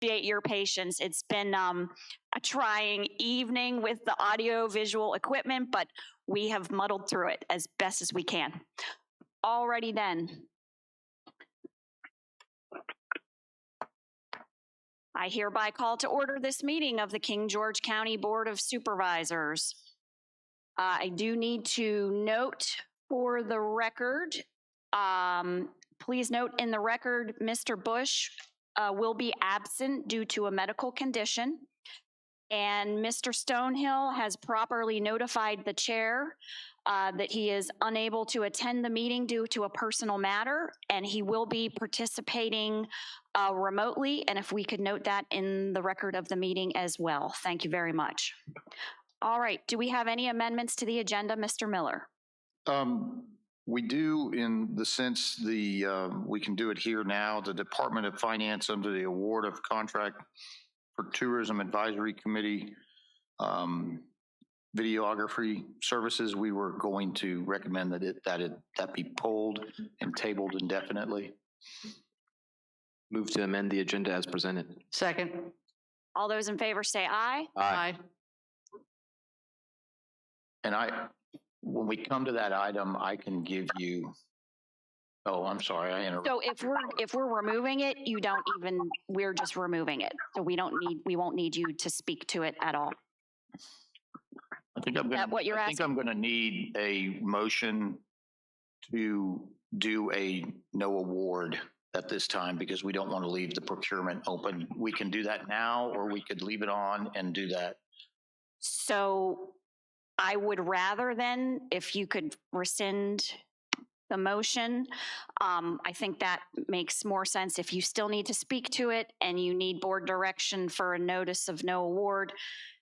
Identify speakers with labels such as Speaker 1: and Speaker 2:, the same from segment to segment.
Speaker 1: appreciate your patience. It's been a trying evening with the audio visual equipment, but we have muddled through it as best as we can. Alrighty then. I hereby call to order this meeting of the King George County Board of Supervisors. I do need to note for the record, please note in the record, Mr. Bush will be absent due to a medical condition. And Mr. Stonehill has properly notified the chair that he is unable to attend the meeting due to a personal matter, and he will be participating remotely. And if we could note that in the record of the meeting as well. Thank you very much. All right, do we have any amendments to the agenda, Mr. Miller?
Speaker 2: We do, in the sense we can do it here now. The Department of Finance, under the award of contract for Tourism Advisory Committee videography services, we were going to recommend that be pulled and tabled indefinitely.
Speaker 3: Move to amend the agenda as presented.
Speaker 4: Second.
Speaker 1: All those in favor say aye.
Speaker 4: Aye.
Speaker 2: And when we come to that item, I can give you, oh, I'm sorry, I interrupted.
Speaker 1: So if we're removing it, you don't even, we're just removing it. So we won't need you to speak to it at all.
Speaker 2: I think I'm gonna need a motion to do a no award at this time, because we don't want to leave the procurement open. We can do that now, or we could leave it on and do that.
Speaker 1: So I would rather then, if you could rescind the motion, I think that makes more sense. If you still need to speak to it and you need board direction for a notice of no award,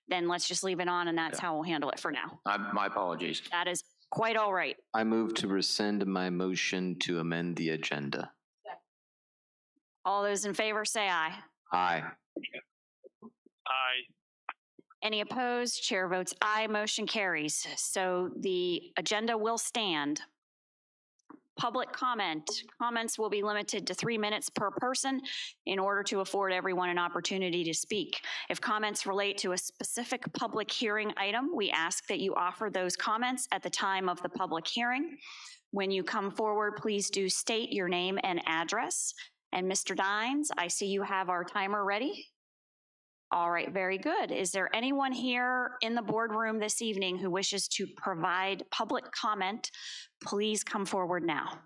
Speaker 1: then let's just leave it on, and that's how we'll handle it for now.
Speaker 2: My apologies.
Speaker 1: That is quite all right.
Speaker 3: I move to rescind my motion to amend the agenda.
Speaker 1: All those in favor say aye.
Speaker 3: Aye.
Speaker 5: Aye.
Speaker 1: Any opposed? Chair votes aye. Motion carries. So the agenda will stand. Public comment. Comments will be limited to 3 minutes per person in order to afford everyone an opportunity to speak. If comments relate to a specific public hearing item, we ask that you offer those comments at the time of the public hearing. When you come forward, please do state your name and address. And Mr. Dines, I see you have our timer ready. All right, very good. Is there anyone here in the boardroom this evening who wishes to provide public comment? Please come forward now.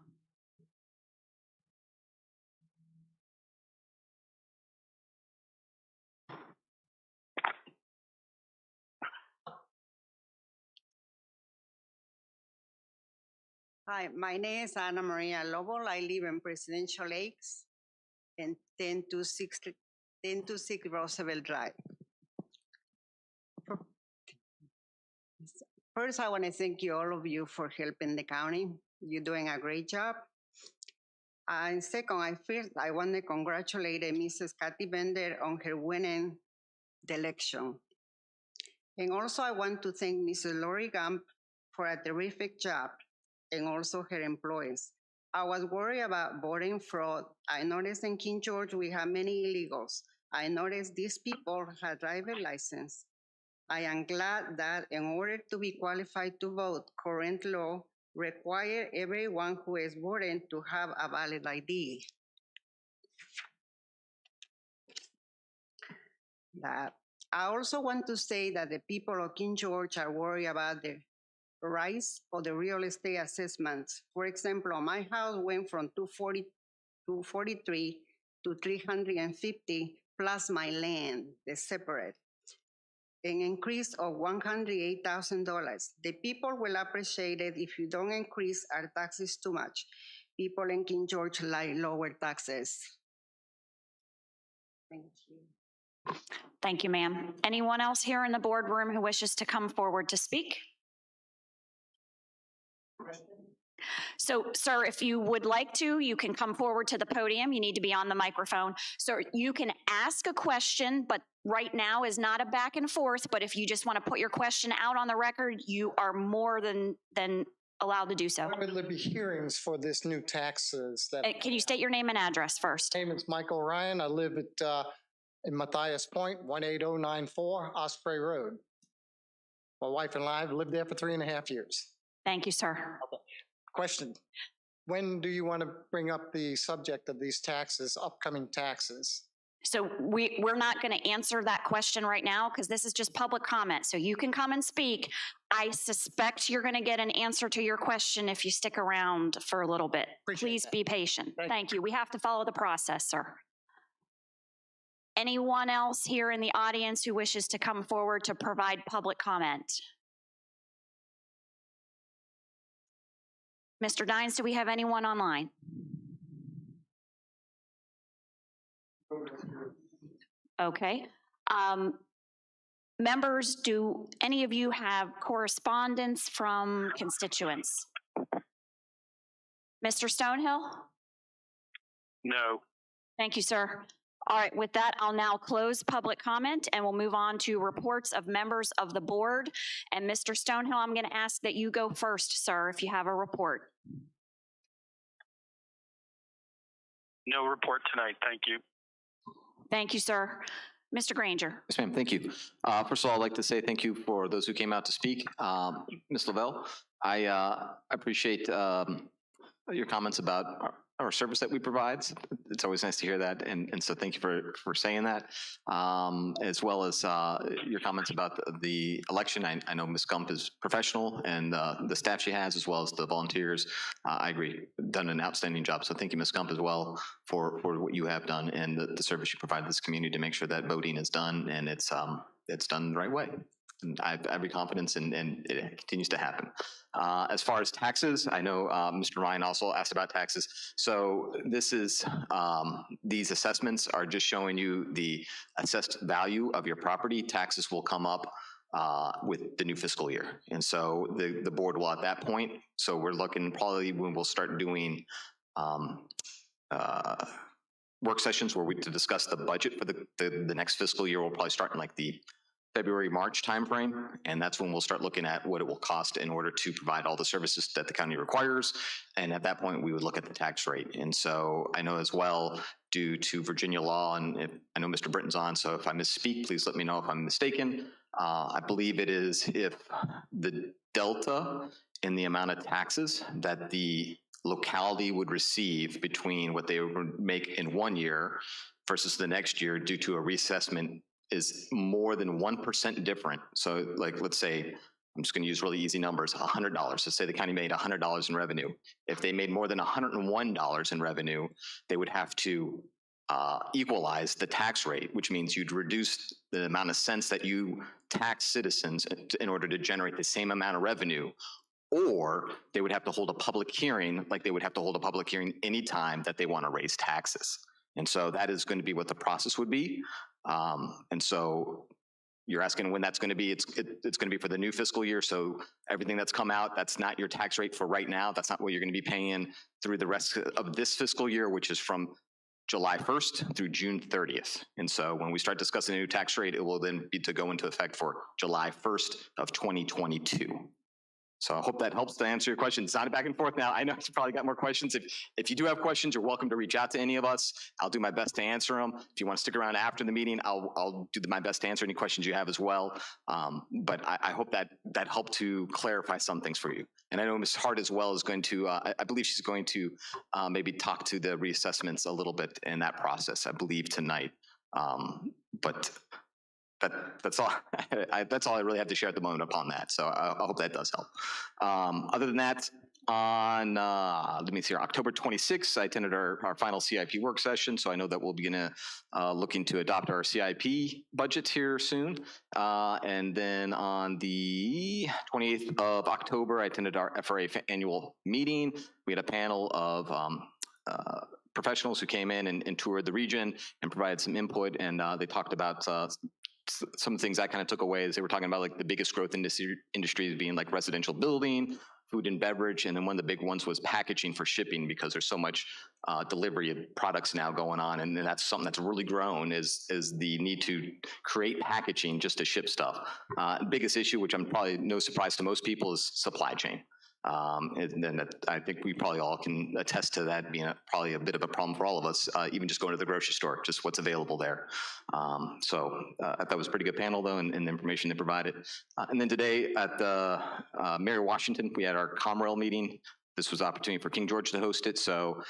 Speaker 6: Hi, my name is Ana Maria Lobo. I live in Presidential Lakes and 1026 Roosevelt Drive. First, I want to thank you, all of you, for helping the county. You're doing a great job. And second, I want to congratulate Mrs. Kathy Bender on her winning the election. And also, I want to thank Mrs. Lori Gump for a terrific job, and also her employees. I was worried about voting fraud. I noticed in King George we have many illegals. I noticed these people have driver's license. I am glad that in order to be qualified to vote, current law requires everyone who is voting to have a valid ID. I also want to say that the people of King George are worried about the rise of the real estate assessments. For example, my house went from 243 to 350 plus my land, the separate, an increase of $108,000. The people will appreciate it if you don't increase our taxes too much. People in King George like lower taxes. Thank you.
Speaker 1: Thank you, ma'am. Anyone else here in the boardroom who wishes to come forward to speak? So, sir, if you would like to, you can come forward to the podium. You need to be on the microphone. So you can ask a question, but right now is not a back and forth. But if you just want to put your question out on the record, you are more than allowed to do so.
Speaker 7: When will there be hearings for this new taxes?
Speaker 1: Can you state your name and address first?
Speaker 7: My name is Michael Ryan. I live at in Matthias Point, 18094 Osprey Road. My wife and I have lived there for 3.5 years.
Speaker 1: Thank you, sir.
Speaker 7: Question, when do you want to bring up the subject of these taxes, upcoming taxes?
Speaker 1: So we're not going to answer that question right now because this is just public comment. So you can come and speak. I suspect you're going to get an answer to your question if you stick around for a little bit.
Speaker 7: Appreciate
Speaker 1: Please
Speaker 7: that.
Speaker 1: be patient.
Speaker 7: Thank
Speaker 1: Thank you. We have to follow the process, sir. Anyone else here in the audience who wishes to come forward to provide public comment? Mr. Dines, do we have anyone online? Okay. Members, do any of you have correspondence from constituents? Mr. Stonehill?
Speaker 5: No.
Speaker 1: Thank you, sir. All right, with that, I'll now close public comment and we'll move on to reports of members of the board. And Mr. Stonehill, I'm going to ask that you go first, sir, if you have a report.
Speaker 5: No report tonight. Thank you.
Speaker 1: Thank you, sir. Mr. Granger.
Speaker 3: Yes, ma'am. Thank you. First of all, I'd like to say thank you for those who came out to speak. Ms. Lavelle, I appreciate your comments about our service that we provide. It's always nice to hear that, and so thank you for saying that, as well as your comments about the election. I know Ms. Gump is professional, and the staff she has, as well as the volunteers. I agree, done an outstanding job. So thank you, Ms. Gump, as well for what you have done and the service you provide this community to make sure that voting is done and it's done the right way. And I have every confidence, and it continues to happen. As far as taxes, I know Mr. Ryan also asked about taxes. So this is, these assessments are just showing you the assessed value of your property. Taxes will come up with the new fiscal year. And so the board will at that point, so we're looking probably when we'll start doing work sessions where to discuss the budget for the next fiscal year. We'll probably start in like the February, March timeframe, and that's when we'll start looking at what it will cost in order to provide all the services that the county requires. And at that point, we would look at the tax rate. And so I know as well, due to Virginia law, and I know Mr. Britton's on, so if I misspeak, please let me know if I'm mistaken. I believe it is if the delta in the amount of taxes that the locality would receive between what they would make in 1 year versus the next year due to a reassessment is more than 1% different. So like, let's say, I'm just gonna use really easy numbers, $100. Let's say the county made $100 in revenue. If they made more than $101 in revenue, they would have to equalize the tax rate, which means you'd reduce the amount of cents that you tax citizens in order to generate the same amount of revenue, or they would have to hold a public hearing, like they would have to hold a public hearing anytime that they wanna raise taxes. And so that is going to be what the process would be. And so you're asking when that's going to be. It's going to be for the new fiscal year. So everything that's come out, that's not your tax rate for right now. That's not what you're going to be paying through the rest of this fiscal year, which is from July 1st through June 30th. And so when we start discussing a new tax rate, it will then be to go into effect for July 1st of 2022. So I hope that helps to answer your question. It's not a back and forth now. I know you probably got more questions. If you do have questions, you're welcome to reach out to any of us. I'll do my best to answer them. If you want to stick around after the meeting, I'll do my best to answer any questions you have as well. But I hope that helped to clarify some things for you. And I know Ms. Hart as well is going to, I believe she's going to maybe talk to the reassessments a little bit in that process, I believe tonight. But that's all. That's all I really have to share at the moment upon that. So I hope that does help. Other than that, on let me see here, October 26th, I attended our final CIP work session. So I know that we'll begin looking to adopt our CIP budget here soon. And then on the 28th of October, I attended our FRA annual meeting. We had a panel of professionals who came in and toured the region and provided some input, and they talked about some things I kind of took away is they were talking about like the biggest growth industries being like residential building, food and beverage, and then one of the big ones was packaging for shipping because there's so much delivery of products now going on, and that's something that's really grown is the need to create packaging just to ship stuff. Biggest issue, which I'm probably no surprise to most people, is supply chain. And then I think we probably all can attest to that being probably a bit of a problem for all of us, even just going to the grocery store, just what's available there. I thought it was a pretty good panel though, and the information they provided. And then today at the Mary Washington, we had our Comrail meeting. This was an opportunity for King George to host it. So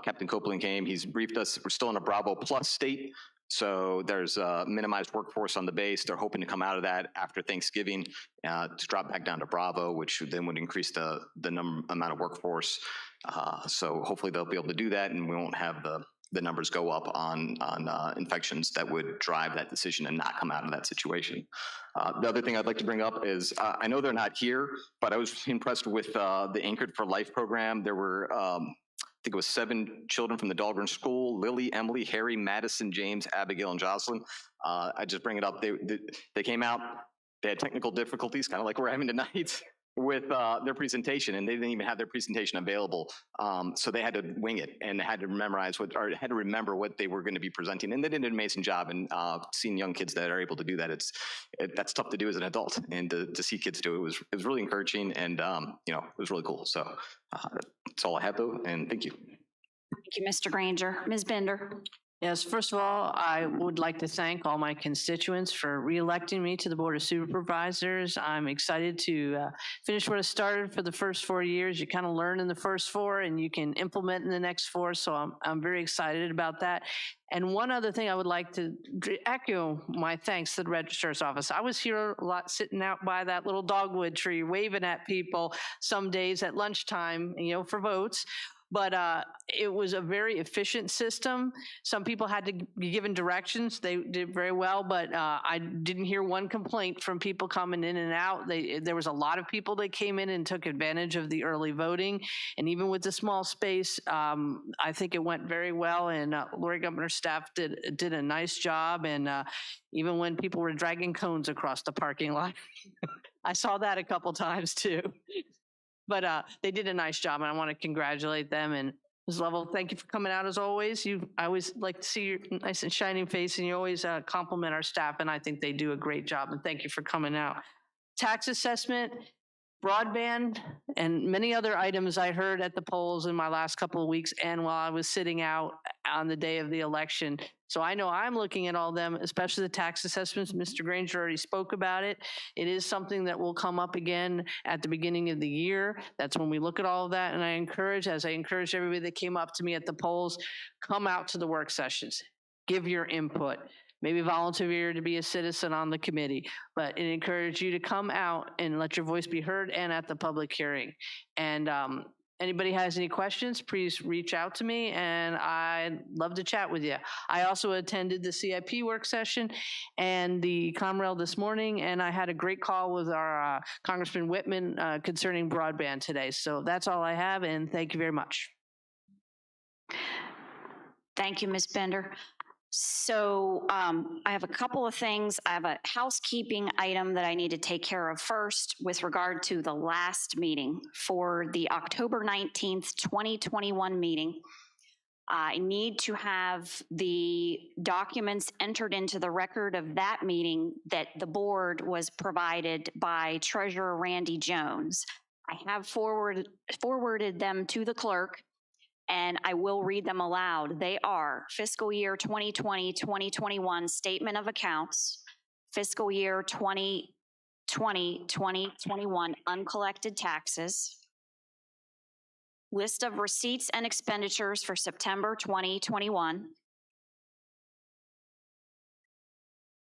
Speaker 3: Captain Copeland came, he's briefed us. We're still in a Bravo Plus state. So there's a minimized workforce on the base. They're hoping to come out of that after Thanksgiving to drop back down to Bravo, which then would increase the amount of workforce. So hopefully they'll be able to do that, and we won't have the numbers go up on infections that would drive that decision and not come out of that situation. The other thing I'd like to bring up is, I know they're not here, but I was impressed with the Anchored for Life program. There were, I think it was 7 children from the Dahlgren school: Lily, Emily, Harry, Madison, James, Abigail, and Jocelyn. I just bring it up. They came out, they had technical difficulties, kind of like we're having tonight, with their presentation, and they didn't even have their presentation available. So they had to wing it and had to memorize had to remember what they were going to be presenting. And they did an amazing job. And seeing young kids that are able to do that, that's tough to do as an adult. And to see kids do it was really encouraging, and it was really cool. So that's all I have though, and thank you.
Speaker 1: Thank you, Mr. Granger. Ms. Bender.
Speaker 4: Yes, first of all, I would like to thank all my constituents for reelecting me to the Board of Supervisors. I'm excited to finish what I started for the first 4 years. You kind of learn in the first 4 and you can implement in the next 4. So I'm very excited about that. And one other thing I would like to echo my thanks to the Registrar's Office. I was here a lot sitting out by that little dogwood tree, waving at people some days at lunchtime, for votes. But it was a very efficient system. Some people had to be given directions. They did very well, but I didn't hear one complaint from people coming in and out. There was a lot of people that came in and took advantage of the early voting. And even with the small space, I think it went very well. And Lori Governor's staff did a nice job. And even when people were dragging cones across the parking lot, I saw that a couple times too. But they did a nice job, and I want to congratulate them. And Ms. Lovell, thank you for coming out as always. I always like to see your nice and shining face, and you always compliment our staff, and I think they do a great job. And thank you for coming out. Tax assessment, broadband, and many other items I heard at the polls in my last couple of weeks and while I was sitting out on the day of the election. So I know I'm looking at all of them, especially the tax assessments. Mr. Granger already spoke about it. It is something that will come up again at the beginning of the year. That's when we look at all of that. And I encourage everybody that came up to me at the polls, come out to the work sessions, give your input. Maybe volunteer to be a citizen on the committee, but I encourage you to come out and let your voice be heard and at the public hearing. And anybody has any questions, please reach out to me, and I'd love to chat with you. I also attended the CIP work session and the Comrail this morning, and I had a great call with our Congressman Whitman concerning broadband today. So that's all I have, and thank you very much.
Speaker 1: Thank you, Ms. Bender. So I have a couple of things. I have a housekeeping item that I need to take care of first with regard to the last meeting for the October 19th, 2021 meeting. I need to have the documents entered into the record of that meeting that the board was provided by Treasurer Randy Jones. I have forwarded them to the clerk, and I will read them aloud. They are fiscal year 2020-2021 statement of accounts, fiscal year 2020-2021 uncollected taxes, list of receipts and expenditures for September 2021,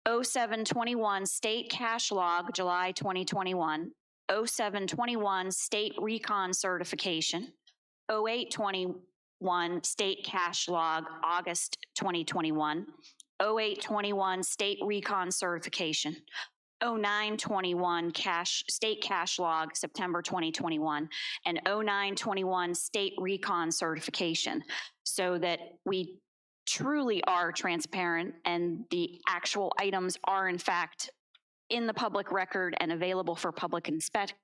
Speaker 1: 0721 state cash log July 2021, 0721 state recon certification, 0821 state cash log August 2021, 0821 state recon certification, 0921 state cash log September 2021, and 0921 state recon certification, so that we truly are transparent and the actual items are in fact in the public record and available for public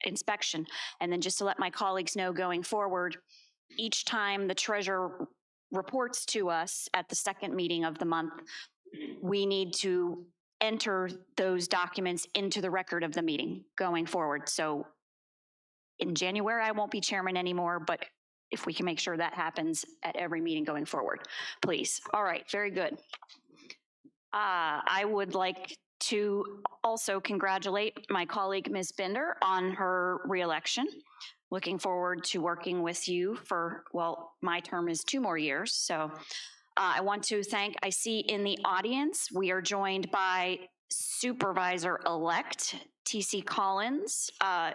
Speaker 1: inspection. And then just to let my colleagues know going forward, each time the treasurer reports to us at the second meeting of the month, we need to enter those documents into the record of the meeting going forward. So in January, I won't be chairman anymore, but if we can make sure that happens at every meeting going forward, please. All right, very good. I would like to also congratulate my colleague, Ms. Bender, on her reelection. Looking forward to working with you for, well, my term is 2 more years. So I want to thank, I see in the audience, we are joined by Supervisor-elect T.C. Collins.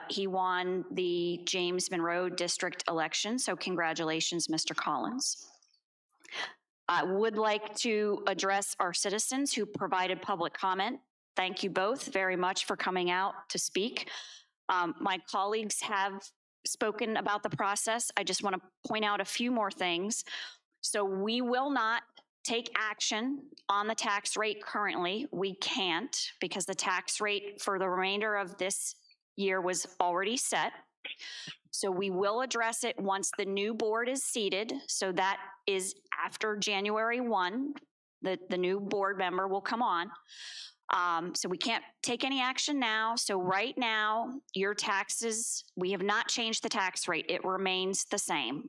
Speaker 1: He won the James Monroe District election, so congratulations, Mr. Collins. I would like to address our citizens who provided public comment. Thank you both very much for coming out to speak. My colleagues have spoken about the process. I just want to point out a few more things. So we will not take action on the tax rate currently. We can't, because the tax rate for the remainder of this year was already set. So we will address it once the new board is seated. So that is after January 1, the new board member will come on. So we can't take any action now. So right now, your taxes, we have not changed the tax rate. It remains the same.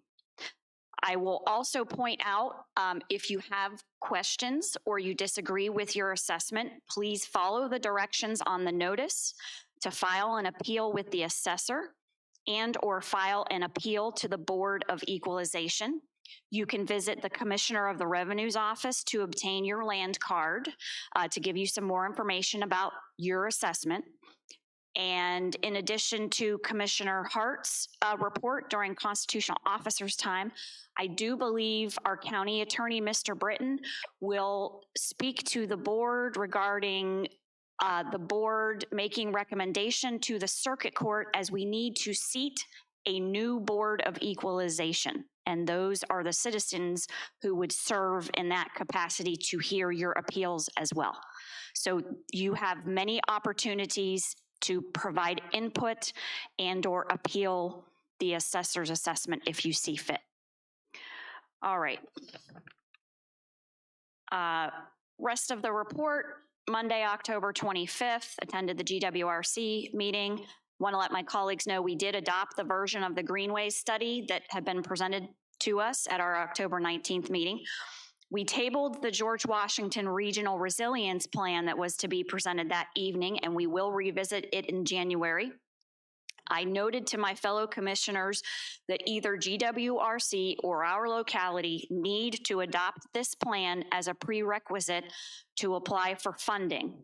Speaker 1: I will also point out, if you have questions or you disagree with your assessment, please follow the directions on the notice to file an appeal with the assessor and or file an appeal to the Board of Equalization. You can visit the Commissioner of the Revenue's office to obtain your land card to give you some more information about your assessment. And in addition to Commissioner Hart's report during constitutional officers' time, I do believe our county attorney, Mr. Britton, will speak to the board regarding the board making recommendation to the circuit court as we need to seat a new Board of Equalization. And those are the citizens who would serve in that capacity to hear your appeals as well. So you have many opportunities to provide input and or appeal the assessor's assessment if you see fit. All right. Rest of the report, Monday, October 25th, attended the GWRC meeting. Want to let my colleagues know we did adopt the version of the Greenways study that had been presented to us at our October 19th meeting. We tabled the George Washington Regional Resilience Plan that was to be presented that evening, and we will revisit it in January. I noted to my fellow commissioners that either GWRC or our locality need to adopt this plan as a prerequisite to apply for funding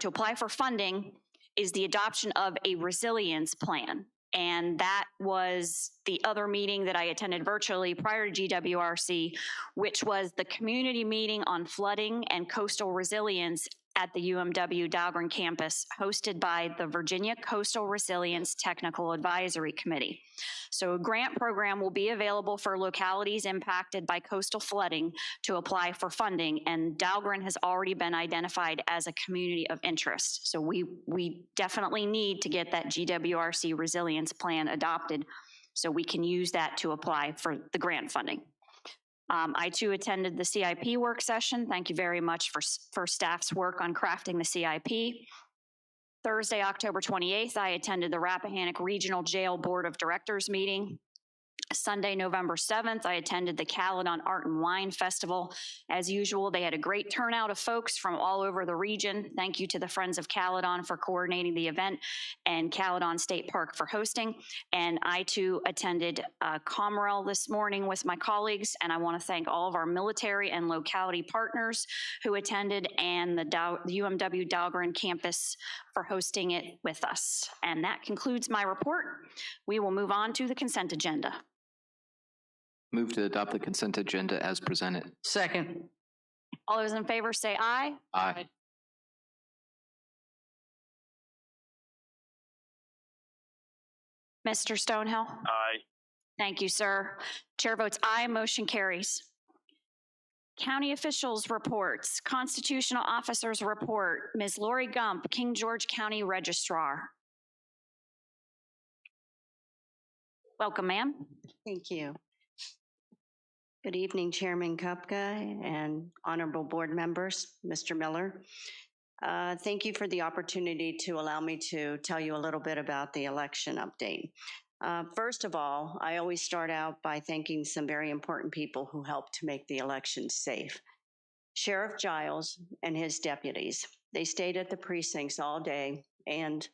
Speaker 1: to apply for funding is the adoption of a resilience plan. And that was the other meeting that I attended virtually prior to GWRC, which was the community meeting on flooding and coastal resilience at the UMW Dalgrand campus, hosted by the Virginia Coastal Resilience Technical Advisory Committee. So a grant program will be available for localities impacted by coastal flooding to apply for funding, and Dalgrand has already been identified as a community of interest. So we definitely need to get that GWRC resilience plan adopted so we can use that to apply for the grant funding. I too attended the CIP work session. Thank you very much for staff's work on crafting the CIP. Thursday, October 28th, I attended the Rappahannock Regional Jail Board of Directors meeting. Sunday, November 7th, I attended the Caledon Art and Wine Festival. As usual, they had a great turnout of folks from all over the region. Thank you to the Friends of Caledon for coordinating the event and Caledon State Park for hosting. And I too attended Comrel this morning with my colleagues, and I want to thank all of our military and locality partners who attended and the UMW Dahlgren campus for hosting it with us. And that concludes my report. We will move on to the consent agenda.
Speaker 8: Move to adopt the consent agenda as presented.
Speaker 4: Second.
Speaker 1: All those in favor say aye.
Speaker 8: Aye.
Speaker 1: Mr. Stonehill?
Speaker 5: Aye.
Speaker 1: Thank you, sir. Chair votes aye, motion carries. County officials reports, constitutional officers report. Ms. Lori Gump, King George County Registrar. Welcome, ma'am.
Speaker 9: Thank you. Good evening, Chairman Kupka and honorable board members, Mr. Miller. Thank you for the opportunity to allow me to tell you a little bit about the election update. First of all, I always start out by thanking some very important people who helped to make the election safe. Sheriff Giles and his deputies. They stayed at the precincts all day and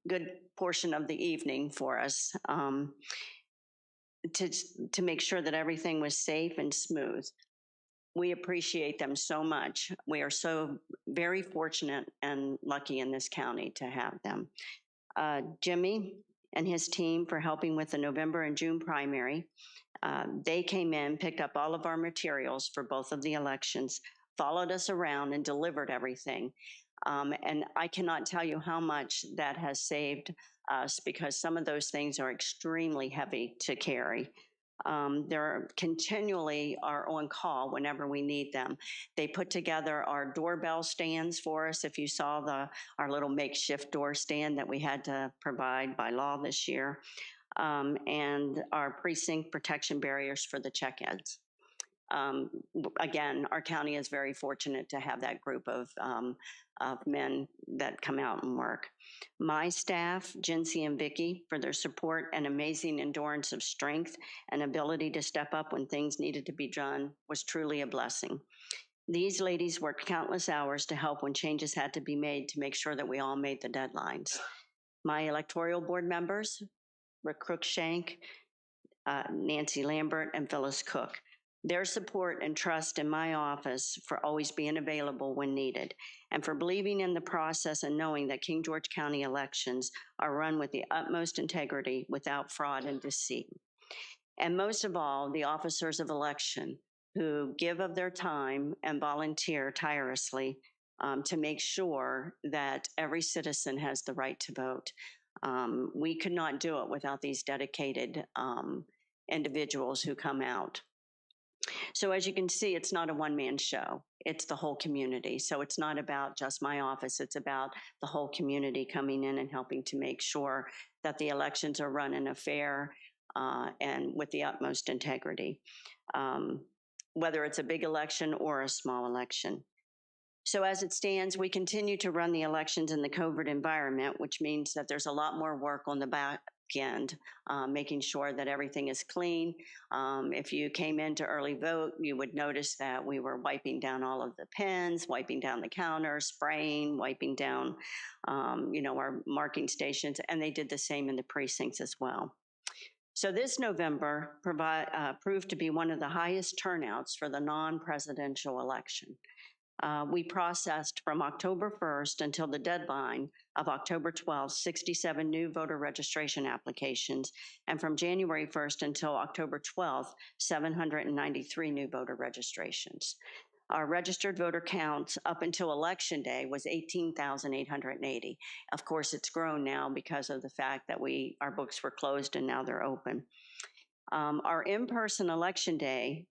Speaker 9: good portion of the evening for us to make sure that everything was safe and smooth. We appreciate them so much. We are so very fortunate and lucky in this county to have them. Jimmy and his team for helping with the November and June primary. They came in, picked up all of our materials for both of the elections, followed us around and delivered everything. And I cannot tell you how much that has saved us because some of those things are extremely heavy to carry. They're continually are on call whenever we need them. They put together our doorbell stands for us. If you saw our little makeshift door stand that we had to provide by law this year, and our precinct protection barriers for the check-ins. Again, our county is very fortunate to have that group of men that come out and work. My staff, Jinsey and Vicky, for their support and amazing endurance of strength and ability to step up when things needed to be done was truly a blessing. These ladies worked countless hours to help when changes had to be made to make sure that we all made the deadlines. My electoral board members, Rick Crookshank, Nancy Lambert, and Phyllis Cook. Their support and trust in my office for always being available when needed, and for believing in the process and knowing that King George County elections are run with the utmost integrity without fraud and deceit. And most of all, the officers of election who give of their time and volunteer tirelessly to make sure that every citizen has the right to vote. We could not do it without these dedicated individuals who come out. So as you can see, it's not a one-man show. It's the whole community. So it's not about just my office. It's about the whole community coming in and helping to make sure that the elections are run in a fair and with the utmost integrity, whether it's a big election or a small election. So as it stands, we continue to run the elections in the COVID environment, which means that there's a lot more work on the back end, making sure that everything is clean. If you came in to early vote, you would notice that we were wiping down all of the pens, wiping down the counters, spraying, wiping down, our marking stations, and they did the same in the precincts as well. So this November proved to be one of the highest turnouts for the non-presidential election. We processed from October 1st until the deadline of October 12th, 67 new voter registration applications, and from January 1st until October 12th, 793 new voter registrations. Our registered voter count up until Election Day was 18,880. Of course, it's grown now because of the fact that our books were closed and now they're open. Our in-person Election Day,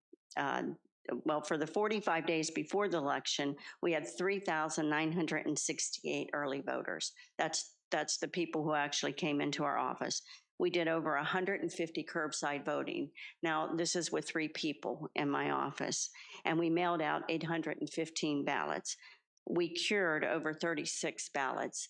Speaker 9: for the 45 days before the election, we had 3,968 early voters. That's the people who actually came into our office. We did over 150 curbside voting. Now, this is with 3 people in my office, and we mailed out 815 ballots. We cured over 36 ballots.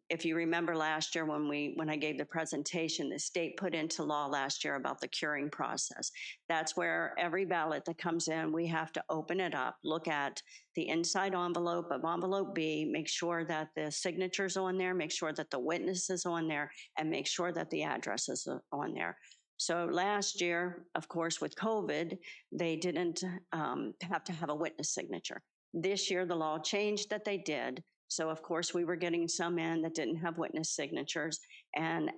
Speaker 9: If you remember last year when I gave the presentation, the state put into law last year about the curing process. That's where every ballot that comes in, we have to open it up, look at the inside envelope of envelope B, make sure that the signature's on there, make sure that the witness is on there, and make sure that the address is on there. So last year, of course, with COVID, they didn't have to have a witness signature. This year, the law changed that they did. So of course we were getting some in that didn't have witness signatures, and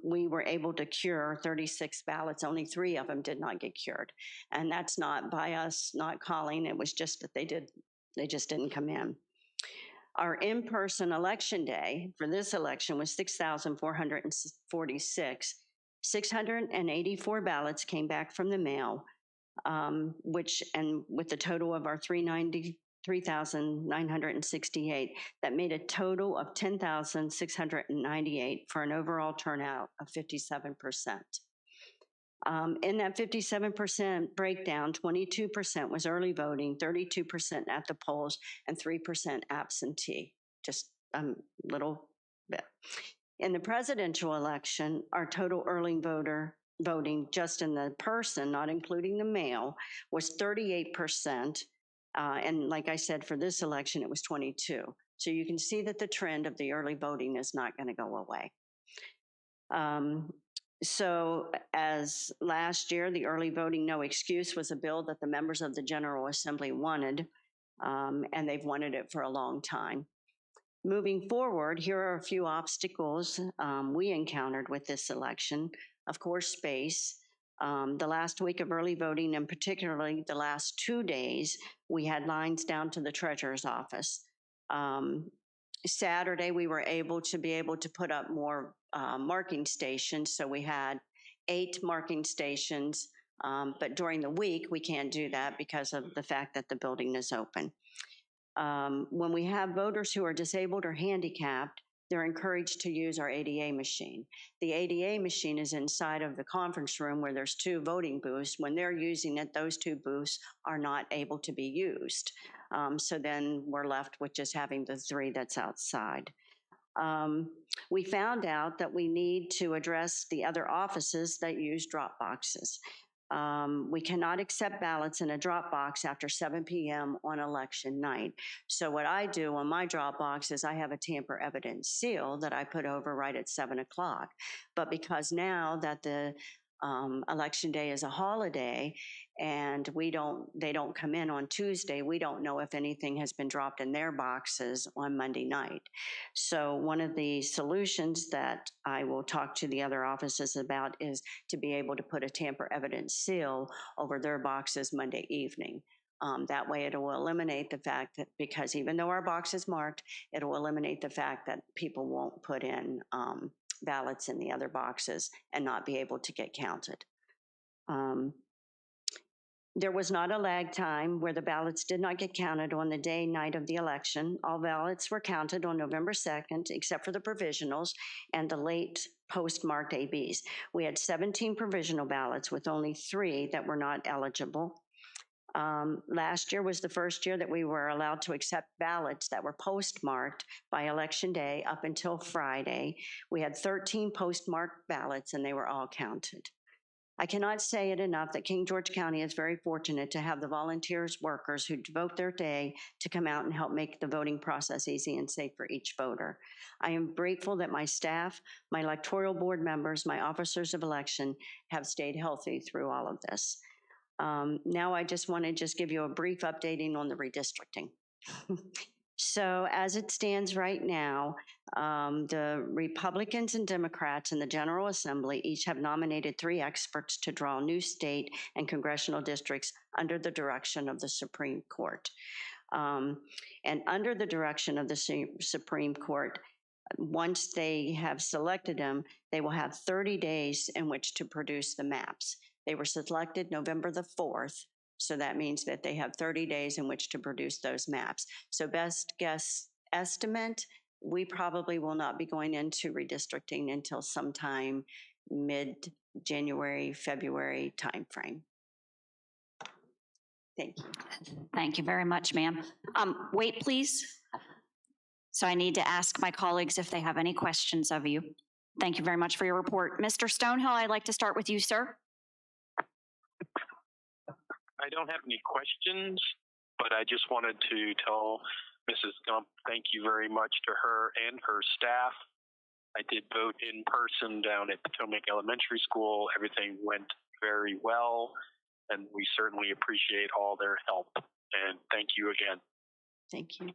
Speaker 9: we were able to cure 36 ballots. Only 3 of them did not get cured. And that's not by us not calling, it was just that they just didn't come in. Our in-person Election Day for this election was 6,446. 684 ballots came back from the mail, and with the total of our 3,968, that made a total of 10,698 for an overall turnout of 57%. In that 57% breakdown, 22% was early voting, 32% at the polls, and 3% absentee. Just a little bit. In the presidential election, our total early voting just in the person, not including the mail, was 38%. And like I said, for this election, it was 22. So you can see that the trend of the early voting is not going to go away. So as last year, the early voting no excuse was a bill that the members of the General Assembly wanted, and they've wanted it for a long time. Moving forward, here are a few obstacles we encountered with this election. Of course, space. The last week of early voting, and particularly the last 2 days, we had lines down to the treasurer's office. Saturday, we were able to put up more marking stations. So we had 8 marking stations, but during the week, we can't do that because of the fact that the building is open. When we have voters who are disabled or handicapped, they're encouraged to use our ADA machine. The ADA machine is inside of the conference room where there's 2 voting booths. When they're using it, those 2 booths are not able to be used. So then we're left with just having the 3 that's outside. We found out that we need to address the other offices that use drop boxes. We cannot accept ballots in a drop box after 7 p.m. on election night. So what I do on my drop box is I have a tamper evidence seal that I put over right at 7 o'clock. But because now that the election day is a holiday and they don't come in on Tuesday, we don't know if anything has been dropped in their boxes on Monday night. So one of the solutions that I will talk to the other offices about is to be able to put a tamper evidence seal over their boxes Monday evening. That way it will eliminate the fact that, because even though our box is marked, it will eliminate the fact that people won't put in ballots in the other boxes and not be able to get counted. There was not a lag time where the ballots did not get counted on the night of the election. All ballots were counted on November 2nd, except for the provisionals and the late postmarked ABs. We had 17 provisional ballots with only 3 that were not eligible. Last year was the first year that we were allowed to accept ballots that were postmarked by election day up until Friday. We had 13 postmarked ballots and they were all counted. I cannot say it enough that King George County is very fortunate to have the volunteers, workers who devote their day to come out and help make the voting process easy and safe for each voter. I am grateful that my staff, my electoral board members, my officers of election have stayed healthy through all of this. Now I just want to give you a brief updating on the redistricting. So as it stands right now, the Republicans and Democrats in the General Assembly each have nominated 3 experts to draw new state and congressional districts under the direction of the Supreme Court. And under the direction of the Supreme Court, once they have selected them, they will have 30 days in which to produce the maps. They were selected November the 4th. So that means that they have 30 days in which to produce those maps. So best guess estimate, we probably will not be going into redistricting until sometime mid-January, February timeframe. Thank you.
Speaker 1: Thank you very much, ma'am. Wait, please. So I need to ask my colleagues if they have any questions of you. Thank you very much for your report. Mr. Stonehill, I'd like to start with you, sir.
Speaker 5: I don't have any questions, but I just wanted to tell Mrs. Gump, thank you very much to her and her staff. I did vote in person down at Potomac Elementary School. Everything went very well, and we certainly appreciate all their help. And thank you again.
Speaker 9: Thank you.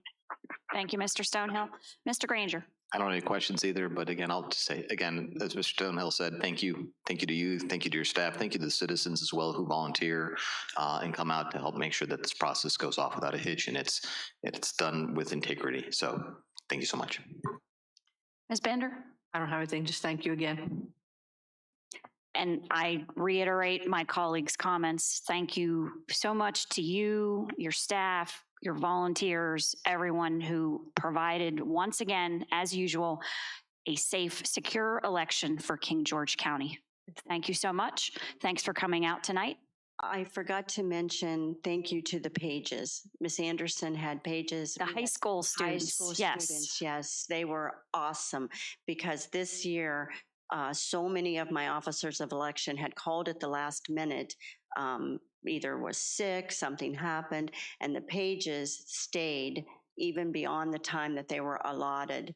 Speaker 1: Thank you, Mr. Stonehill. Mr. Granger.
Speaker 3: I don't have any questions either, but again, I'll just say, again, as Mr. Stonehill said, thank you. Thank you to you. Thank you to your staff. Thank you to the citizens as well who volunteer and come out to help make sure that this process goes off without a hitch and it's done with integrity. So thank you so much.
Speaker 1: Ms. Bender?
Speaker 4: I don't have anything, just thank you again.
Speaker 1: And I reiterate my colleagues' comments. Thank you so much to you, your staff, your volunteers, everyone who provided, once again, as usual, a safe, secure election for King George County. Thank you so much. Thanks for coming out tonight.
Speaker 9: I forgot to mention thank you to the pages. Miss Anderson had pages.
Speaker 1: The high school
Speaker 9: High
Speaker 1: students,
Speaker 9: school
Speaker 1: yes.
Speaker 9: students, yes, they were awesome because this year, so many of my officers of election had called at the last minute, either was sick, something happened, and the pages stayed even beyond the time that they were allotted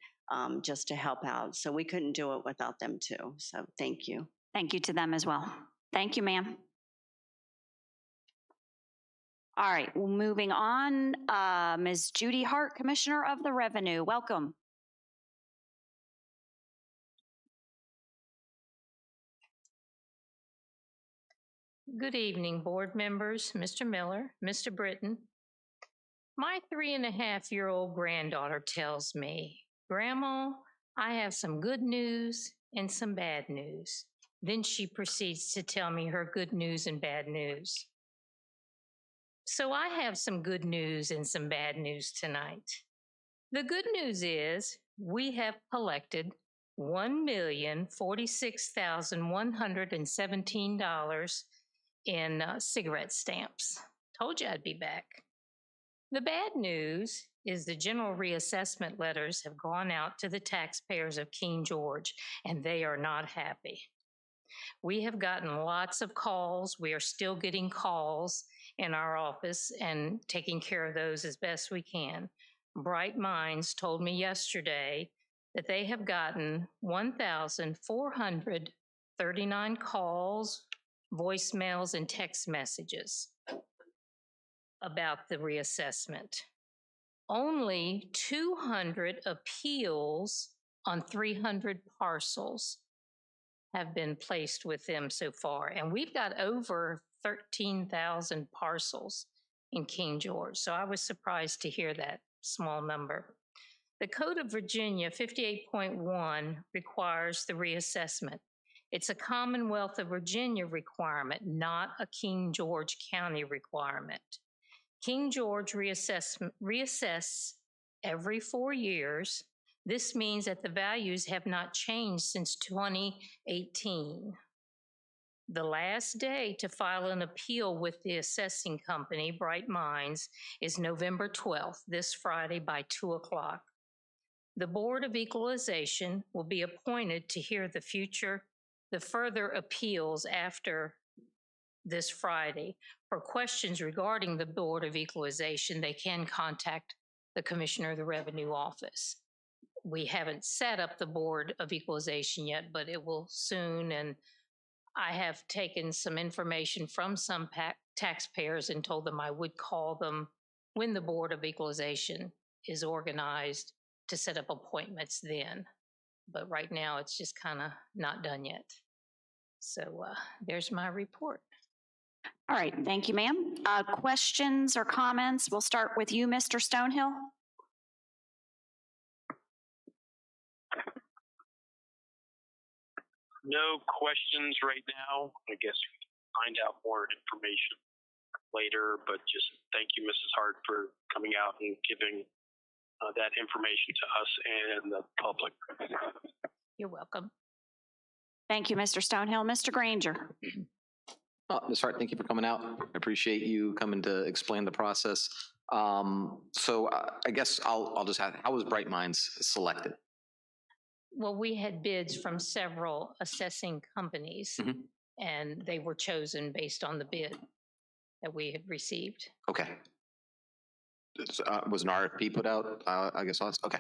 Speaker 9: just to help out. So we couldn't do it without them too. So thank you.
Speaker 1: Thank you to them as well. Thank you, ma'am. All right, well, moving on, Ms. Judy Hart, Commissioner of the Revenue, welcome.
Speaker 10: Good evening, board members, Mr. Miller, Mr. Britton. My 3.5-year-old granddaughter tells me, Grandma, I have some good news and some bad news. Then she proceeds to tell me her good news and bad news. So I have some good news and some bad news tonight. The good news is we have collected $1,046,117 in cigarette stamps. Told you I'd be back. The bad news is the general reassessment letters have gone out to the taxpayers of King George, and they are not happy. We have gotten lots of calls. We are still getting calls in our office and taking care of those as best we can. Bright Minds told me yesterday that they have gotten 1,439 calls, voicemails, and text messages about the reassessment. Only 200 appeals on 300 parcels have been placed with them so far. And we've got over 13,000 parcels in King George. So I was surprised to hear that small number. The Code of Virginia 58.1 requires the reassessment. It's a Commonwealth of Virginia requirement, not a King George County requirement. King George reassess every 4 years. This means that the values have not changed since 2018. The last day to file an appeal with the assessing company, Bright Minds, is November 12th, this Friday by 2 o'clock. The Board of Equalization will be appointed to hear the further appeals after this Friday. For questions regarding the Board of Equalization, they can contact the Commissioner of the Revenue Office. We haven't set up the Board of Equalization yet, but it will soon. And I have taken some information from some taxpayers and told them I would call them when the Board of Equalization is organized to set up appointments then. But right now it's just kind of not done yet. So there's my report.
Speaker 1: All right, thank you, ma'am. Questions or comments? We'll start with you, Mr. Stonehill.
Speaker 5: No questions right now. I guess we can find out more information later, but just thank you, Mrs. Hart, for coming out and giving that information to us and the public.
Speaker 10: You're welcome.
Speaker 1: Thank you, Mr. Stonehill. Mr. Granger.
Speaker 8: Ms. Hart, thank you for coming out. I appreciate you coming to explain the process. So I guess I'll just ask, how was Bright Minds selected?
Speaker 10: Well, we had bids from several assessing companies, and they were chosen based on the bid that we had received.
Speaker 8: Okay. Was an RFP put out, I guess, okay.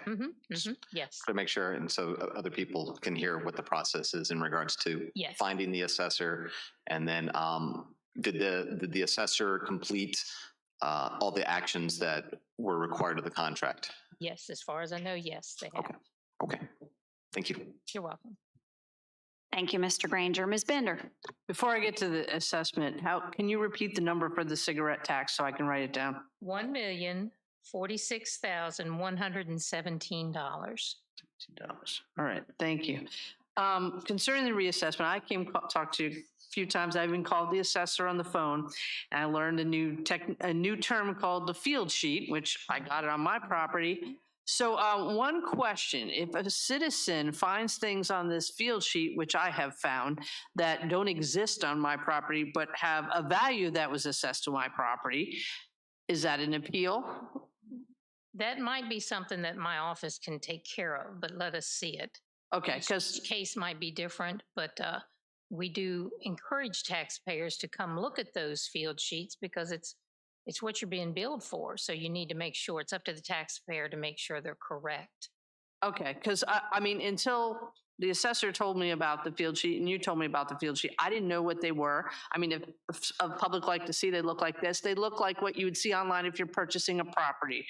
Speaker 10: Yes.
Speaker 8: To make sure, and so other people can hear what the process is in regards to finding the assessor. And then did the assessor complete all the actions that were required of the contract?
Speaker 10: Yes, as far as I know, yes, they have.
Speaker 8: Okay. Thank you.
Speaker 10: You're welcome.
Speaker 1: Thank you, Mr. Granger. Ms. Bender.
Speaker 4: Before I get to the assessment, can you repeat the number for the cigarette tax so I can write it down?
Speaker 10: $1,046,117.
Speaker 4: All right, thank you. Concerning the reassessment, I talked to you a few times. I even called the assessor on the phone, and I learned a new term called the field sheet, which I got it on my property. So one question, if a citizen finds things on this field sheet, which I have found, that don't exist on my property, but have a value that was assessed to my property, is that an appeal?
Speaker 10: That might be something that my office can take care of, but let us see it.
Speaker 4: Okay, because
Speaker 10: Each case might be different, but we do encourage taxpayers to come look at those field sheets because it's what you're being billed for. So you need to make sure it's up to the taxpayer to make sure they're correct.
Speaker 4: okay, because I mean, until the assessor told me about the field sheet and you told me about the field sheet, I didn't know what they were. I mean, if a public like to see, they look like this. They look like what you would see online if you're purchasing a property.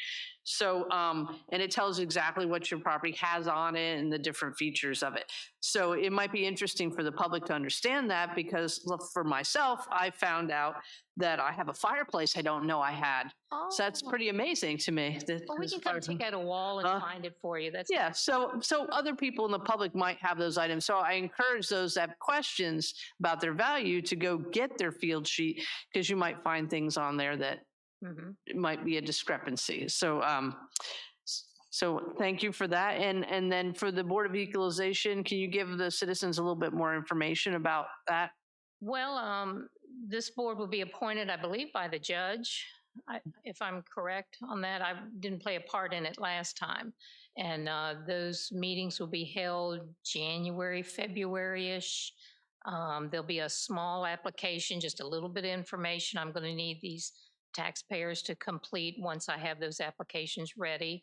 Speaker 4: So, and it tells exactly what your property has on it and the different features of it. So it might be interesting for the public to understand that because for myself, I found out that I have a fireplace I don't know I had.
Speaker 10: Oh.
Speaker 4: So that's pretty amazing to me.
Speaker 10: Well, we can come take out a wall and find it for you. That's
Speaker 4: yeah. So other people in the public might have those items. So I encourage those that have questions about their value to go get their field sheet because you might find things on there that it might be a discrepancy. So so thank you for that. And then for the Board of Equalization, can you give the citizens a little bit more information about that?
Speaker 10: Well, this board will be appointed, I believe, by the judge. If I'm correct on that, I didn't play a part in it last time. And those meetings will be held January, February-ish. There'll be a small application, just a little bit of information I'm going to need these taxpayers to complete once I have those applications ready.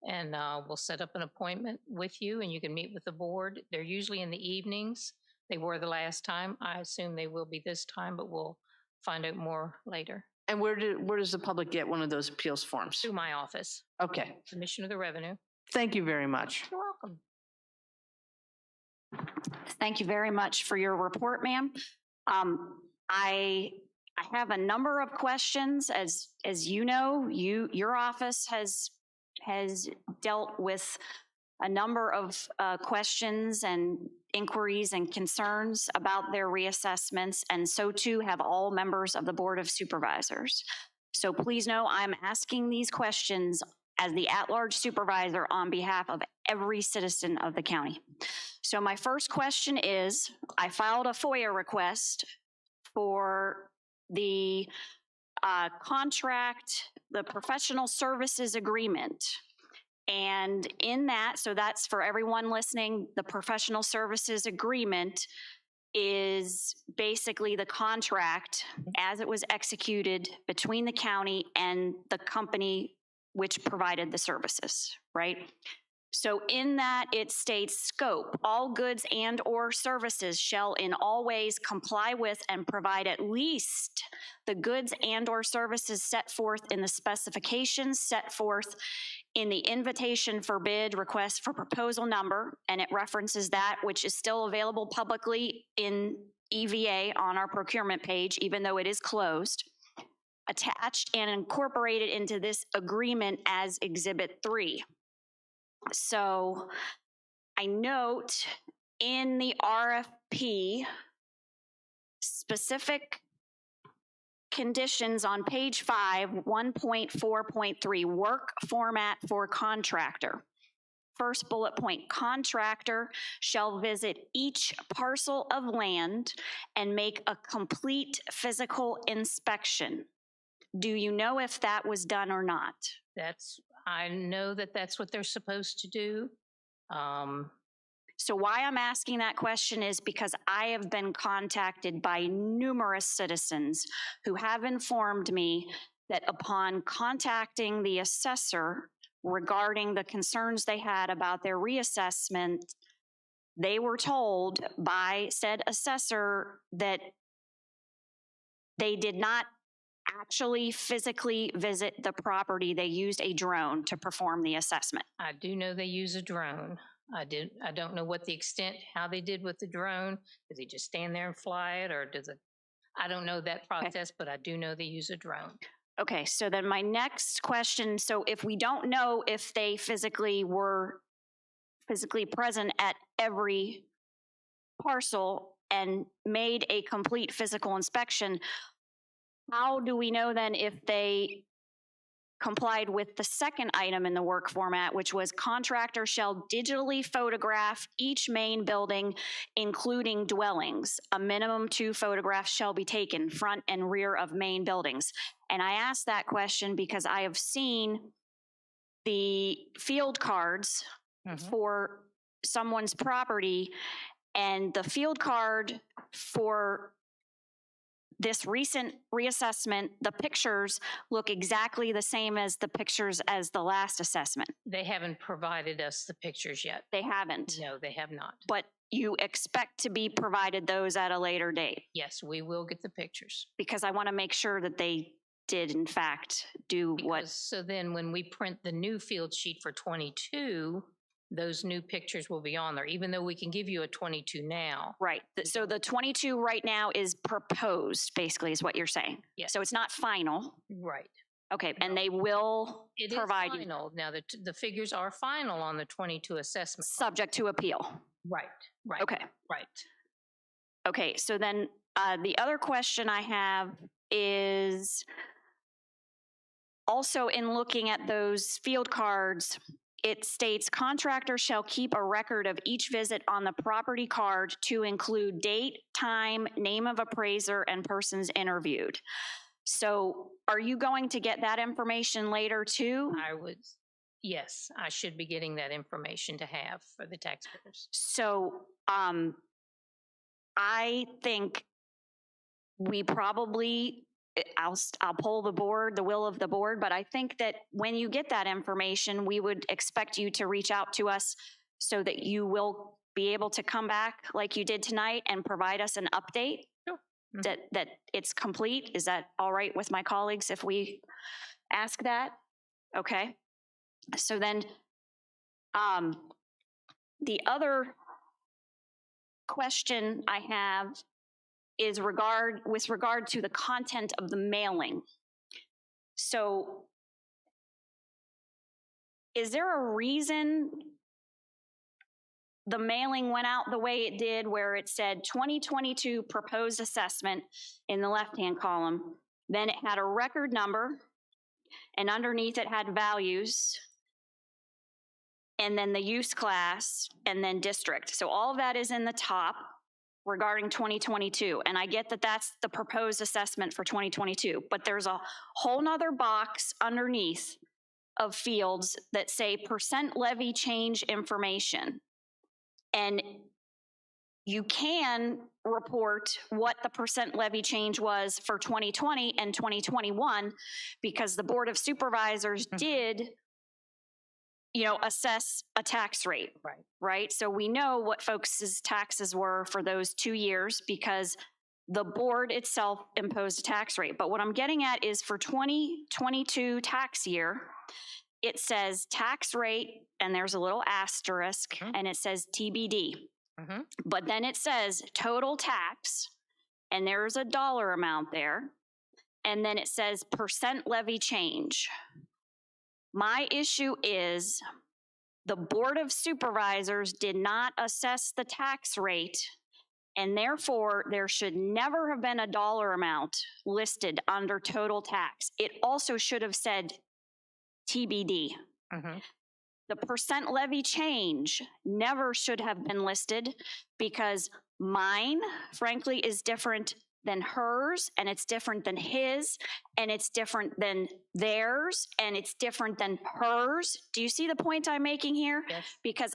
Speaker 10: And we'll set up an appointment with you and you can meet with the board. They're usually in the evenings. They were the last time. I assume they will be this time, but we'll find out more later.
Speaker 4: And where does the public get one of those appeals forms?
Speaker 10: Through my office.
Speaker 4: Okay.
Speaker 10: Commissioner of the Revenue.
Speaker 4: Thank you very much.
Speaker 10: You're welcome.
Speaker 1: Thank you very much for your report, ma'am. I have a number of questions. As you know, your office has dealt with a number of questions and inquiries and concerns about their reassessments, and so too have all members of the Board of Supervisors. So please know I'm asking these questions as the at-large supervisor on behalf of every citizen of the county. So my first question is, I filed a FOIA request for the contract, the professional services agreement. And in that, so that's for everyone listening, the professional services agreement is basically the contract as it was executed between the county and the company which provided the services, right? So in that it states scope, all goods and or services shall in all ways comply with and provide at least the goods and or services set forth in the specifications set forth in the invitation for bid request for proposal number, and it references that, which is still available publicly in EVA on our procurement page, even though it is closed, attached and incorporated into this agreement as Exhibit 3. So I note in the RFP specific conditions on page 5, 1.4.3, work format for contractor. First bullet point, contractor shall visit each parcel of land and make a complete physical inspection. Do you know if that was done or not?
Speaker 10: I know that that's what they're supposed to do.
Speaker 1: So why I'm asking that question is because I have been contacted by numerous citizens who have informed me that upon contacting the assessor regarding the concerns they had about their reassessment, they were told by said assessor that they did not actually physically visit the property. They used a drone to perform the assessment.
Speaker 10: I do know they use a drone. I don't know what the extent, how they did with the drone. Did they just stand there and fly it, or I don't know that process, but I do know they use a drone.
Speaker 1: Okay, so then my next question, so if we don't know if they were physically present at every parcel and made a complete physical inspection, how do we know then if they complied with the second item in the work format, which was contractor shall digitally photograph each main building, including dwellings. A minimum 2 photographs shall be taken, front and rear of main buildings. And I asked that question because I have seen the field cards for someone's property, and the field card for this recent reassessment, the pictures look exactly the same as the pictures as the last assessment.
Speaker 10: They haven't provided us the pictures yet.
Speaker 1: They haven't.
Speaker 10: No, they have not.
Speaker 1: But you expect to be provided those at a later date?
Speaker 10: Yes, we will get the pictures.
Speaker 1: Because I want to make sure that they did in fact do what.
Speaker 10: So then when we print the new field sheet for 22, those new pictures will be on there, even though we can give you a 22 now.
Speaker 1: Right. So the 22 right now is proposed, basically, is what you're saying.
Speaker 10: Yes.
Speaker 1: So it's not final.
Speaker 10: Right.
Speaker 1: Okay. And they will provide you.
Speaker 10: Final. Now, the figures are final on the 22 assessment.
Speaker 1: Subject to appeal.
Speaker 10: Right. Right.
Speaker 1: Okay.
Speaker 10: Right.
Speaker 1: Okay. So then the other question I have is also in looking at those field cards, it states contractor shall keep a record of each visit on the property card to include date, time, name of appraiser, and persons interviewed. So are you going to get that information later too?
Speaker 10: Yes, I should be getting that information to have for the taxpayers.
Speaker 1: So I think we probably, I'll poll the board, the will of the board, but I think that when you get that information, we would expect you to reach out to us so that you will be able to come back like you did tonight and provide us an update.
Speaker 10: Sure.
Speaker 1: That it's complete. Is that all right with my colleagues if we ask that? Okay. So then the other question I have is with regard to the content of the mailing. So is there a reason the mailing went out the way it did, where it said 2022 proposed assessment in the left-hand column, then it had a record number, and underneath it had values, and then the use class, and then district. So all of that is in the top regarding 2022. And I get that that's the proposed assessment for 2022, but there's a whole nother box underneath of fields that say percent levy change information. And you can report what the percent levy change was for 2020 and 2021 because the Board of Supervisors did assess a tax rate, right? So we know what folks' taxes were for those 2 years because the board itself imposed a tax rate. But what I'm getting at is for 2022 tax year, it says tax rate, and there's a little asterisk, and it says TBD. But then it says total tax, and there's a dollar amount there, and then it says percent levy change. My issue is the Board of Supervisors did not assess the tax rate, and therefore there should never have been a dollar amount listed under total tax. It also should have said TBD. The percent levy change never should have been listed because mine, frankly, is different than hers, and it's different than his, and it's different than theirs, and it's different than hers. Do you see the point I'm making here?
Speaker 10: Yes.
Speaker 1: Because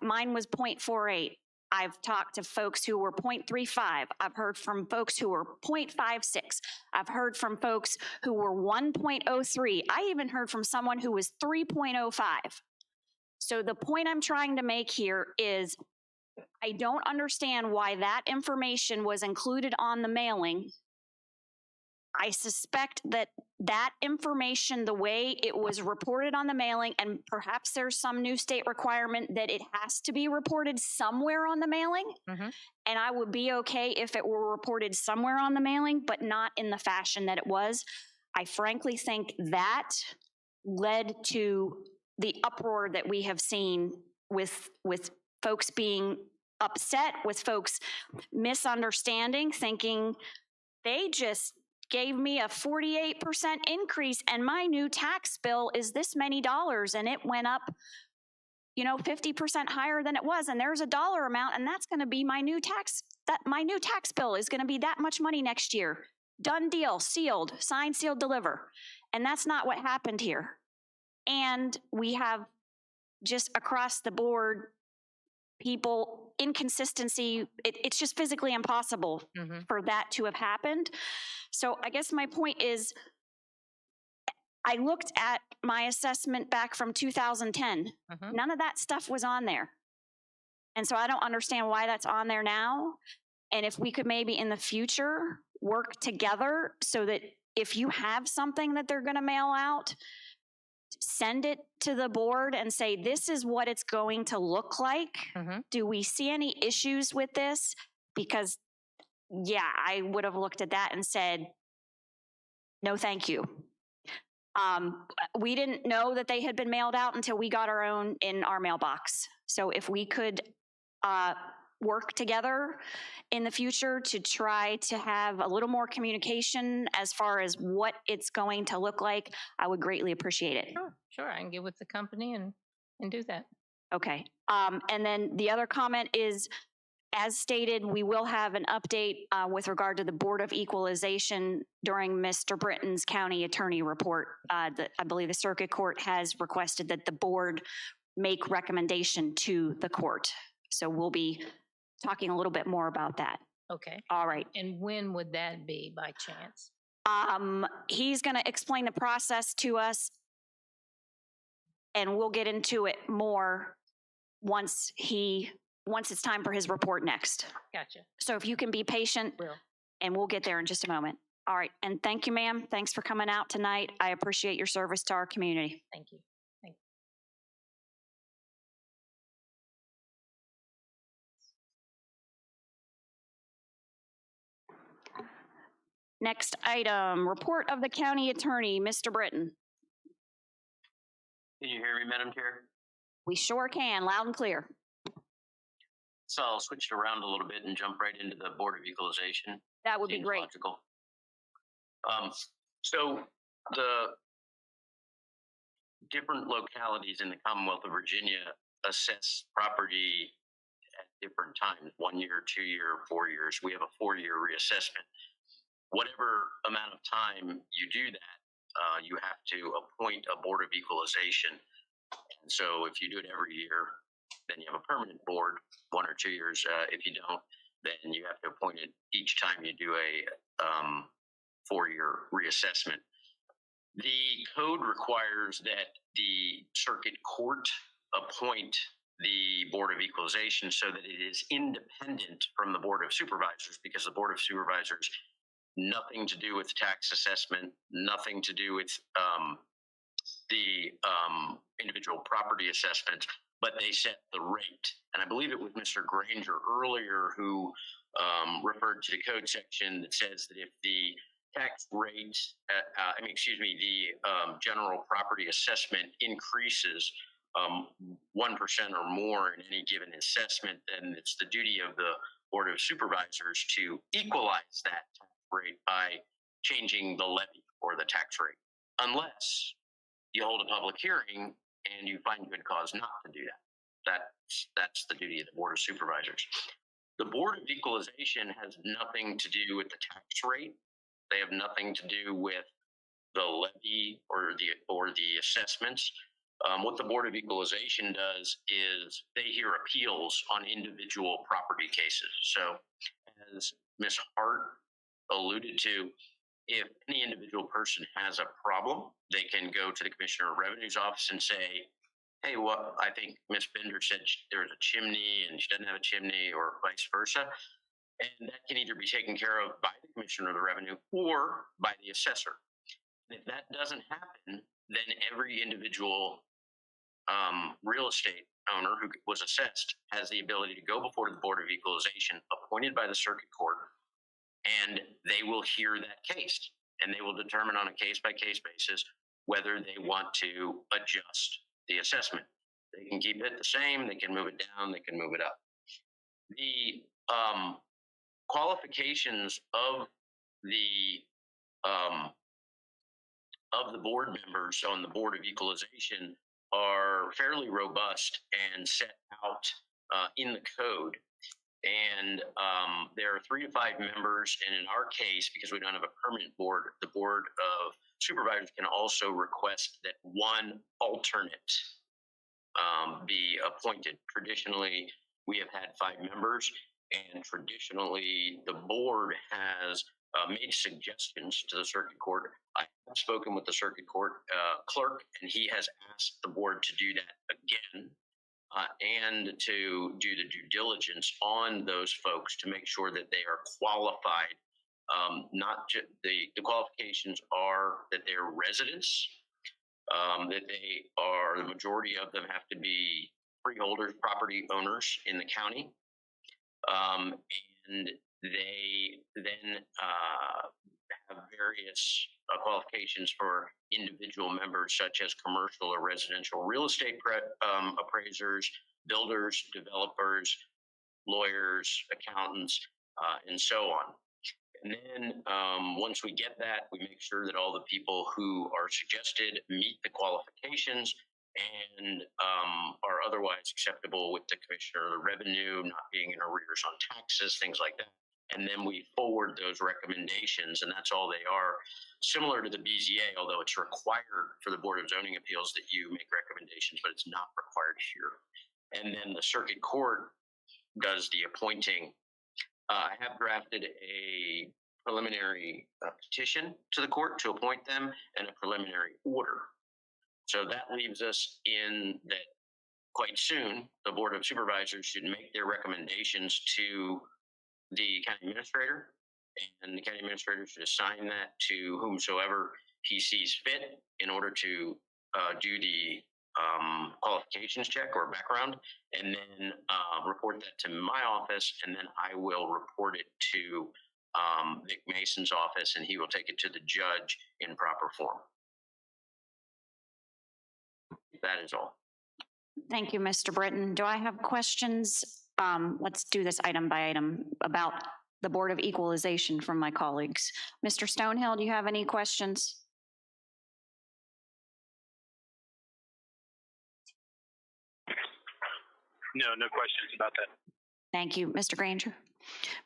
Speaker 1: mine was 0.48. I've talked to folks who were 0.35. I've heard from folks who were 0.56. I've heard from folks who were 1.03. I even heard from someone who was 3.05. So the point I'm trying to make here is I don't understand why that information was included on the mailing. I suspect that information, the way it was reported on the mailing, and perhaps there's some new state requirement that it has to be reported somewhere on the mailing, and I would be okay if it were reported somewhere on the mailing, but not in the fashion that it was. I frankly think that led to the uproar that we have seen with folks being upset, with folks misunderstanding, thinking they just gave me a 48% increase and my new tax bill is this many dollars and it went up, 50% higher than it was. And there's a dollar amount and that's going to be my new tax bill is going to be that much money next year. Done deal, sealed, signed, sealed, deliver. And that's not what happened here. And we have just across the board people inconsistency. It's just physically impossible for that to have happened. So I guess my point is, I looked at my assessment back from 2010. None of that stuff was on there. And so I don't understand why that's on there now. And if we could maybe in the future work together so that if you have something that they're going to mail out, send it to the board and say, this is what it's going to look like. Do we see any issues with this? Because, yeah, I would have looked at that and said, no, thank you. We didn't know that they had been mailed out until we got our own in our mailbox. So if we could work together in the future to try to have a little more communication as far as what it's going to look like, I would greatly appreciate it.
Speaker 10: Sure. I can get with the company and do that.
Speaker 1: Okay. And then the other comment is, as stated, we will have an update with regard to the Board of Equalization during Mr. Britton's county attorney report. I believe the circuit court has requested that the board make recommendation to the court. So we'll be talking a little bit more about that.
Speaker 10: Okay.
Speaker 1: All right.
Speaker 10: And when would that be by chance?
Speaker 1: He's going to explain the process to us and we'll get into it more once it's time for his report next.
Speaker 10: Gotcha.
Speaker 1: So if you can be patient, and we'll get there in just a moment. All right. And thank you, ma'am. Thanks for coming out tonight. I appreciate your service to our community.
Speaker 10: Thank you.
Speaker 1: Next item, report of the county attorney, Mr. Britton.
Speaker 11: Can you hear me, Madam Chair?
Speaker 1: We sure can, loud and clear.
Speaker 11: So I'll switch it around a little bit and jump right into the Board of Equalization.
Speaker 1: That would be great.
Speaker 11: Logical. So the different localities in the Commonwealth of Virginia assess property at different times, 1 year, 2 year, 4 years. We have a 4-year reassessment. Whatever amount of time you do that, you have to appoint a Board of Equalization. And so if you do it every year, then you have a permanent board. 1 or 2 years. If you don't, then you have to appoint it each time you do a 4-year reassessment. The code requires that the circuit court appoint the Board of Equalization so that it is independent from the Board of Supervisors, because the Board of Supervisors, nothing to do with tax assessment, nothing to do with the individual property assessment, but they set the rate. And I believe it was Mr. Granger earlier who referred to the code section that says that if the tax rate, the general property assessment increases 1% or more in any given assessment, then it's the duty of the Board of Supervisors to equalize that tax rate by changing the levy or the tax rate, unless you hold a public hearing and you find good cause not to do that. That's the duty of the Board of Supervisors. The Board of Equalization has nothing to do with the tax rate. They have nothing to do with the levy or the assessments. What the Board of Equalization does is they hear appeals on individual property cases. So as Ms. Hart alluded to, if any individual person has a problem, they can go to the Commissioner of Revenue's office and say, hey, well, I think Ms. Bender said there was a chimney and she doesn't have a chimney, or vice versa. And that can either be taken care of by the Commissioner of the Revenue or by the assessor. And if that doesn't happen, then every individual real estate owner who was assessed has the ability to go before the Board of Equalization appointed by the circuit court, and they will hear that case, and they will determine on a case-by-case basis whether they want to adjust the assessment. They can keep it the same, they can move it down, they can move it up. The qualifications of the of the board members on the Board of Equalization are fairly robust and set out in the code. And there are 3 to 5 members. And in our case, because we don't have a permanent board, the Board of Supervisors can also request that 1 alternate be appointed. Traditionally, we have had 5 members, and traditionally the board has made suggestions to the circuit court. I have spoken with the circuit court clerk, and he has asked the board to do that again and to do the due diligence on those folks to make sure that they are qualified. Not just the qualifications are that they're residents, that they are, the majority of them have to be freeholders, property owners in the county, and they then have various qualifications for individual members, such as commercial or residential real estate appraisers, builders, developers, lawyers, accountants, and so on. And then once we get that, we make sure that all the people who are suggested meet the qualifications and are otherwise acceptable with the Commissioner of the Revenue, not being in arrears on taxes, things like that. And then we forward those recommendations, and that's all they are. Similar to the BZA, although it's required for the Board of Zoning Appeals that you make recommendations, but it's not required here. And then the Circuit Court does the appointing. I have drafted a preliminary petition to the court to appoint them and a preliminary order. So that leaves us in that quite soon, the Board of Supervisors should make their recommendations to the county administrator, and the county administrator should assign that to whomsoever he sees fit in order to do the qualifications check or background, and then report that to my office, and then I will report it to Vic Mason's office, and he will take it to the judge in proper form. That is all.
Speaker 1: Thank you, Mr. Britton. Do I have questions? Let's do this item by item about the Board of Equalization from my colleagues. Mr. Stonehill, do you have any questions?
Speaker 5: No questions about that.
Speaker 1: Thank you, Mr. Granger.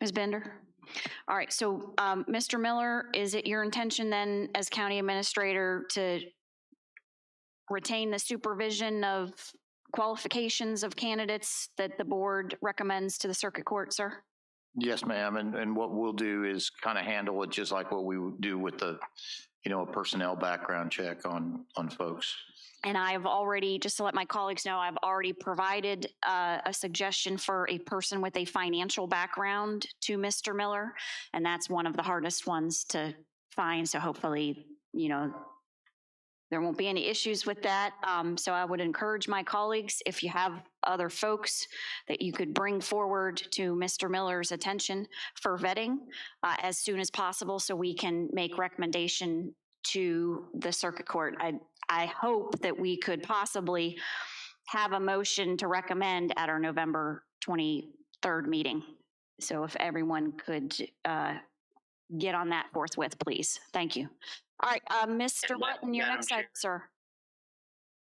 Speaker 1: Ms. Bender? All right, so Mr. Miller, is it your intention then as county administrator to retain the supervision of qualifications of candidates that the board recommends to the circuit court, sir?
Speaker 2: Yes, ma'am. And what we'll do is kind of handle it just like what we would do with the, a personnel background check on folks.
Speaker 1: And I've already, just to let my colleagues know, I've already provided a suggestion for a person with a financial background to Mr. Miller. And that's one of the hardest ones to find. So hopefully, there won't be any issues with that. So I would encourage my colleagues, if you have other folks that you could bring forward to Mr. Miller's attention for vetting as soon as possible so we can make recommendation to the circuit court. I hope that we could possibly have a motion to recommend at our November 23rd meeting. So if everyone could get on that forthwith, please. Thank you. All right, Mr. Britton, your next item, sir.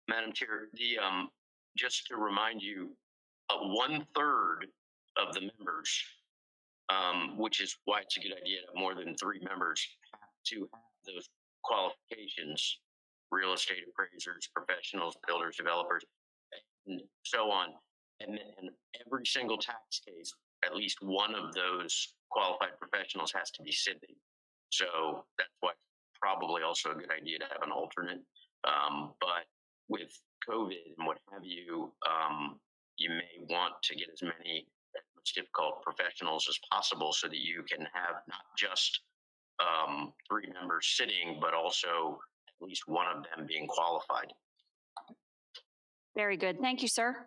Speaker 11: Madam Chair, just to remind you, 1/3 of the members, which is why it's a good idea to have more than 3 members, have to have those qualifications: real estate appraisers, professionals, builders, developers, and so on. And every single tax case, at least one of those qualified professionals has to be sitting. So that's why it's probably also a good idea to have an alternate. But with COVID and what have you, you may want to get as many most difficult professionals as possible so that you can have not just 3 members sitting, but also at least one of them being qualified.
Speaker 1: Very good. Thank you, sir.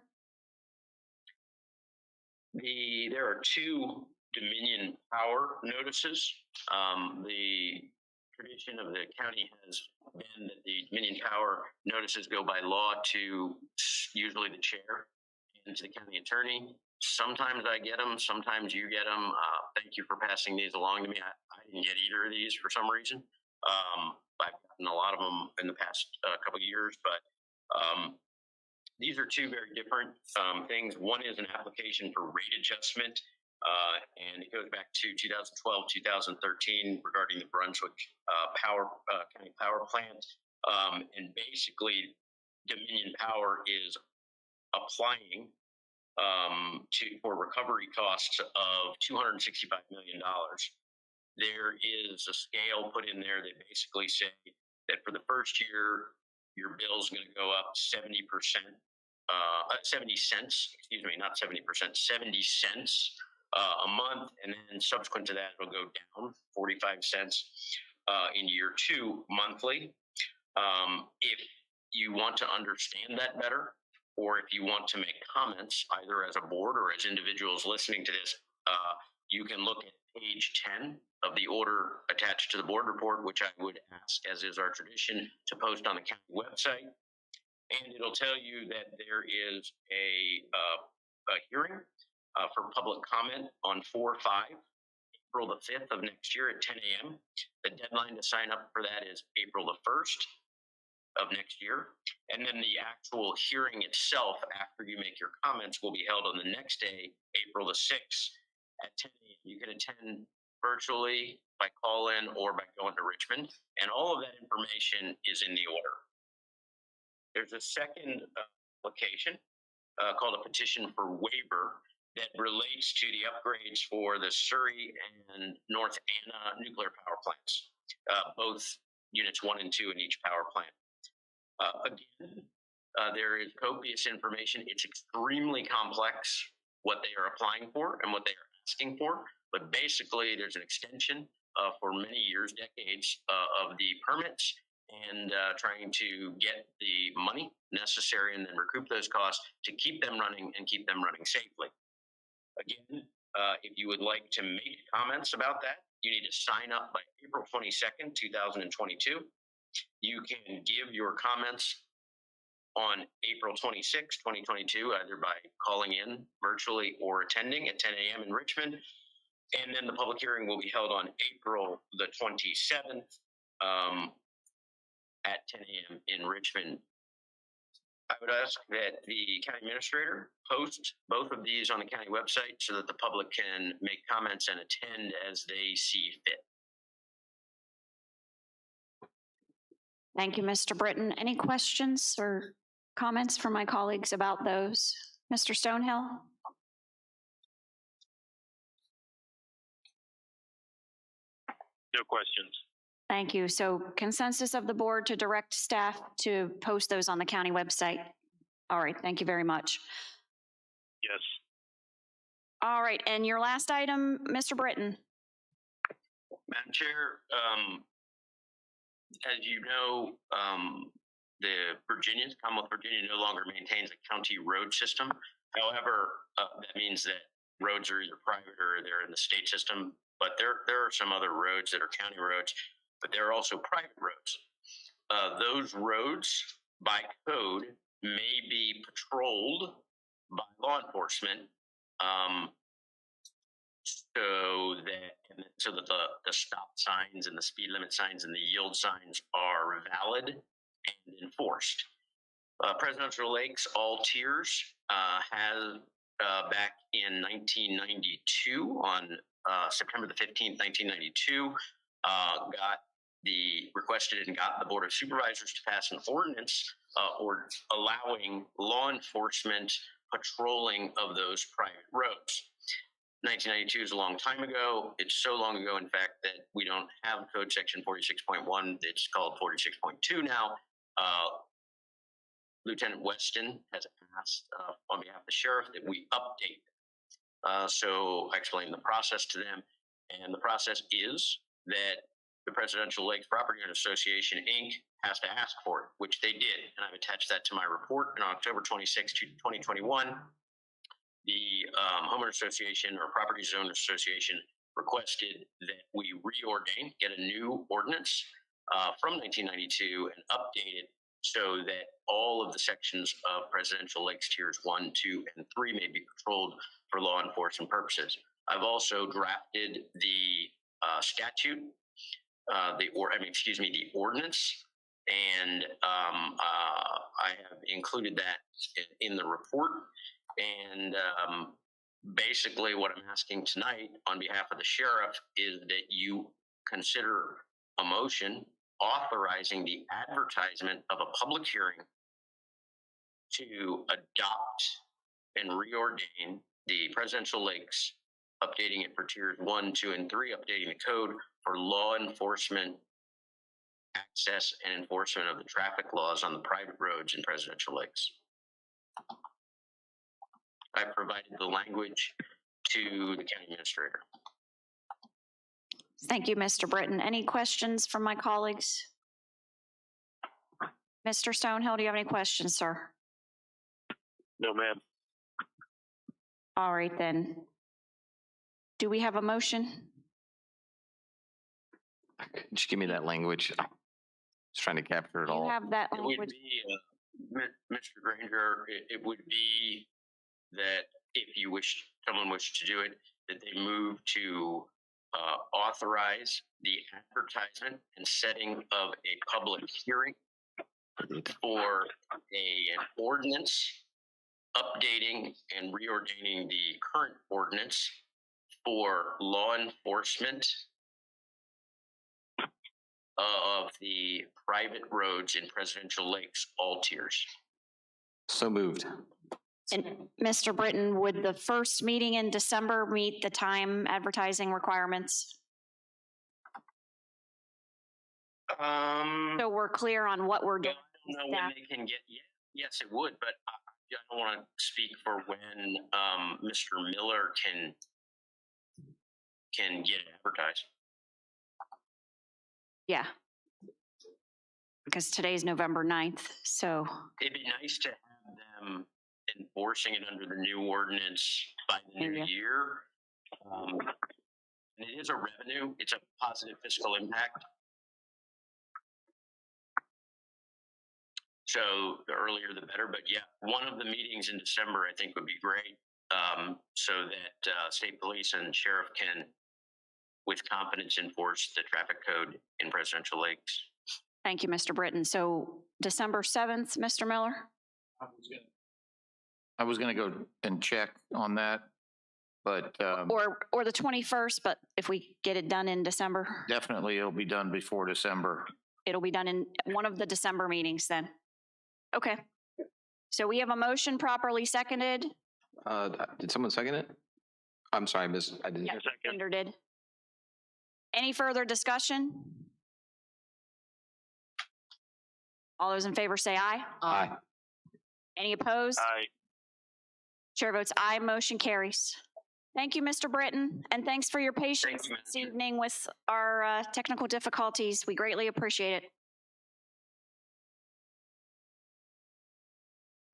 Speaker 11: There are 2 Dominion power notices. The tradition of the county has been that the Dominion power notices go by law to usually the chair and to the county attorney. Sometimes I get them, sometimes you get them. Thank you for passing these along to me. I didn't get either of these for some reason. I've gotten a lot of them in the past couple of years, but these are two very different things. One is an application for rate adjustment, and it goes back to 2012, 2013 regarding the Brunswick County Power Plant. And basically, Dominion Power is applying for recovery costs of $265 million. There is a scale put in there that basically say that for the first year, your bill is going to go up 70%, 70 cents, excuse me, not 70%, 70 cents a month. And then subsequent to that, it'll go down 45 cents in year 2 monthly. If you want to understand that better, or if you want to make comments, either as a board or as individuals listening to this, you can look at page 10 of the order attached to the board report, which I would ask, as is our tradition, to post on the county website. And it'll tell you that there is a hearing for public comment on 4/5, April the 5th of next year at 10 a.m. The deadline to sign up for that is April the 1st of next year. And then the actual hearing itself, after you make your comments, will be held on the next day, April the 6th at 10 a.m. You can attend virtually, by call-in, or by going to Richmond. And all of that information is in the order. There's a second application called a petition for waiver that relates to the upgrades for the Surrey and North Anna nuclear power plants, both units 1 and 2 in each power plant. Again, there is copious information. It's extremely complex what they are applying for and what they are asking for, but basically there's an extension for many years, decades of the permits, and trying to get the money necessary and then recoup those costs to keep them running and keep them running safely. Again, if you would like to make comments about that, you need to sign up by April 22nd, 2022. You can give your comments on April 26, 2022, either by calling in virtually or attending at 10 a.m. in Richmond. And then the public hearing will be held on April the 27th at 10 a.m. in Richmond. I would ask that the county administrator post both of these on the county website so that the public can make comments and attend as they see fit.
Speaker 1: Thank you, Mr. Britton. Any questions or comments from my colleagues about those? Mr. Stonehill?
Speaker 5: No questions.
Speaker 1: Thank you. So consensus of the board to direct staff to post those on the county website. All right, thank you very much.
Speaker 5: Yes.
Speaker 1: All right, and your last item, Mr. Britton.
Speaker 11: Madam Chair, as you know, the Commonwealth Virginia no longer maintains a county road system. However, that means that roads are either private or they're in the state system, but there are some other roads that are county roads, but there are also private roads. Those roads, by code, may be patrolled by law enforcement so that the stop signs and the speed limit signs and the yield signs are valid and enforced. Presidential Lakes, all tiers, has back in 1992, on September the 15th, 1992, requested and got the Board of Supervisors to pass an ordinance or allowing law enforcement patrolling of those private roads. 1992 is a long time ago. It's so long ago, in fact, that we don't have code section 46.1. It's called 46.2 now. Lieutenant Weston has asked on behalf of the sheriff that we update. So I explained the process to them, and the process is that the Presidential Lakes Property Owner Association, Inc. has to ask for it, which they did. And I've attached that to my report. And on October 26, 2021, the Homeowner Association or Property Owner Association requested that we reordain, get a new ordinance from 1992 and update it so that all of the sections of Presidential Lakes Tiers 1, 2, and 3 may be patrolled for law enforcement purposes. I've also drafted the statute the ordinance, and I have included that in the report. And basically, what I'm asking tonight on behalf of the sheriff is that you consider a motion authorizing the advertisement of a public hearing to adopt and reordain the presidential lakes, updating it for tiers 1, 2, and 3, updating the code for law enforcement access and enforcement of the traffic laws on the private roads in presidential lakes. I provided the language to the county administrator.
Speaker 1: Thank you, Mr. Britton. Any questions from my colleagues? Mr. Stonehill, do you have any questions, sir?
Speaker 5: No, ma'am.
Speaker 1: All right, then. Do we have a motion?
Speaker 3: Just give me that language. I'm just trying to capture it
Speaker 1: Do you
Speaker 3: all.
Speaker 1: have that
Speaker 11: It would
Speaker 1: language?
Speaker 11: be, Mr. Granger, it would be that if someone wished to do it, that they move to authorize the advertisement and setting of a public hearing for an ordinance, updating and reordaining the current ordinance for law enforcement of the private roads in presidential lakes, all tiers.
Speaker 3: So moved.
Speaker 1: And Mr. Britton, would the first meeting in December meet the time advertising requirements? So we're clear on what we're doing.
Speaker 11: I don't know when they can get. Yes, it would, but I don't want to speak for when Mr. Miller can get it advertised.
Speaker 1: Yeah. Because today's November 9th, so.
Speaker 11: It'd be nice to have them enforcing it under the new ordinance by the new year. And it is a revenue. It's a positive fiscal impact. So the earlier the better, but yeah, one of the meetings in December I think would be great, so that state police and sheriff can, with confidence, enforce the traffic code in presidential lakes.
Speaker 1: Thank you, Mr. Britton. So December 7th, Mr. Miller?
Speaker 2: I was going to go and check on that, but
Speaker 1: Or the 21st, but if we get it done in December,
Speaker 2: definitely it'll be done before December.
Speaker 1: it'll be done in one of the December meetings then. Okay. So we have a motion properly seconded.
Speaker 3: Did someone second it? I'm sorry, Miss. I didn't
Speaker 1: Yeah,
Speaker 3: hear.
Speaker 1: Bender did. Any further discussion? All those in favor say aye.
Speaker 3: Aye.
Speaker 1: Any opposed?
Speaker 5: Aye.
Speaker 1: Chair votes aye, motion carries. Thank you, Mr. Britton, and thanks for your patience
Speaker 11: you,
Speaker 1: this evening with our technical difficulties. We greatly appreciate it.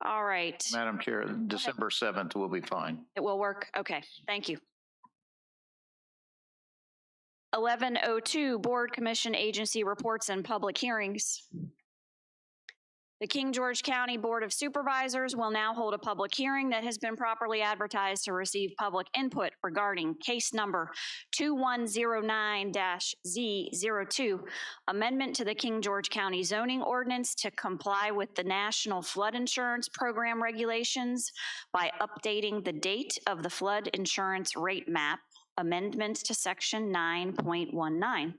Speaker 1: All right.
Speaker 2: Madam Chair, December 7th will be fine.
Speaker 1: It will work? Okay, thank you. 11:02, Board, Commission, Agency Reports and Public Hearings. The King George County Board of Supervisors will now hold a public hearing that has been properly advertised to receive public input regarding case number 2109-Z02, amendment to the King George County zoning ordinance to comply with the National Flood Insurance Program regulations by updating the date of the flood insurance rate map, amendments to section 9.19.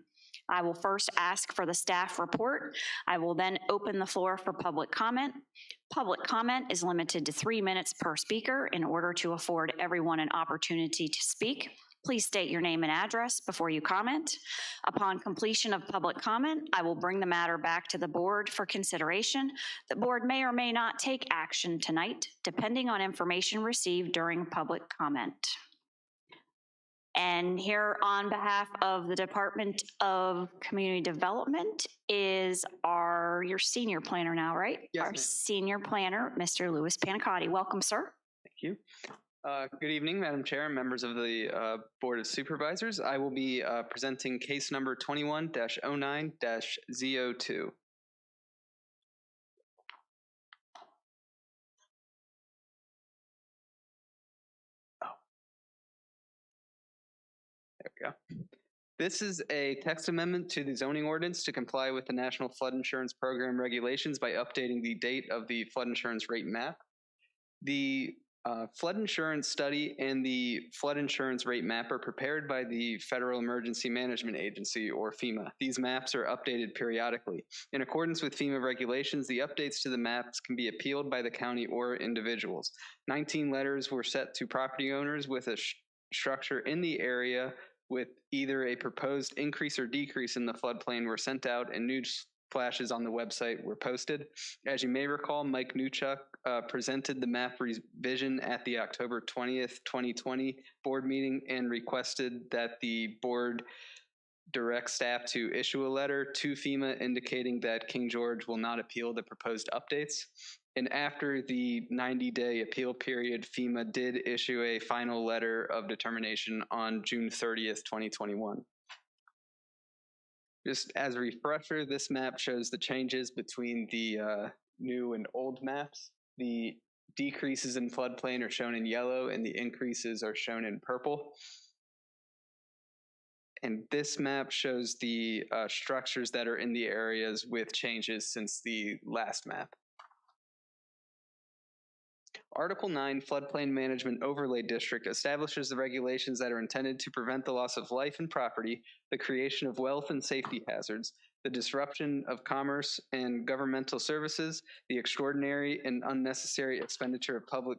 Speaker 1: I will first ask for the staff report. I will then open the floor for public comment. Public comment is limited to 3 minutes per speaker in order to afford everyone an opportunity to speak. Please state your name and address before you comment. Upon completion of public comment, I will bring the matter back to the board for consideration. The board may or may not take action tonight, depending on information received during public comment. And here on behalf of the Department of Community Development is your senior planner now, right?
Speaker 12: Yes,
Speaker 1: Our
Speaker 12: ma'am.
Speaker 1: senior planner, Mr. Louis Panicotti. Welcome, sir.
Speaker 12: Thank you. Good evening, Madam Chair and members of the Board of Supervisors. I will be presenting case number 21-09-Z02. There we go. This is a text amendment to the zoning ordinance to comply with the National Flood Insurance Program regulations by updating the date of the flood insurance rate map. The flood insurance study and the flood insurance rate map are prepared by the Federal Emergency Management Agency, or FEMA. These maps are updated periodically. In accordance with FEMA regulations, the updates to the maps can be appealed by the county or individuals. 19 letters were sent to property owners with a structure in the area with either a proposed increase or decrease in the floodplain were sent out, and news flashes on the website were posted. As you may recall, Mike Newchuk presented the map revision at the October 20th, 2020 board meeting and requested that the board direct staff to issue a letter to FEMA indicating that King George will not appeal the proposed updates. And after the 90-day appeal period, FEMA did issue a final letter of determination on June 30th, 2021. Just as a refresher, this map shows the changes between the new and old maps. The decreases in floodplain are shown in yellow and the increases are shown in purple. And this map shows the structures that are in the areas with changes since the last map. Article 9, Floodplain Management Overlay District, establishes the regulations that are intended to prevent the loss of life and property, the creation of wealth and safety hazards, the disruption of commerce and governmental services, the extraordinary and unnecessary expenditure of public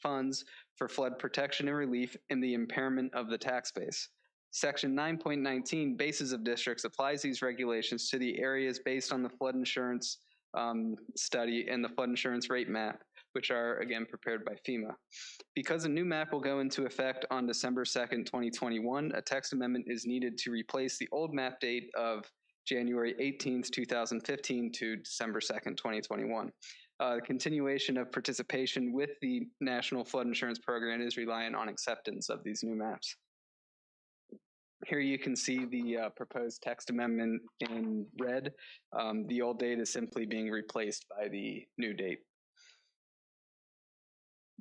Speaker 12: funds for flood protection and relief, and the impairment of the tax base. Section 9.19, Bases of Districts, applies these regulations to the areas based on the flood insurance study and the flood insurance rate map, which are, again, prepared by FEMA. Because a new map will go into effect on December 2nd, 2021, a text amendment is needed to replace the old map date of January 18th, 2015 to December 2nd, 2021. The continuation of participation with the National Flood Insurance Program is reliant on acceptance of these new maps. Here you can see the proposed text amendment in red. The old date is simply being replaced by the new date.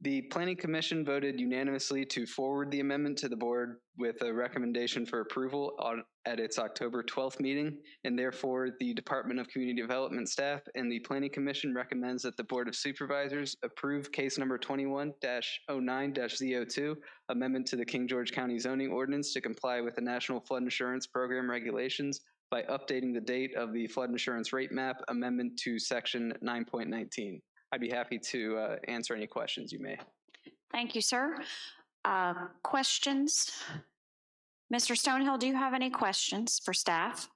Speaker 12: The Planning Commission voted unanimously to forward the amendment to the board with a recommendation for approval at its October 12th meeting, and therefore the Department of Community Development staff and the Planning Commission recommends that the Board of Supervisors approve case number 21-09-Z02, amendment to the King George County zoning ordinance to comply with the National Flood Insurance Program regulations by updating the date of the flood insurance rate map amendment to section 9.19. I'd be happy to answer any questions you may.
Speaker 1: Thank you, sir. Questions? Mr. Stonehill, do you have any questions for staff?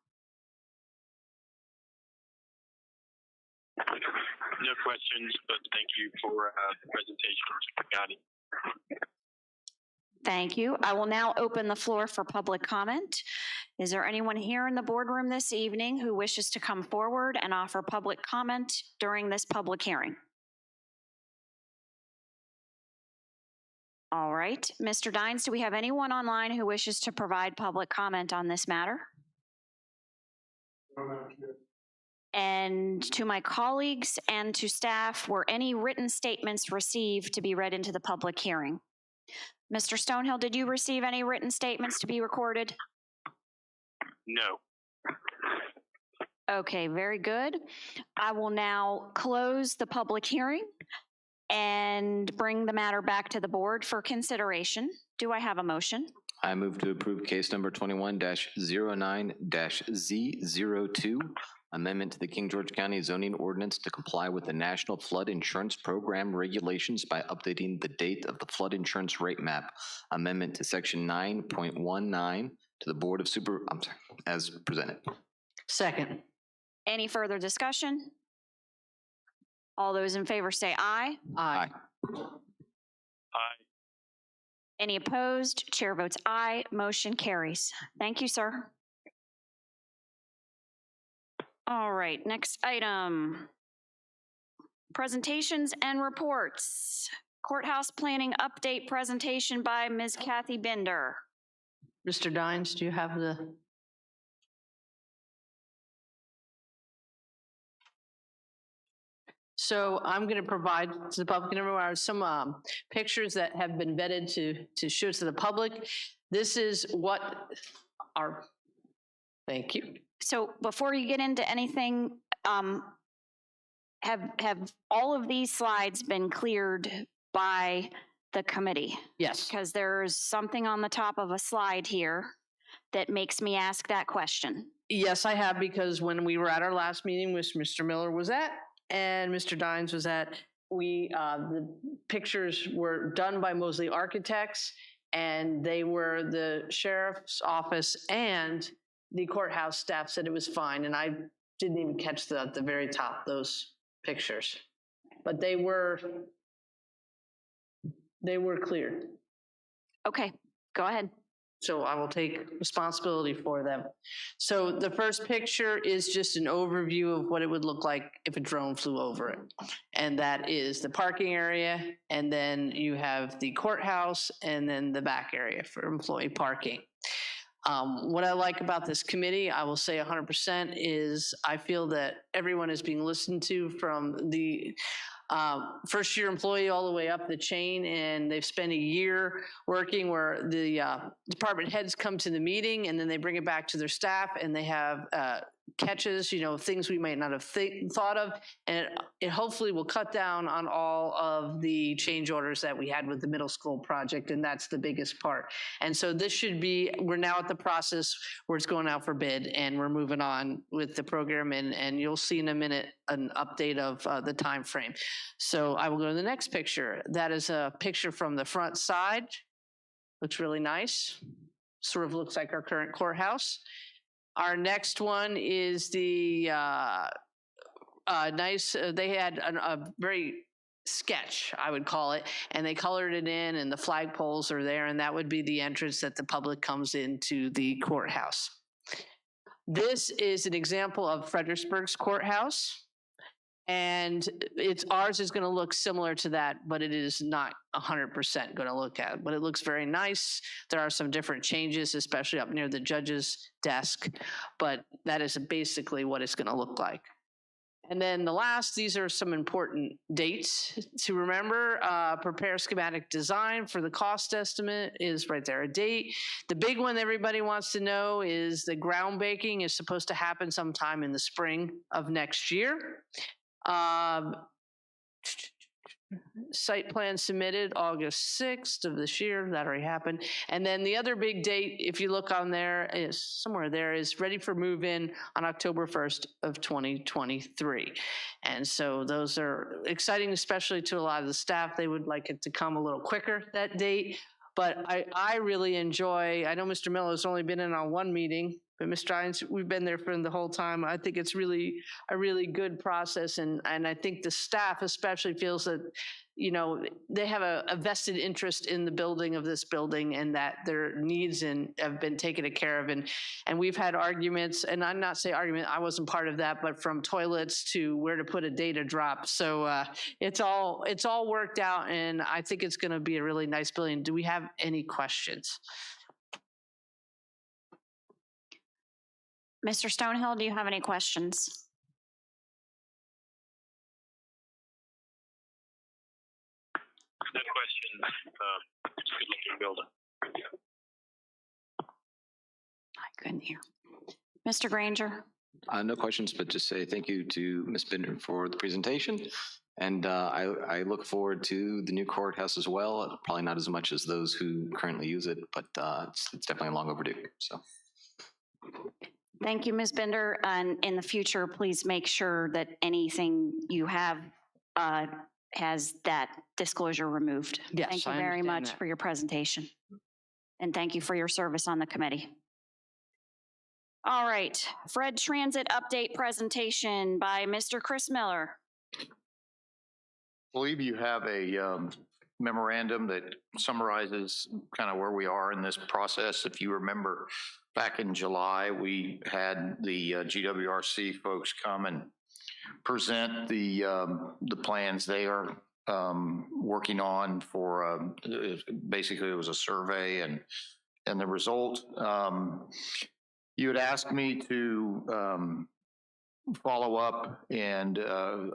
Speaker 5: No questions, but thank you for the presentation, Mr. Pagani.
Speaker 1: Thank you. I will now open the floor for public comment. Is there anyone here in the boardroom this evening who wishes to come forward and offer public comment during this public hearing? All right. Mr. Dines, do we have anyone online who wishes to provide public comment on this matter? And to my colleagues and to staff, were any written statements received to be read into the public hearing? Mr. Stonehill, did you receive any written statements to be recorded?
Speaker 5: No.
Speaker 1: Okay, very good. I will now close the public hearing and bring the matter back to the board for consideration. Do I have a motion?
Speaker 8: I move to approve case number 21-09-Z02, amendment to the King George County zoning ordinance to comply with the National Flood Insurance Program regulations by updating the date of the flood insurance rate map, amendment to section 9.19 to the Board of as presented.
Speaker 4: Second.
Speaker 1: Any further discussion? All those in favor say aye.
Speaker 4: Aye.
Speaker 5: Aye.
Speaker 1: Any opposed? Chair votes aye. Motion carries. Thank you, sir. All right, next item. Presentations and reports. Courthouse planning update presentation by Ms. Kathy Bender.
Speaker 4: Mr. Dines, do you have the? So I'm going to provide to the public and everyone some pictures that have been vetted to show to the public. This is what our Thank you.
Speaker 1: So before you get into anything, have all of these slides been cleared by the committee?
Speaker 4: Yes.
Speaker 1: Because there's something on the top of a slide here that makes me ask that question.
Speaker 4: Yes, I have, because when we were at our last meeting, which Mr. Miller was at and Mr. Dines was at, the pictures were done by Mosley Architects, and they were the sheriff's office and the courthouse staff said it was fine, and I didn't even catch at the very top, those pictures. But they were cleared.
Speaker 1: Okay, go ahead.
Speaker 4: So I will take responsibility for them. So the first picture is just an overview of what it would look like if a drone flew over it. And that is the parking area, and then you have the courthouse, and then the back area for employee parking. What I like about this committee, I will say 100%, is I feel that everyone is being listened to, from the first year employee all the way up the chain, and they've spent a year working where the department heads come to the meeting and then they bring it back to their staff, and they have catches, things we might not have thought of, and it hopefully will cut down on all of the change orders that we had with the middle school project, and that's the biggest part. And so this should be, we're now at the process where it's going out for bid, and we're moving on with the program, and you'll see in a minute an update of the time frame. So I will go to the next picture. That is a picture from the front side. Looks really nice. Sort of looks like our current courthouse. Our next one is the nice, they had a very sketch, I would call it, and they colored it in, and the flagpoles are there, and that would be the entrance that the public comes into the courthouse. This is an example of Fredericksburg's courthouse. And ours is going to look similar to that, but it is not 100% going to look at. But it looks very nice. There are some different changes, especially up near the judge's desk. But that is basically what it's going to look like. And then the last, these are some important dates to remember. Prepare schematic design for the cost estimate is right there, a date. The big one everybody wants to know is the groundbreaking is supposed to happen sometime in the spring of next year. Site plan submitted August 6th of this year. That already happened. And then the other big date, if you look on there, is somewhere there, is ready for move-in on October 1st of 2023. And so those are exciting, especially to a lot of the staff. They would like it to come a little quicker, that date. But I really enjoy, I know Mr. Miller's only been in on one meeting, but Mr. Dines, we've been there for the whole time. I think it's really a really good process, and I think the staff especially feels that, they have a vested interest in the building of this building, and that their needs have been taken care of. And we've had arguments, and I'm not saying argument, I wasn't part of that, but from toilets to where to put a data drop. So it's all worked out, and I think it's going to be a really nice building. Do we have any questions?
Speaker 1: Mr. Stonehill, do you have any questions?
Speaker 5: No questions. It's a good-looking building.
Speaker 1: I couldn't hear. Mr. Granger?
Speaker 8: No questions, but just say thank you to Ms. Binder for the presentation. And I look forward to the new courthouse as well. Probably not as much as those who currently use it, but it's definitely long overdue. So.
Speaker 1: Thank you, Ms. Binder. And in the future, please make sure that anything you have has that disclosure removed.
Speaker 4: Yes,
Speaker 1: thank you
Speaker 4: I
Speaker 1: very much
Speaker 4: that.
Speaker 1: For your presentation. And thank you for your service on the committee. All right, Fred Transit update presentation by Mr. Chris Miller.
Speaker 2: I believe you have a memorandum that summarizes kind of where we are in this process. If you remember, back in July, we had the GWRC folks come and present the plans they are working on for, basically it was a survey, and the result, you had asked me to follow up, and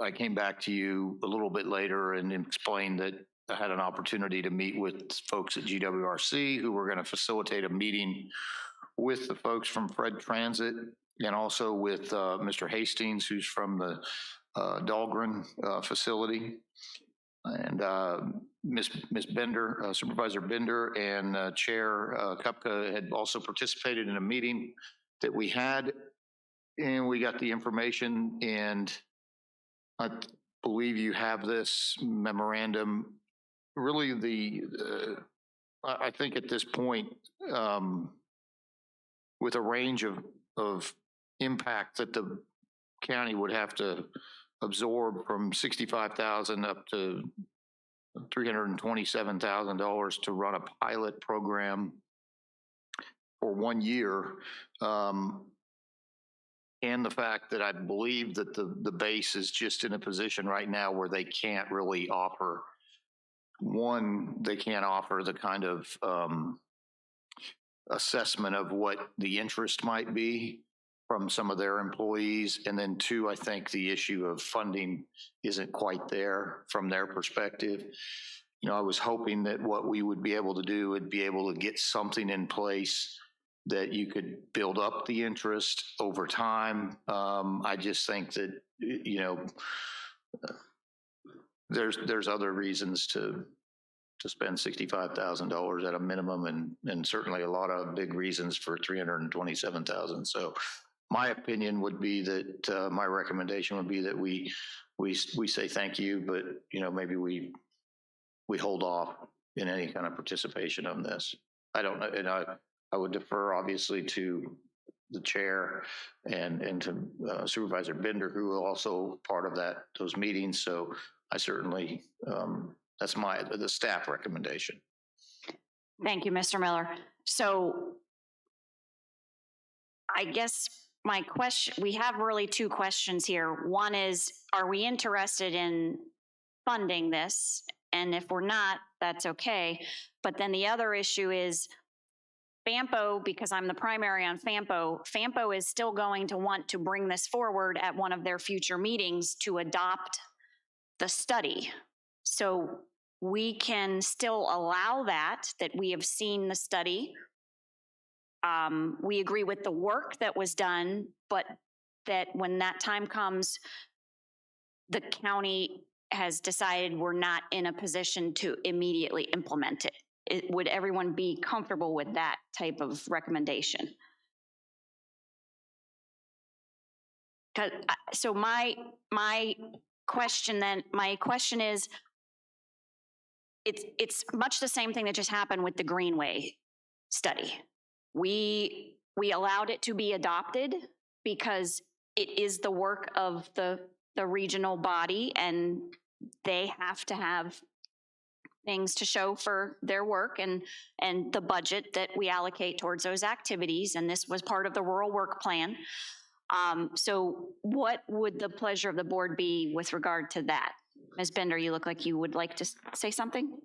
Speaker 2: I came back to you a little bit later and explained that I had an opportunity to meet with folks at GWRC who were going to facilitate a meeting with the folks from Fred Transit and also with Mr. Hastings, who's from the Dahlgren facility. And Ms. Bender, Supervisor Bender, and Chair Kupka had also participated in a meeting that we had, and we got the information, and I believe you have this memorandum. Really, I think at this point, with a range of impact that the county would have to absorb from $65,000 up to $327,000 to run a pilot program for 1 year. And the fact that I believe that the base is just in a position right now where they can't really offer, they can't offer the kind of assessment of what the interest might be from some of their employees. And then two, I think the issue of funding isn't quite there from their perspective. You know, I was hoping that what we would be able to do would be able to get something in place that you could build up the interest over time. I just think that, you know, there's other reasons to spend $65,000 at a minimum, and certainly a lot of big reasons for $327,000. So my opinion would be that my recommendation would be that we say thank you, but you know, maybe we hold off in any kind of participation on this. I don't know, and I would defer obviously to the chair and to Supervisor Bender, who are also part of those meetings. So I certainly that's the staff recommendation.
Speaker 1: Thank you, Mr. Miller. So I guess my question, we have really two questions here. One is, are we interested in funding this? And if we're not, that's okay. But then the other issue is FAMPO, because I'm the primary on FAMPO is still going to want to bring this forward at one of their future meetings to adopt the study. So we can still allow that we have seen the study. We agree with the work that was done, but that when that time comes, the county has decided we're not in a position to immediately implement it. Would everyone be comfortable with that type of recommendation? So my question is, it's much the same thing that just happened with the Greenway study. We allowed it to be adopted because it is the work of the regional body, and they have to have things to show for their work and the budget that we allocate towards those activities. And this was part of the rural work plan. So what would the pleasure of the board be with regard to that? Ms. Bender, you look like you would like to say something?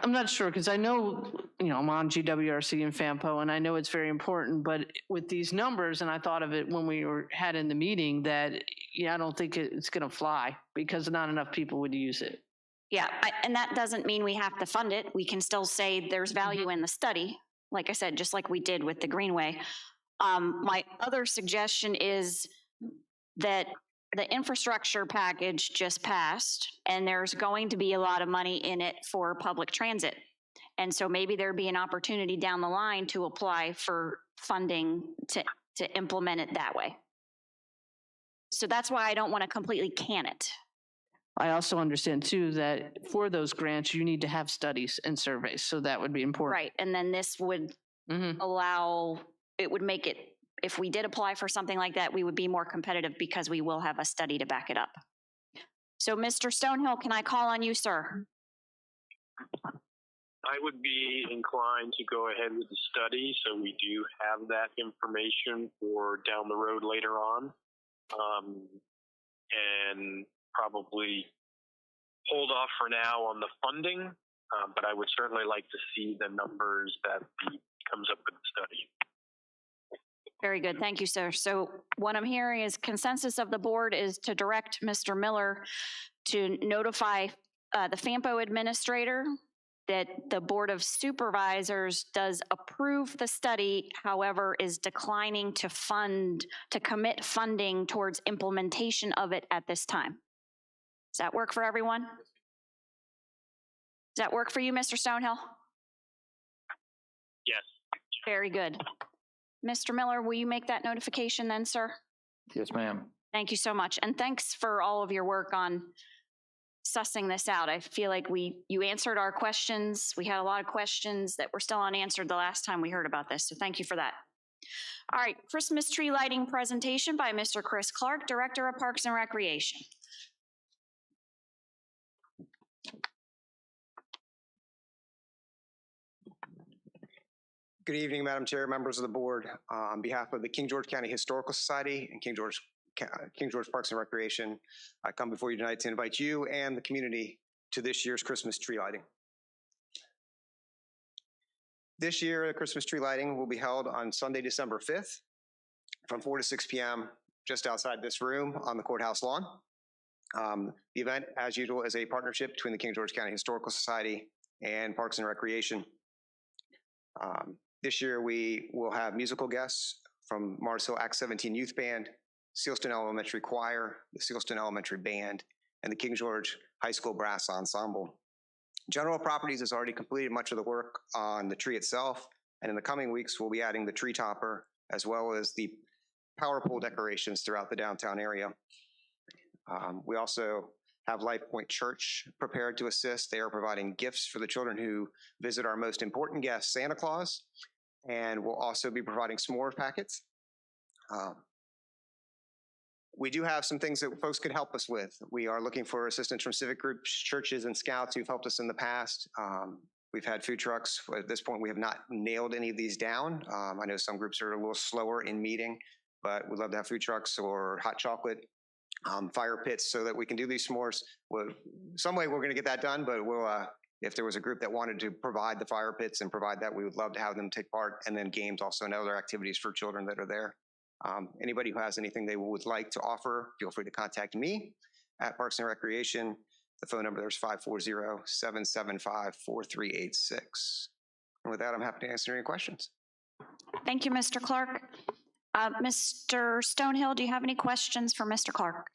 Speaker 4: I'm not sure, because I know, you know, I'm on GWRC and FAMPO, and I know it's very important, but with these numbers, and I thought of it when we had in the meeting, that, yeah, I don't think it's going to fly because not enough people would use it.
Speaker 1: Yeah, and that doesn't mean we have to fund it. We can still say there's value in the study, like I said, just like we did with the Greenway. My other suggestion is that the infrastructure package just passed, and there's going to be a lot of money in it for public transit. And so maybe there'd be an opportunity down the line to apply for funding to implement it that way. So that's why I don't want to completely can it.
Speaker 4: I also understand too that for those grants, you need to have studies and surveys. So that would be important.
Speaker 1: Right, and then this would allow, it would make it, if we did apply for something like that, we would be more competitive because we will have a study to back it up. So Mr. Stonehill, can I call on you, sir?
Speaker 5: I would be inclined to go ahead with the study, so we do have that information for down the road later on, and probably hold off for now on the funding, but I would certainly like to see the numbers that comes up with the study.
Speaker 1: Very good. Thank you, sir. So what I'm hearing is consensus of the board is to direct Mr. Miller to notify the FAMPO administrator that the Board of Supervisors does approve the study, however, is declining to commit funding towards implementation of it at this time. Does that work for everyone? Does that work for you, Mr. Stonehill?
Speaker 5: Yes.
Speaker 1: Very good. Mr. Miller, will you make that notification then, sir?
Speaker 2: Yes, ma'am.
Speaker 1: Thank you so much. And thanks for all of your work on sussing this out. I feel like you answered our questions. We had a lot of questions that were still unanswered the last time we heard about this, so thank you for that. All right, Christmas tree lighting presentation by Mr. Chris Clark, Director of Parks and Recreation.
Speaker 13: Good evening, Madam Chair, members of the board. On behalf of the King George County Historical Society and King George Parks and Recreation, I come before you tonight to invite you and the community to this year's Christmas tree lighting. This year, the Christmas tree lighting will be held on Sunday, December 5th from 4 to 6 p.m. just outside this room on the courthouse lawn. The event, as usual, is a partnership between the King George County Historical Society and Parks and Recreation. This year, we will have musical guests from Mars Hill Act 17 Youth Band, Sealston Elementary Choir, the Sealston Elementary Band, and the King George High School Brass Ensemble. General Properties has already completed much of the work on the tree itself, and in the coming weeks, we'll be adding the tree topper as well as the power pole decorations throughout the downtown area. We also have Life Point Church prepared to assist. They are providing gifts for the children who visit our most important guest, Santa Claus, and we'll also be providing s'more packets. We do have some things that folks could help us with. We are looking for assistance from civic groups, churches, and scouts who've helped us in the past. We've had food trucks. At this point, we have not nailed any of these down. I know some groups are a little slower in meeting, but we'd love to have food trucks or hot chocolate, fire pits so that we can do these s'mores. Some way we're going to get that done, but we'll, if there was a group that wanted to provide the fire pits and provide that, we would love to have them take part, and then games also and other activities for children that are there. Anybody who has anything they would like to offer, feel free to contact me at Parks and Recreation. The phone number there is 540-775-4386. And with that, I'm happy to answer any questions.
Speaker 1: Thank you, Mr. Clark. Mr. Stonehill, do you have any questions for Mr. Clark?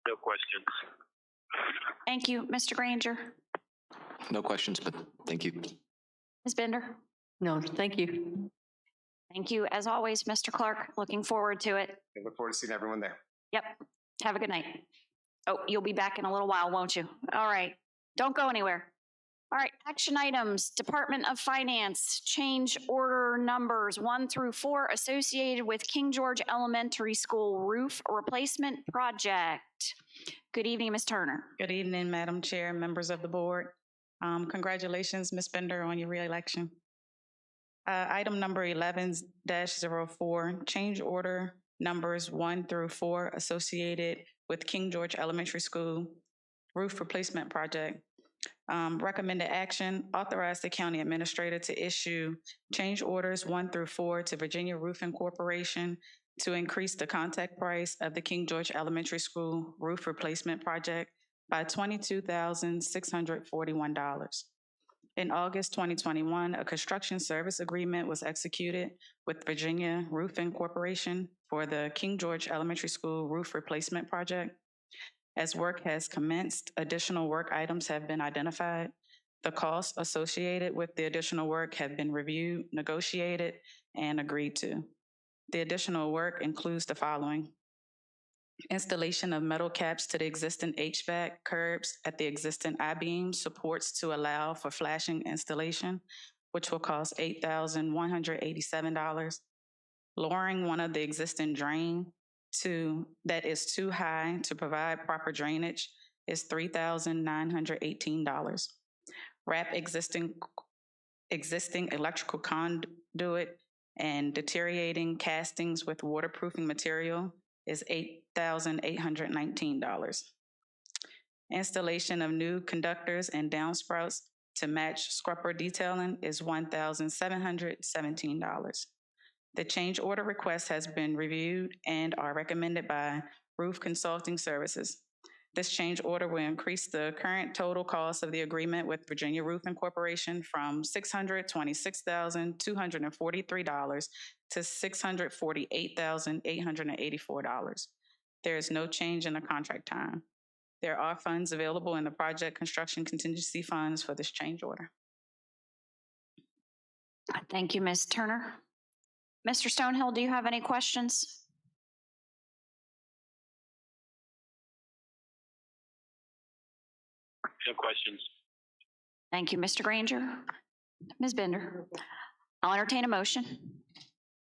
Speaker 5: No questions.
Speaker 1: Thank you. Mr. Granger?
Speaker 3: No questions, but thank you.
Speaker 1: Ms. Bender?
Speaker 4: No, thank you.
Speaker 1: Thank you. As always, Mr. Clark, looking forward to it.
Speaker 13: I look forward to seeing everyone there.
Speaker 1: Yep. Have a good night. Oh, you'll be back in a little while, won't you? All right. Don't go anywhere. All right. Action items. Department of Finance, change order numbers 1 through 4 associated with King George Elementary School roof replacement project. Good evening, Ms. Turner.
Speaker 14: Good evening, Madam Chair, members of the board. Congratulations, Ms. Bender, on your reelection. Item number 11-04, change order numbers 1 through 4 associated with King George Elementary School roof replacement project. Recommended action, authorize the county administrator to issue change orders 1 through 4 to Virginia Roofing Corporation to increase the contract price of the King George Elementary School roof replacement project by $22,641. In August 2021, a construction service agreement was executed with Virginia Roofing Corporation for the King George Elementary School roof replacement project. As work has commenced, additional work items have been identified. The costs associated with the additional work have been reviewed, negotiated, and agreed to. The additional work includes the following: installation of metal caps to the existing HVAC curbs at the existing I-beam supports to allow for flashing installation, which will cost $8,187. Lowering one of the existing drain that is too high to provide proper drainage is $3,918. Wrap existing electrical conduit and deteriorating castings with waterproofing material is $8,819. Installation of new conductors and downspouts to match scrubber detailing is $1,717. The change order request has been reviewed and are recommended by Roof Consulting Services. This change order will increase the current total cost of the agreement with Virginia Roofing Corporation from $626,243 to $648,884. There is no change in the contract time. There are funds available in the project construction contingency funds for this change order.
Speaker 1: Thank you, Ms. Turner. Mr. Stonehill, do you have any questions?
Speaker 5: No questions.
Speaker 1: Thank you, Mr. Granger. Ms. Bender, I'll entertain a motion.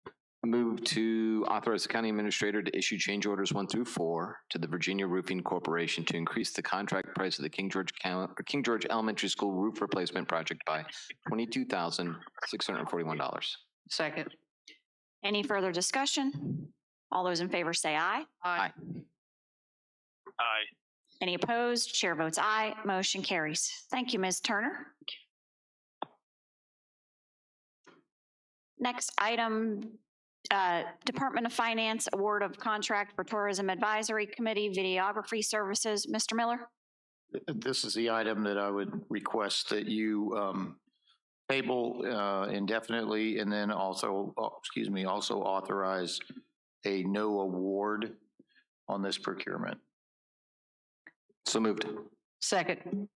Speaker 3: I move to authorize the county administrator to issue change orders 1 through 4 to the Virginia Roofing Corporation to increase the contract price of the King George Elementary School roof replacement project by $22,641.
Speaker 4: Second.
Speaker 1: Any further discussion? All those in favor say aye.
Speaker 3: Aye.
Speaker 5: Aye.
Speaker 1: Any opposed? Chair votes aye. Motion carries. Thank you, Ms. Turner. Next item, Department of Finance award of contract for Tourism Advisory Committee videography services. Mr. Miller?
Speaker 2: This is the item that I would request that you table indefinitely, and then also, also authorize a no award on this procurement.
Speaker 3: So moved.
Speaker 4: Second.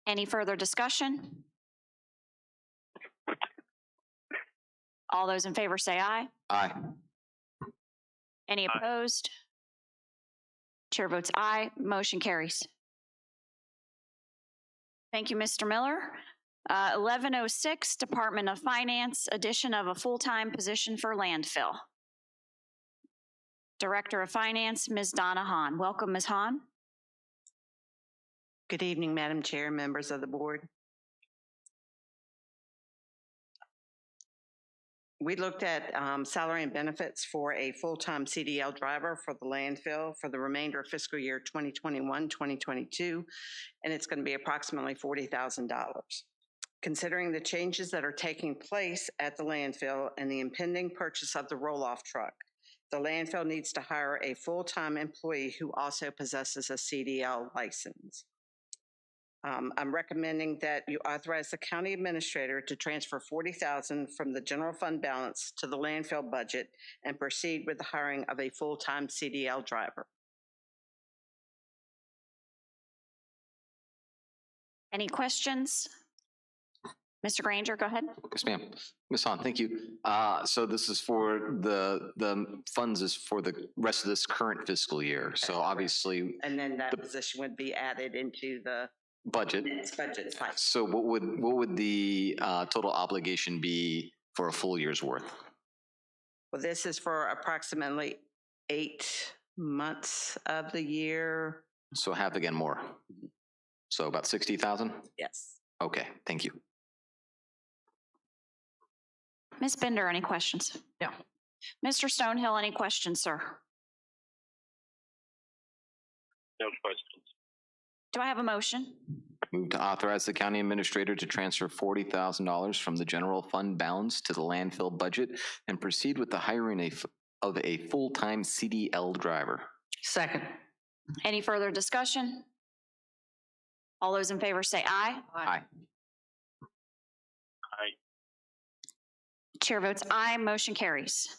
Speaker 1: Any further discussion? All those in favor say aye.
Speaker 3: Aye.
Speaker 1: Any opposed? Chair votes aye. Motion carries. Thank you, Mr. Miller. 1106, Department of Finance, addition of a full-time position for landfill. Director of Finance, Ms. Donna Hahn. Welcome, Ms. Hahn.
Speaker 15: Good evening, Madam Chair, members of the board. We looked at salary and benefits for a full-time CDL driver for the landfill for the remainder of fiscal year 2021-2022, and it's going to be approximately $40,000. Considering the changes that are taking place at the landfill and the impending purchase of the roll-off truck, the landfill needs to hire a full-time employee who also possesses a CDL license. I'm recommending that you authorize the county administrator to transfer $40,000 from the general fund balance to the landfill budget and proceed with the hiring of a full-time CDL driver.
Speaker 1: Any questions? Mr. Granger, go ahead.
Speaker 3: Yes, ma'am. Ms. Hahn, thank you. So this is for the funds is for the rest of this current fiscal year. So obviously.
Speaker 15: And then that position would be added into the
Speaker 3: budget.
Speaker 15: Budget cycle.
Speaker 3: So what would the total obligation be for a full year's worth?
Speaker 15: Well, this is for approximately 8 months of the year.
Speaker 3: So half again more. So about 60,000?
Speaker 15: Yes.
Speaker 3: Okay, thank you.
Speaker 1: Ms. Bender, any questions?
Speaker 4: No.
Speaker 1: Mr. Stonehill, any questions, sir?
Speaker 5: No questions.
Speaker 1: Do I have a motion?
Speaker 3: Move to authorize the county administrator to transfer $40,000 from the general fund balance to the landfill budget and proceed with the hiring of a full-time CDL driver.
Speaker 4: Second.
Speaker 1: Any further discussion? All those in favor say aye.
Speaker 3: Aye.
Speaker 5: Aye.
Speaker 1: Chair votes aye. Motion carries.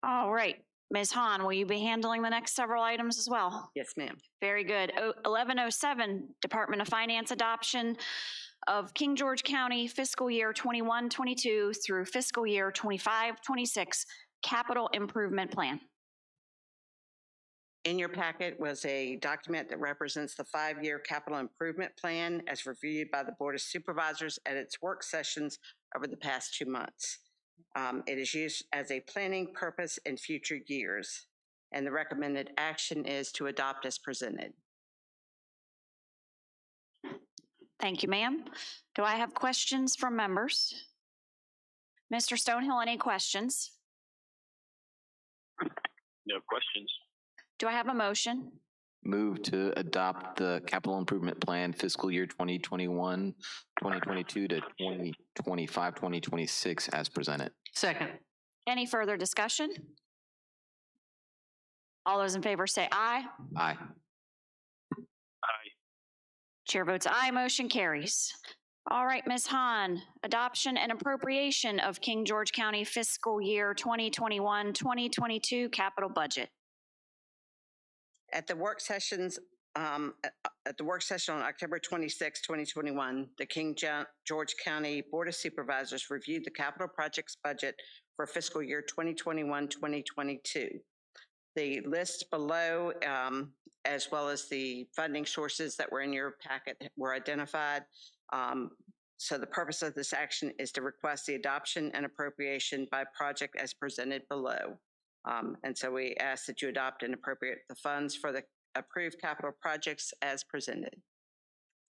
Speaker 1: All right. Ms. Hahn, will you be handling the next several items as well?
Speaker 15: Yes, ma'am.
Speaker 1: Very good. 1107, Department of Finance adoption of King George County fiscal year 21-22 through fiscal year 25-26 capital improvement plan.
Speaker 15: In your packet was a document that represents the 5-year capital improvement plan as reviewed by the Board of Supervisors at its work sessions over the past 2 months. It is used as a planning purpose in future years, and the recommended action is to adopt as presented.
Speaker 1: Thank you, ma'am. Do I have questions from members? Mr. Stonehill, any questions?
Speaker 5: No questions.
Speaker 1: Do I have a motion?
Speaker 3: Move to adopt the capital improvement plan fiscal year 2021, 2022 to 2025, 2026 as presented.
Speaker 4: Second.
Speaker 1: Any further discussion? All those in favor say aye.
Speaker 8: Aye.
Speaker 5: Aye.
Speaker 1: Chair votes aye, motion carries. All right, Ms. Hahn, adoption and appropriation of King George County fiscal year 2021-2022 capital budget.
Speaker 15: At the work sessions, at the work session on October 26, 2021, the King George County Board of Supervisors reviewed the capital projects budget for fiscal year 2021-2022. The list below, as well as the funding sources that were in your packet, were identified. So the purpose of this action is to request the adoption and appropriation by project as presented below. And so we ask that you adopt and appropriate the funds for the approved capital projects as presented.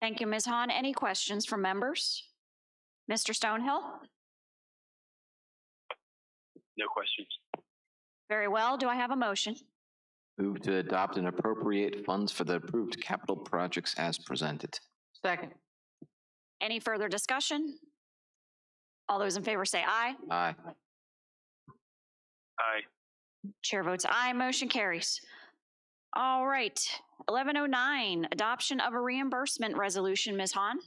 Speaker 1: Thank you, Ms. Hahn. Any questions from members? Mr. Stonehill?
Speaker 5: No questions.
Speaker 1: Very well. Do I have a motion?
Speaker 8: Move to adopt and appropriate funds for the approved capital projects as presented.
Speaker 4: Second.
Speaker 1: Any further discussion? All those in favor say aye.
Speaker 8: Aye.
Speaker 5: Aye.
Speaker 1: Chair votes aye, motion carries. All right, 1109, adoption of a reimbursement resolution, Ms. Hahn.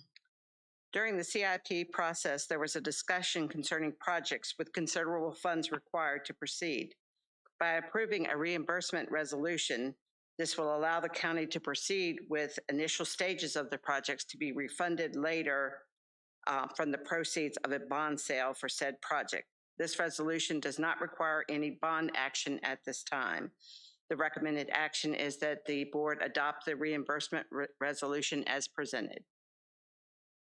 Speaker 15: During the CIP process, there was a discussion concerning projects with considerable funds required to proceed. By approving a reimbursement resolution, this will allow the county to proceed with initial stages of the projects to be refunded later from the proceeds of a bond sale for said project. This resolution does not require any bond action at this time. The recommended action is that the board adopt the reimbursement resolution as presented.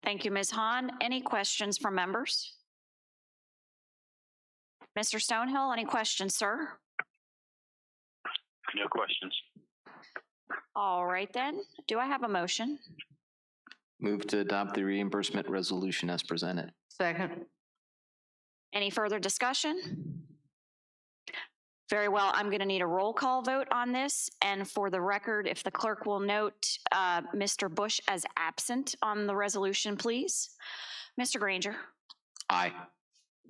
Speaker 1: Thank you, Ms. Hahn. Any questions from members? Mr. Stonehill, any questions, sir?
Speaker 5: No questions.
Speaker 1: All right then, do I have a motion?
Speaker 8: Move to adopt the reimbursement resolution as presented.
Speaker 4: Second.
Speaker 1: Any further discussion? Very well, I'm going to need a roll call vote on this. And for the record, if the clerk will note Mr. Bush as absent on the resolution, please. Mr. Granger.
Speaker 8: Aye.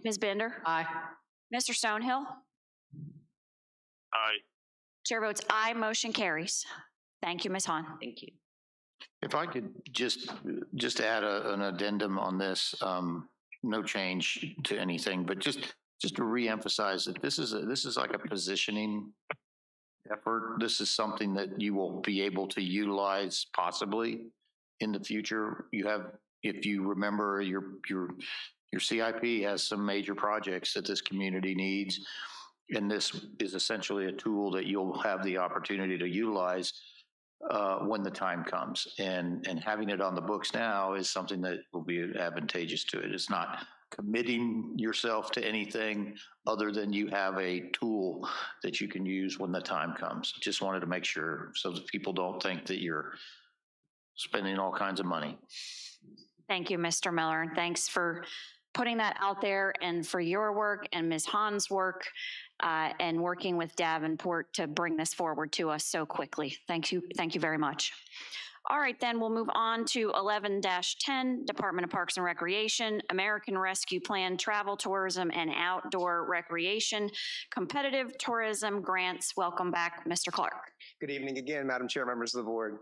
Speaker 1: Ms. Bender.
Speaker 4: Aye.
Speaker 1: Mr. Stonehill.
Speaker 5: Aye.
Speaker 1: Chair votes aye, motion carries. Thank you, Ms. Hahn.
Speaker 15: Thank you.
Speaker 2: If I could just add an addendum on this, no change to anything, but just to reemphasize that this is like a positioning effort. This is something that you will be able to utilize possibly in the future. You have, if you remember, your CIP has some major projects that this community needs, and this is essentially a tool that you'll have the opportunity to utilize when the time comes. And having it on the books now is something that will be advantageous to it. It's not committing yourself to anything other than you have a tool that you can use when the time comes. Just wanted to make sure so that people don't think that you're spending all kinds of money.
Speaker 1: Thank you, Mr. Miller, and thanks for putting that out there and for your work and Ms. Hahn's work and working with Davenport to bring this forward to us so quickly. Thank you very much. All right, then we'll move on to 11-10, Department of Parks and Recreation, American Rescue Plan, Travel, Tourism, and Outdoor Recreation, Competitive Tourism Grants. Welcome back, Mr. Clark.
Speaker 13: Good evening again, Madam Chair, members of the board.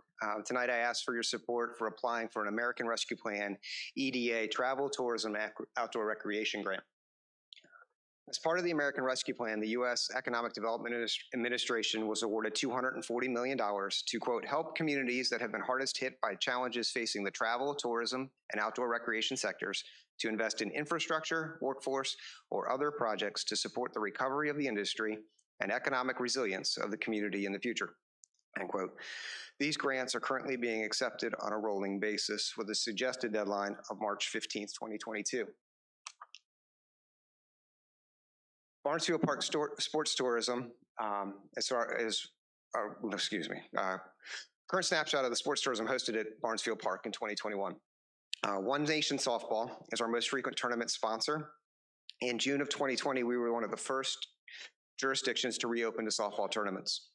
Speaker 13: Tonight I ask for your support for applying for an American Rescue Plan EDA Travel, Tourism, Outdoor Recreation Grant. As part of the American Rescue Plan, the U.S. Economic Development Administration was awarded $240 million to, quote, help communities that have been hardest hit by challenges facing the travel, tourism, and outdoor recreation sectors to invest in infrastructure, workforce, or other projects to support the recovery of the industry and economic resilience of the community in the future, end quote. These grants are currently being accepted on a rolling basis with a suggested deadline of March 15th, 2022. Barnesville Park Sports Tourism, current snapshot of the sports tourism hosted at Barnesville Park in 2021. One Nation Softball is our most frequent tournament sponsor. In June of 2020, we were one of the first jurisdictions to reopen to softball tournaments.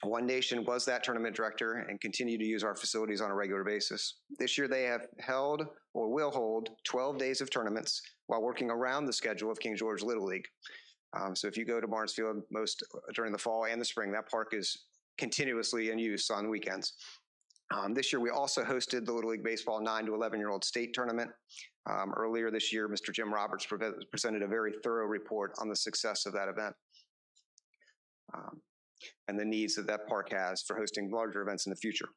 Speaker 13: One Nation was that tournament director and continue to use our facilities on a regular basis. This year they have held or will hold 12 days of tournaments while working around the schedule of King George Little League. So if you go to Barnesville during the fall and the spring, that park is continuously in use on weekends. This year, we also hosted the Little League Baseball 9 to 11-year-old state tournament. Earlier this year, Mr. Jim Roberts presented a very thorough report on the success of that event and the needs that that park has for hosting larger events in the future.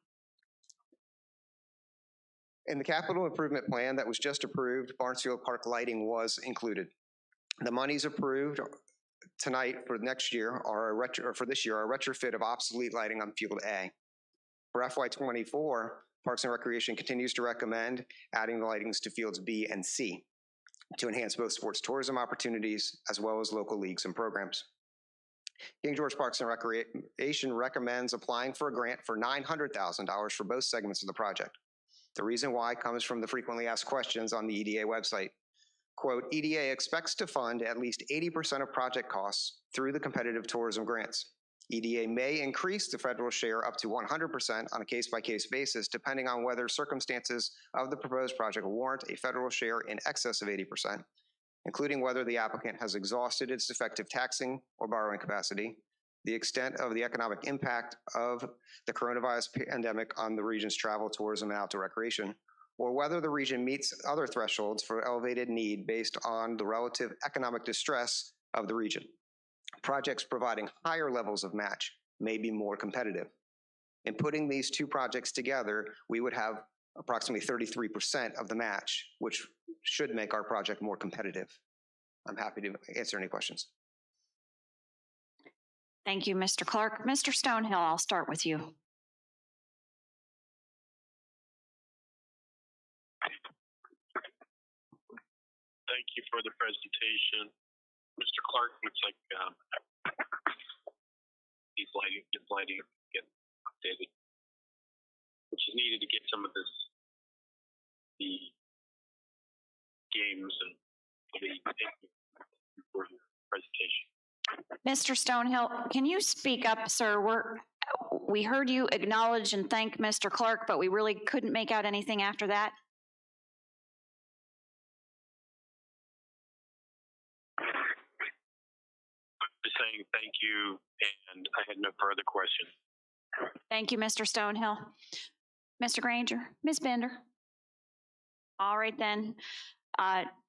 Speaker 13: In the capital improvement plan that was just approved, Barnesville Park lighting was included. The monies approved tonight for next year are for this year are a retrofit of obsolete lighting on Field A. For FY24, Parks and Recreation continues to recommend adding the lightings to Fields B and C to enhance both sports tourism opportunities as well as local leagues and programs. King George Parks and Recreation recommends applying for a grant for $900,000 for both segments of the project. The reason why comes from the frequently asked questions on the EDA website. Quote, EDA expects to fund at least 80% of project costs through the competitive tourism grants. EDA may increase the federal share up to 100% on a case-by-case basis, depending on whether circumstances of the proposed project warrant a federal share in excess of 80%, including whether the applicant has exhausted its effective taxing or borrowing capacity, the extent of the economic impact of the coronavirus pandemic on the region's travel, tourism, and outdoor recreation, or whether the region meets other thresholds for elevated need based on the relative economic distress of the region. Projects providing higher levels of match may be more competitive. In putting these two projects together, we would have approximately 33% of the match, which should make our project more competitive. I'm happy to answer any questions.
Speaker 1: Thank you, Mr. Clark. Mr. Stonehill, I'll start with you.
Speaker 5: Thank you for the presentation. Mr. Clark, looks like his lighting get updated, which is needed to get some of the games and for your presentation.
Speaker 1: Mr. Stonehill, can you speak up, sir? We heard you acknowledge and thank Mr. Clark, but we really couldn't make out anything after that.
Speaker 5: Saying thank you, and I had no further questions.
Speaker 1: Thank you, Mr. Stonehill. Mr. Granger, Ms. Bender. All right then.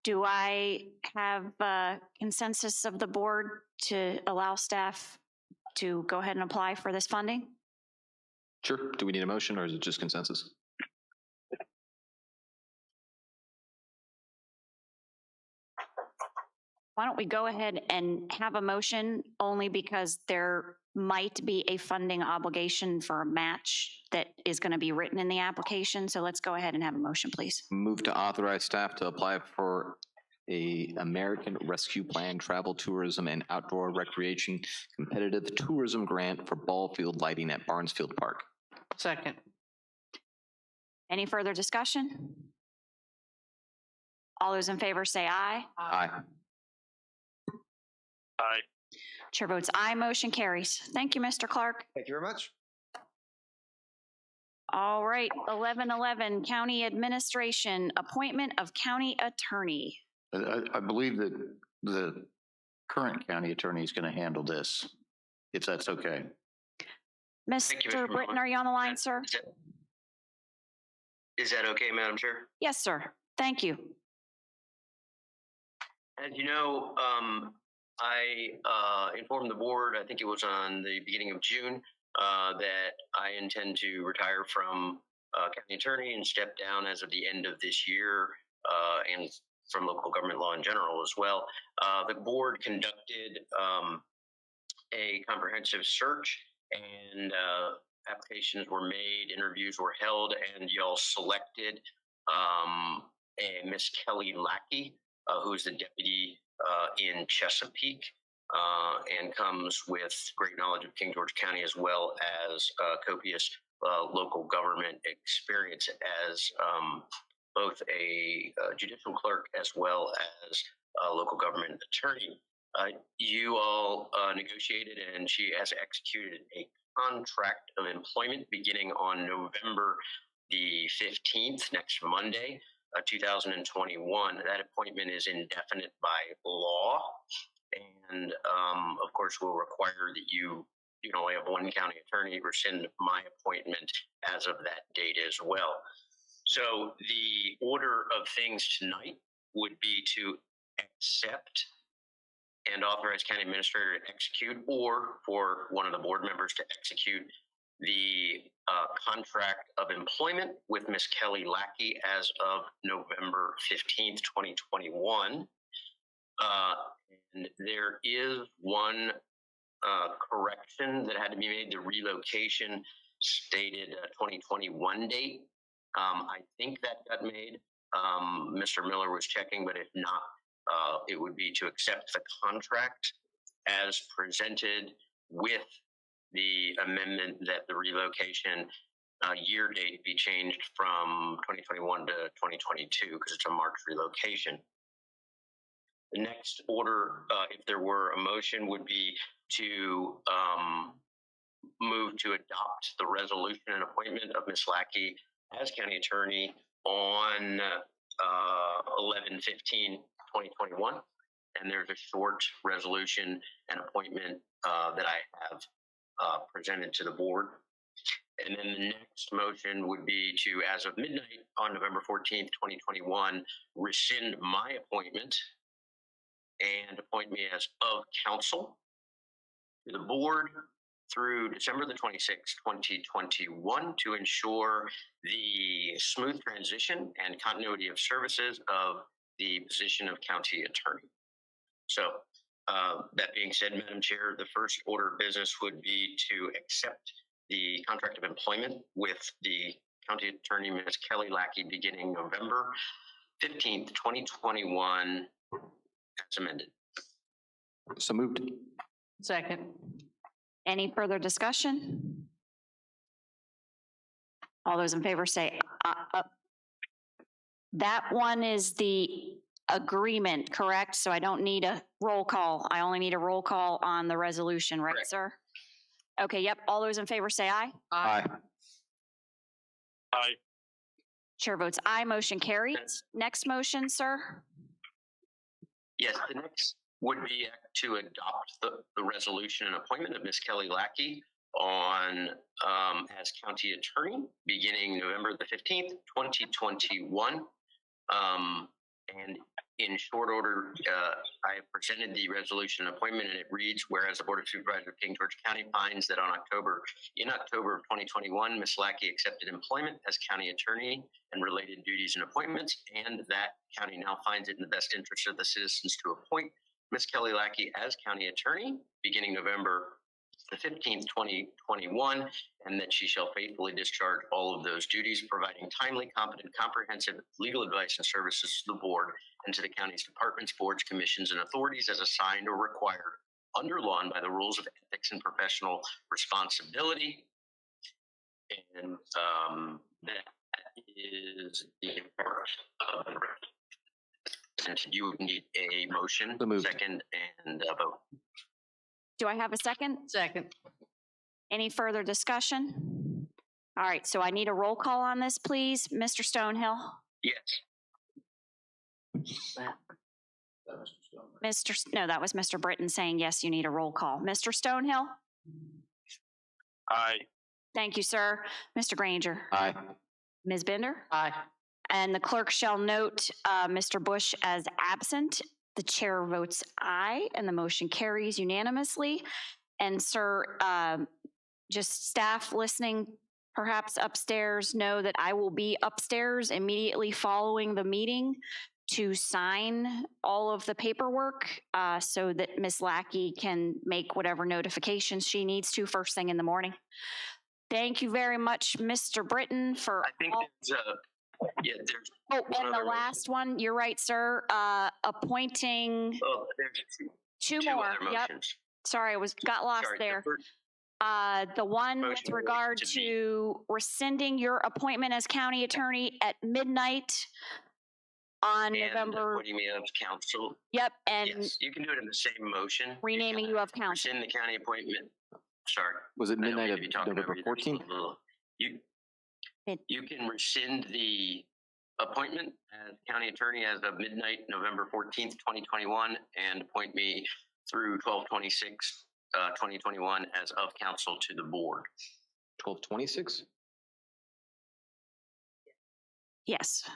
Speaker 1: Do I have consensus of the board to allow staff to go ahead and apply for this funding?
Speaker 3: Sure. Do we need a motion or is it just consensus?
Speaker 1: Why don't we go ahead and have a motion, only because there might be a funding obligation for a match that is going to be written in the application. So let's go ahead and have a motion, please.
Speaker 3: Move to authorize staff to apply for a American Rescue Plan Travel Tourism and Outdoor Recreation Competitive Tourism Grant for ball field lighting at Barnesville Park.
Speaker 4: Second.
Speaker 1: Any further discussion? All those in favor say aye.
Speaker 3: Aye.
Speaker 5: Aye.
Speaker 1: Chair votes aye, motion carries. Thank you, Mr. Clark.
Speaker 13: Thank you very much.
Speaker 1: All right, 1111, County Administration, appointment of county attorney.
Speaker 2: I believe that the current county attorney is going to handle this, if that's okay.
Speaker 1: Mr. Britton, are you on the line, sir?
Speaker 11: Is that okay, Madam Chair?
Speaker 1: Yes, sir. Thank you.
Speaker 11: As you know, I informed the board, I think it was on the beginning of June, that I intend to retire from county attorney and step down as of the end of this year, and from local government law in general as well. The board conducted a comprehensive search, and applications were made, interviews were held, and y'all selected a Miss Kelly Lackey, who is the deputy in Chesapeake, and comes with great knowledge of King George County as well as copious local government experience as both a judicial clerk as well as a local government attorney. You all negotiated, and she has executed a contract of employment beginning on November the 15th, next Monday, 2021. That appointment is indefinite by law. And of course, we'll require that you can only have one county attorney rescind my appointment as of that date as well. So the order of things tonight would be to accept and authorize county administrator to execute, or for one of the board members to execute the contract of employment with Ms. Kelly Lackey as of November 15th, 2021. And there is one correction that had to be made. The relocation stated 2021 date. I think that got made. Mr. Miller was checking, but if not, it would be to accept the contract as presented with the amendment that the relocation year date be changed from 2021 to 2022 because it's a March relocation. The next order, if there were a motion, would be to move to adopt the resolution and appointment of Ms. Lackey as county attorney on 11/15/2021. And there's a short resolution and appointment that I have presented to the board. And then the next motion would be to, as of midnight on November 14th, 2021, rescind my appointment and appoint me as of counsel to the board through December the 26th, 2021 to ensure the smooth transition and continuity of services of the position of county attorney. So that being said, Madam Chair, the first order of business would be to accept the contract of employment with the county attorney, Ms. Kelly Lackey, beginning November 15th, 2021, as amended.
Speaker 8: So moved.
Speaker 4: Second.
Speaker 1: Any further discussion? All those in favor say, that one is the agreement, correct? So I don't need a roll call. I only need a roll call on the resolution, right, correct, sir? Okay, yep. All those in favor say aye.
Speaker 8: Aye.
Speaker 5: Aye.
Speaker 1: Chair votes aye, motion carries. Next motion, sir.
Speaker 11: Yes, the next would be to adopt the resolution and appointment of Ms. Kelly Lackey on as county attorney beginning November the 15th, 2021. And in short order, I have presented the resolution and appointment, and it reads, whereas the Board of Supervisors of King George County finds that in October of 2021, Ms. Lackey accepted employment as county attorney and related duties and appointments, and that county now finds it in the best interest of the citizens to appoint Ms. Kelly Lackey as county attorney beginning November the 15th, 2021, and that she shall faithfully discharge all of those duties, providing timely, competent, comprehensive legal advice and services to the board and to the county's departments, boards, commissions, and authorities as assigned or required under law and by the rules of ethics and professional responsibility. And that is the part of the resolution. You need a motion, second, and a vote.
Speaker 1: Do I have a second?
Speaker 4: Second.
Speaker 1: Any further discussion? All right, so I need a roll call on this, please. Mr. Stonehill?
Speaker 11: Yes.
Speaker 1: No, that was Mr. Britton saying yes, you need a roll call. Mr. Stonehill?
Speaker 5: Aye.
Speaker 1: Thank you, sir. Mr. Granger?
Speaker 8: Aye.
Speaker 1: Ms. Bender?
Speaker 4: Aye.
Speaker 1: And the clerk shall note Mr. Bush as absent. The chair votes aye, and the motion carries unanimously. And sir, just staff listening perhaps upstairs know that I will be upstairs immediately following the meeting to sign all of the paperwork so that Ms. Lackey can make whatever notifications she needs to first thing in the morning. Thank you very much, Mr. Britton, for
Speaker 11: I think there's
Speaker 1: and the last one, you're right, sir, appointing two more. Yep. Sorry, got lost there. The one with regard to rescinding your appointment as county attorney at midnight on November.
Speaker 11: Appointing me of counsel.
Speaker 1: Yep, and
Speaker 11: yes, you can do it in the same motion.
Speaker 1: Renaming you of counsel.
Speaker 11: Rescind the county appointment. Sorry.
Speaker 8: Was it midnight of November 14th?
Speaker 11: You can rescind the appointment as county attorney as of midnight, November 14th, 2021, and appoint me through 12/26, 2021 as of council to the board.
Speaker 3: 12/26?
Speaker 1: Yes.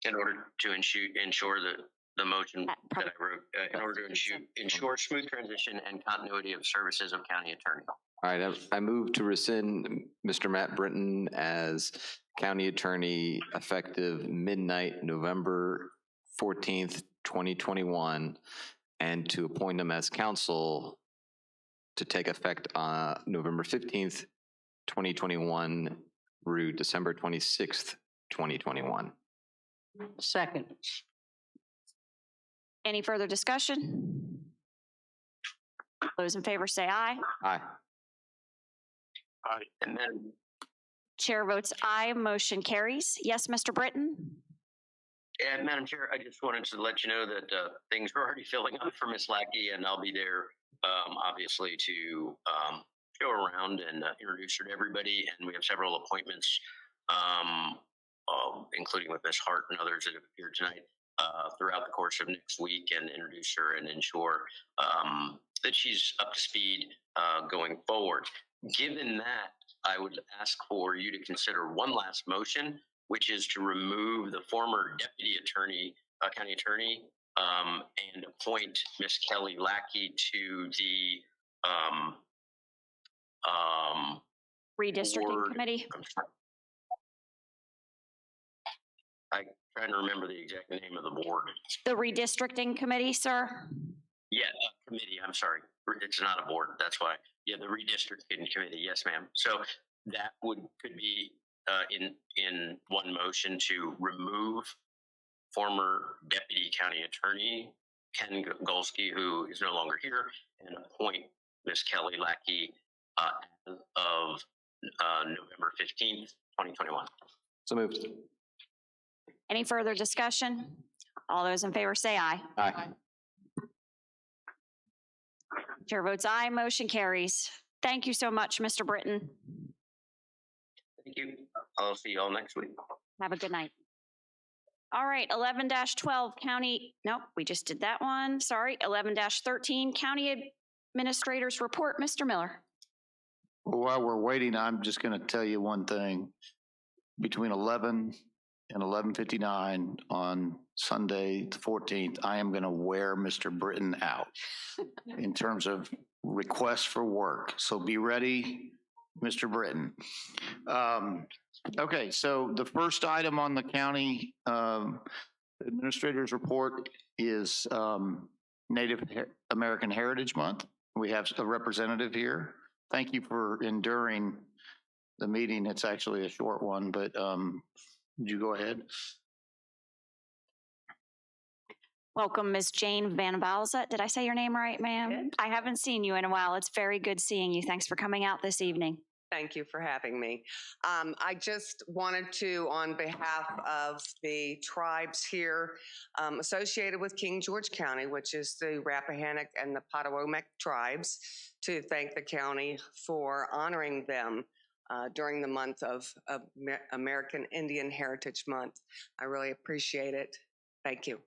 Speaker 11: In order to ensure that the motion that I wrote, in order to ensure smooth transition and continuity of services of county attorney.
Speaker 3: All right, I move to rescind Mr. Matt Britton as county attorney effective midnight, November 14th, 2021, and to appoint him as counsel to take effect on November 15th, 2021 through December 26th, 2021.
Speaker 4: Second.
Speaker 1: Any further discussion? Those in favor say aye.
Speaker 3: Aye.
Speaker 5: Aye.
Speaker 11: And then
Speaker 1: Chair votes aye, motion carries. Yes, Mr. Britton?
Speaker 11: And Madam Chair, I just wanted to let you know that things are already filling up for Ms. Lackey, and I'll be there, obviously, to go around and introduce her to everybody. And we have several appointments, including with Ms. Hart and others that have appeared tonight throughout the course of next week, and introduce her and ensure that she's up to speed going forward. Given that, I would ask for you to consider one last motion, which is to remove the former deputy attorney, county attorney, and appoint Ms. Kelly Lackey to the
Speaker 1: Redistricting
Speaker 11: board.
Speaker 1: committee.
Speaker 11: I'm trying to remember the exact name of the board.
Speaker 1: The redistricting committee, sir?
Speaker 11: Yeah, committee, I'm sorry. It's not a board, that's why. Yeah, the redistricting committee, yes, ma'am. So that could be in one motion to remove former deputy county attorney Ken Golsky, who is no longer here, and appoint Ms. Kelly Lackey as of November 15th, 2021.
Speaker 3: So moved.
Speaker 1: Any further discussion? All those in favor say aye.
Speaker 3: Aye.
Speaker 1: Chair votes aye, motion carries. Thank you so much, Mr. Britton.
Speaker 11: Thank you. I'll see you all next week.
Speaker 1: Have a good night. All right, 11-12 county, nope, we just did that one. Sorry, 11-13 county administrators report. Mr. Miller.
Speaker 2: While we're waiting, I'm just going to tell you one thing. Between 11 and 11:59 on Sunday, the 14th, I am going to wear Mr. Britton out in terms of requests for work. So be ready, Mr. Britton. Okay, so the first item on the county administrator's report is Native American Heritage Month. We have a representative here. Thank you for enduring the meeting. It's actually a short one, but would you go ahead?
Speaker 1: Welcome, Ms. Jane Van Valza. Did I say your name right, ma'am? I haven't seen you in a while. It's very good seeing you. Thanks for coming out this evening.
Speaker 16: Thank you for having me. I just wanted to, on behalf of the tribes here associated with King George County, which is the Rappahannock and the Potawatomi tribes, to thank the county for honoring them during the month of American Indian Heritage Month. I really appreciate it. Thank you.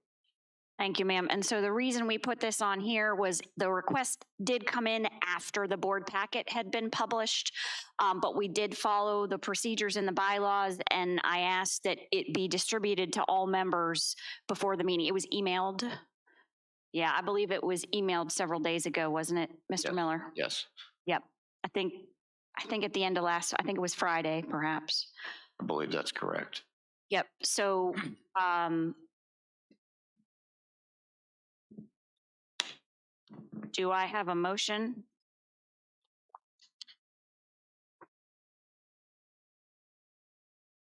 Speaker 1: Thank you, ma'am. And so the reason we put this on here was the request did come in after the board packet had been published, but we did follow the procedures in the bylaws, and I asked that it be distributed to all members before the meeting. It was emailed. Yeah, I believe it was emailed several days ago, wasn't it, Mr.
Speaker 2: Yes.
Speaker 1: Miller?
Speaker 2: Yes.
Speaker 1: Yep. I think at the end of I think it was Friday, perhaps.
Speaker 2: I believe that's correct.
Speaker 1: Yep. So, do I have a motion?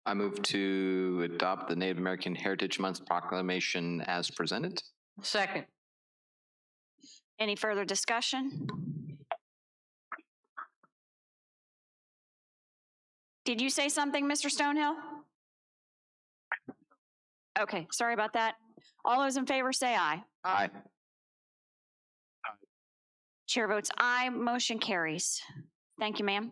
Speaker 3: I move to adopt the Native American Heritage Month proclamation as presented.
Speaker 4: Second.
Speaker 1: Any further discussion? Did you say something, Mr. Stonehill? Okay, sorry about that. All those in favor say aye.
Speaker 3: Aye.
Speaker 1: Chair votes aye, motion carries. Thank you, ma'am.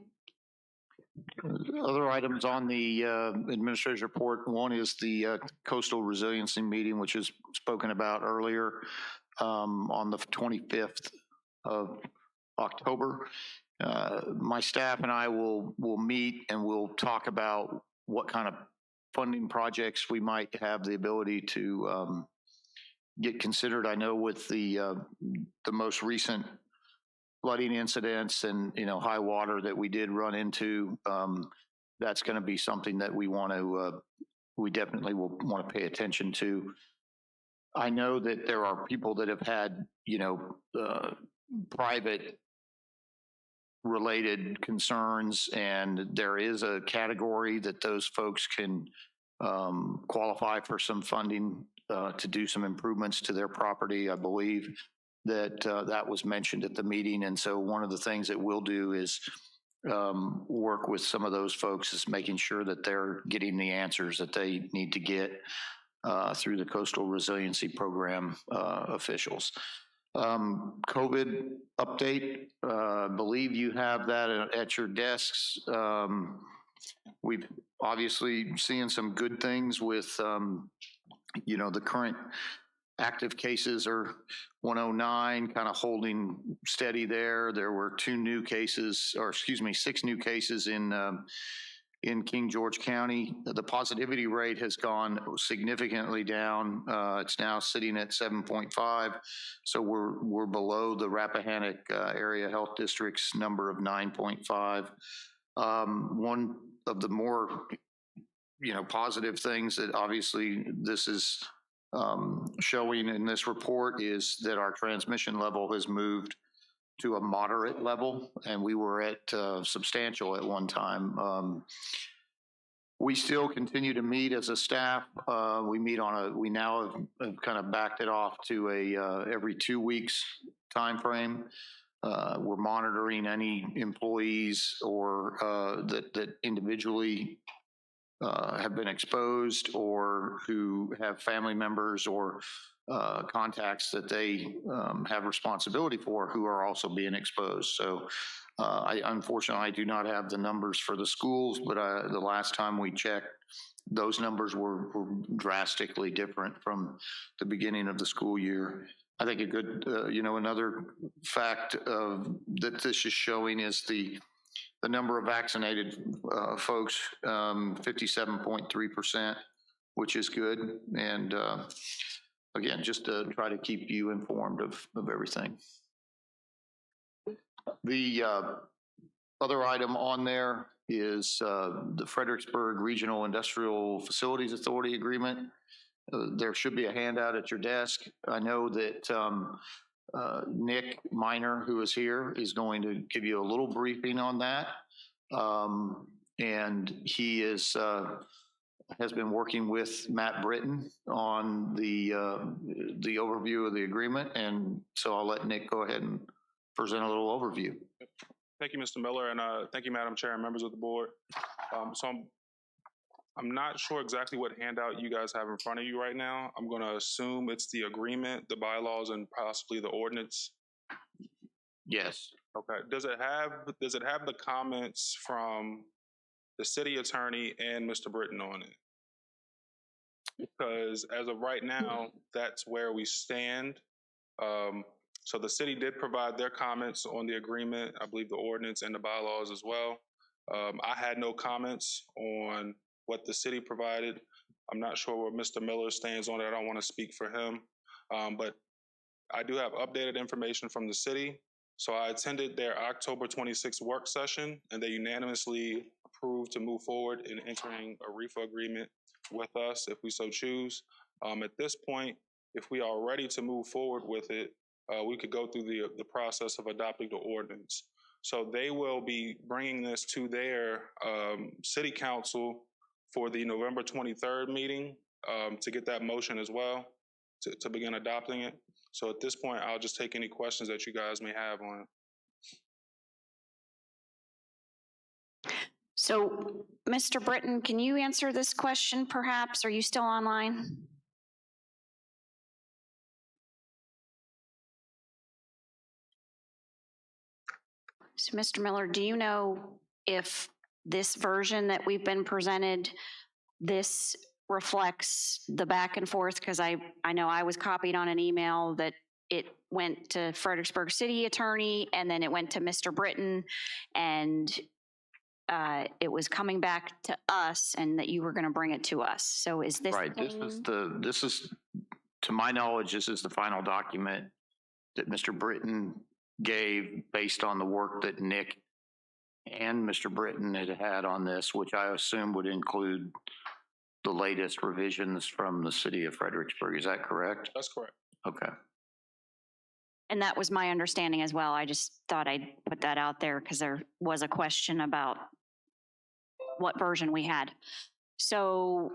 Speaker 2: Other items on the administrator's report. One is the coastal resiliency meeting, which is spoken about earlier on the 25th of October. My staff and I will meet and we'll talk about what kind of funding projects we might have the ability to get considered. I know with the most recent flooding incidents and high water that we did run into, that's going to be something that we definitely will want to pay attention to. I know that there are people that have had private related concerns, and there is a category that those folks can qualify for some funding to do some improvements to their property. I believe that that was mentioned at the meeting. And so one of the things that we'll do is work with some of those folks is making sure that they're getting the answers that they need to get through the Coastal Resiliency Program officials. COVID update, believe you have that at your desks. We've obviously seen some good things with, the current active cases are 109, kind of holding steady there. There were 6 new cases in King George County. The positivity rate has gone significantly down. It's now sitting at 7.5. So we're below the Rappahannock Area Health District's number of 9.5. One of the more, positive things that obviously this is showing in this report is that our transmission level has moved to a moderate level, and we were at substantial at one time. We still continue to meet as a staff. We now have kind of backed it off to a every 2 weeks time frame. We're monitoring any employees or that individually have been exposed or who have family members or contacts that they have responsibility for who are also being exposed. So unfortunately, I do not have the numbers for the schools, but the last time we checked, those numbers were drastically different from the beginning of the school year. I think a good, another fact that this is showing is the number of vaccinated folks, 57.3%, which is good. And again, just to try to keep you informed of everything. The other item on there is the Fredericksburg Regional Industrial Facilities Authority Agreement. There should be a handout at your desk. I know that Nick Miner, who is here, is going to give you a little briefing on that. And he has been working with Matt Britton on the overview of the agreement. And so I'll let Nick go ahead and present a little overview.
Speaker 17: Thank you, Mr. Miller, and thank you, Madam Chair and members of the board. So I'm not sure exactly what handout you guys have in front of you right now. I'm going to assume it's the agreement, the bylaws, and possibly the ordinance.
Speaker 2: Yes.
Speaker 17: Okay. Does it have the comments from the city attorney and Mr. Britton on it? Because as of right now, that's where we stand. So the city did provide their comments on the agreement, I believe the ordinance and the bylaws as well. I had no comments on what the city provided. I'm not sure where Mr. Miller stands on it. I don't want to speak for him. But I do have updated information from the city. So I attended their October 26th work session, and they unanimously approved to move forward in entering a RFP agreement with us if we so choose. At this point, if we are ready to move forward with it, we could go through the process of adopting the ordinance. So they will be bringing this to their city council for the November 23rd meeting to get that motion as well, to begin adopting it. So at this point, I'll just take any questions that you guys may have on it.
Speaker 1: So, Mr. Britton, can you answer this question perhaps? Are you still online? So, Mr. Miller, do you know if this version that we've been presented, this reflects the back and forth? Because I know I was copied on an email that it went to Fredericksburg City Attorney, and then it went to Mr. Britton, and it was coming back to us, and that you were going to bring it to us. So is this
Speaker 2: Right, this is, to my knowledge, this is the final document that Mr. Britton gave based on the work that Nick and Mr. Britton had on this, which I assume would include the latest revisions from the city of Fredericksburg. Is that correct?
Speaker 17: That's correct.
Speaker 2: Okay.
Speaker 1: And that was my understanding as well. I just thought I'd put that out there because there was a question about what version we had. So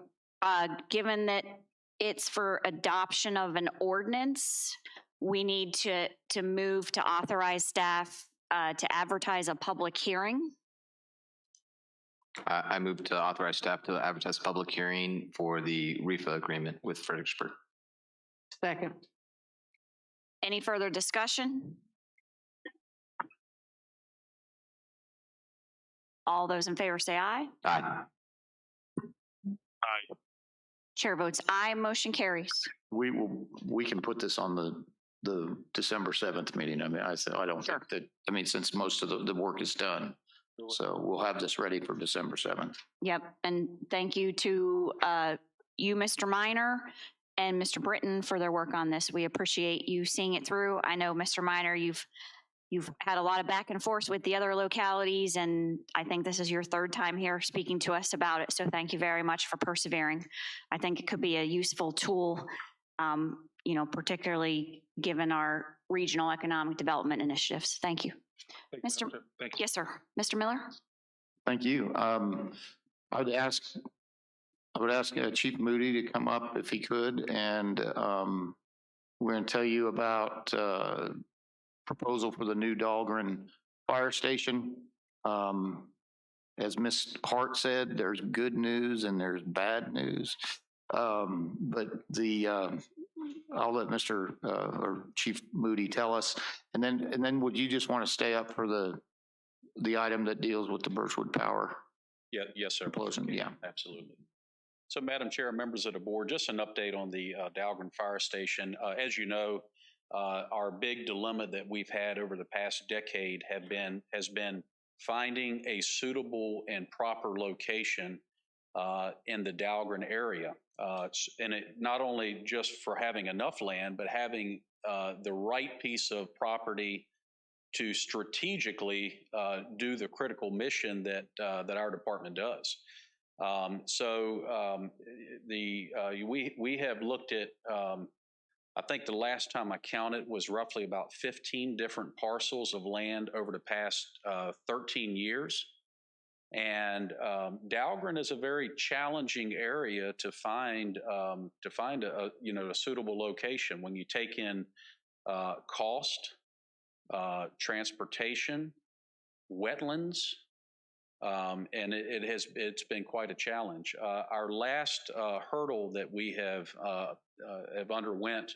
Speaker 1: given that it's for adoption of an ordinance, we need to move to authorize staff to advertise a public hearing.
Speaker 3: I move to authorize staff to advertise a public hearing for the RFP agreement with Fredericksburg.
Speaker 4: Second.
Speaker 1: Any further discussion? All those in favor say aye.
Speaker 3: Aye.
Speaker 5: Aye.
Speaker 1: Chair votes aye, motion carries.
Speaker 2: We can put this on the December 7th meeting. I mean, I don't think that, I mean, since most of the work is done. So we'll have this ready for December 7th.
Speaker 1: Yep, and thank you to you, Mr. Minor, and Mr. Britton for their work on this. We appreciate you seeing it through. I know, Mr. Minor, you've had a lot of back and forth with the other localities, and I think this is your third time here speaking to us about it. So thank you very much for persevering. I think it could be a useful tool, you know, particularly given our regional economic development initiatives. Thank you. Mr.
Speaker 17: Thank you.
Speaker 1: Yes, sir. Mr. Miller?
Speaker 2: Thank you. I would ask Chief Moody to come up if he could, and we're going to tell you about proposal for the new Dahlgren fire station. As Ms. Hart said, there's good news and there's bad news. But I'll let Mr. or Chief Moody tell us, and then would you just want to stay up for the item that deals with the Birchwood Power?
Speaker 18: Yeah, yes, sir.
Speaker 2: Implosion? Yeah,
Speaker 18: absolutely. So, Madam Chair, members of the board, just an update on the Dahlgren Fire Station. As you know, our big dilemma that we've had over the past decade has been finding a suitable and proper location in the Dahlgren area. And it not only just for having enough land, but having the right piece of property to strategically do the critical mission that our department does. We have looked at, I think the last time I counted was roughly about 15 different parcels of land over the past 13 years. And Dalgrand is a very challenging area to find a suitable location when you take in cost, transportation, wetlands, and it's been quite a challenge. Our last hurdle that we have underwent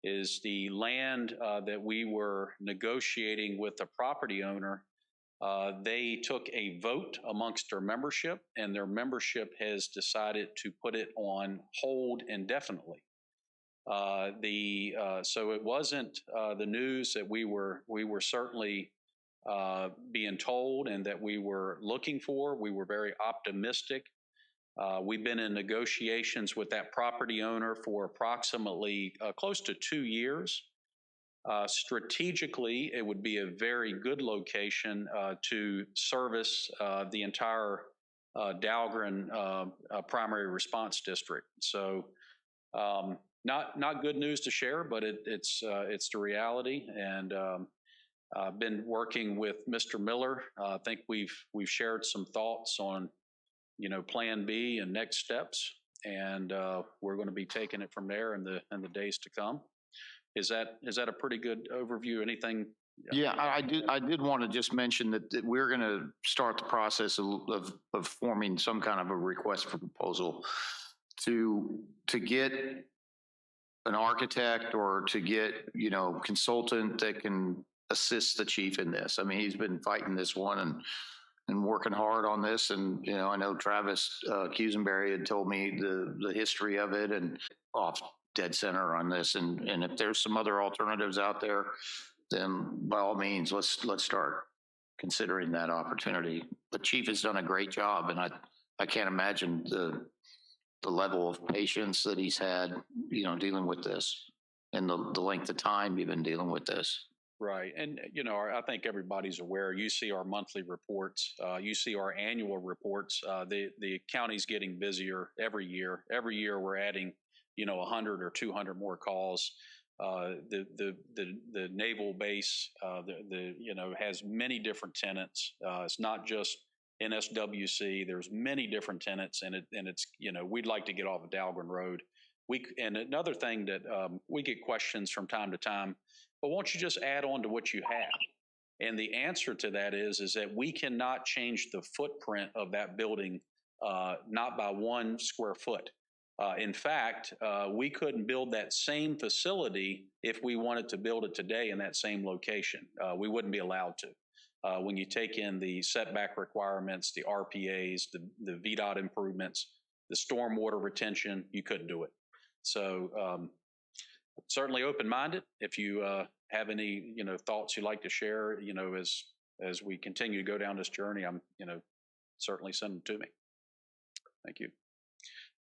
Speaker 18: is the land that we were negotiating with the property owner. They took a vote amongst their membership, and their membership has decided to put it on hold indefinitely. So it wasn't the news that we were certainly being told and that we were looking for. We were very optimistic. We've been in negotiations with that property owner for approximately close to 2 years. Strategically, it would be a very good location to service the entire Dahlgren primary response district. So not good news to share, but it's the reality. And I've been working with Mr. Miller. I think we've shared some thoughts on, Plan B and next steps, and we're going to be taking it from there in the days to come. Is that a pretty good overview? Anything?
Speaker 2: Yeah, I did want to just mention that we're going to start the process of forming some kind of a request for proposal to get an architect or to get, consultant that can assist the chief in this. I mean, he's been fighting this one and working hard on this. And, I know Travis Cusenberry had told me the history of it and off dead center on this. And if there's some other alternatives out there, then by all means, let's start considering that opportunity. But Chief has done a great job, and I can't imagine the level of patience that he's had, you know, dealing with this, and the length of time you've been dealing with this.
Speaker 18: Right. And, you know, I think everybody's aware. You see our monthly reports. You see our annual reports. The county's getting busier every year. Every year we're adding, you know, 100 or 200 more calls. The naval base, you know, has many different tenants. It's not just NSWC. There's many different tenants, and it's, you know, we'd like to get off of Dahlgren Road. And another thing that we get questions from time to time, but won't you just add on to what you have? And the answer to that is that we cannot change the footprint of that building, not by 1 square foot. In fact, we couldn't build that same facility if we wanted to build it today in that same location. We wouldn't be allowed to. When you take in the setback requirements, the RPAs, the VDOT improvements, the stormwater retention, you couldn't do it. So certainly open-minded. If you have any, you know, thoughts you'd like to share, you know, as we continue to go down this journey, I'm, you know, certainly send them to me. Thank you.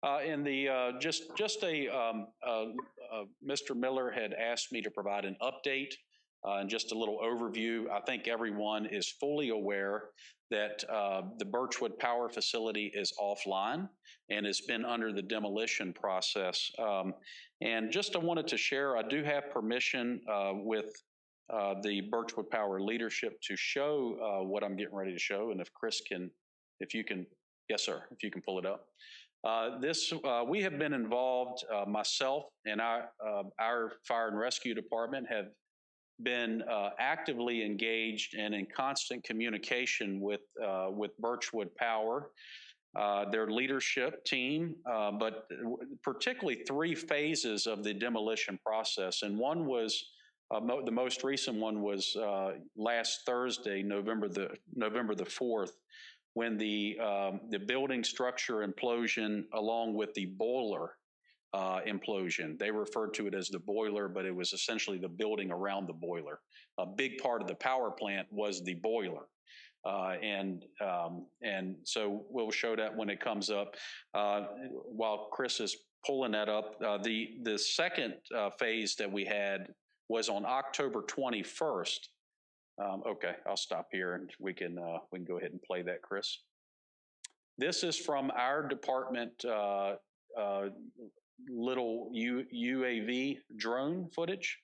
Speaker 18: And Mr. Miller had asked me to provide an update and just a little overview. I think everyone is fully aware that the Birchwood Power Facility is offline and has been under the demolition process. And just I wanted to share, I do have permission with the Birchwood Power leadership to show what I'm getting ready to show. And if Chris can, if you can, yes, sir, if you can pull it up. We have been involved, myself and our fire and rescue department have been actively engaged and in constant communication with Birchwood Power, their leadership team, but particularly 3 phases of the demolition process. And one was, the most recent one was last Thursday, November the 4th, when the building structure implosion along with the boiler implosion. They referred to it as the boiler, but it was essentially the building around the boiler. A big part of the power plant was the boiler. And so we'll show that when it comes up. While Chris is pulling that up, the second phase that we had was on October 21st. Okay, I'll stop here and we can go ahead and play that, Chris. This is from our department little UAV drone footage.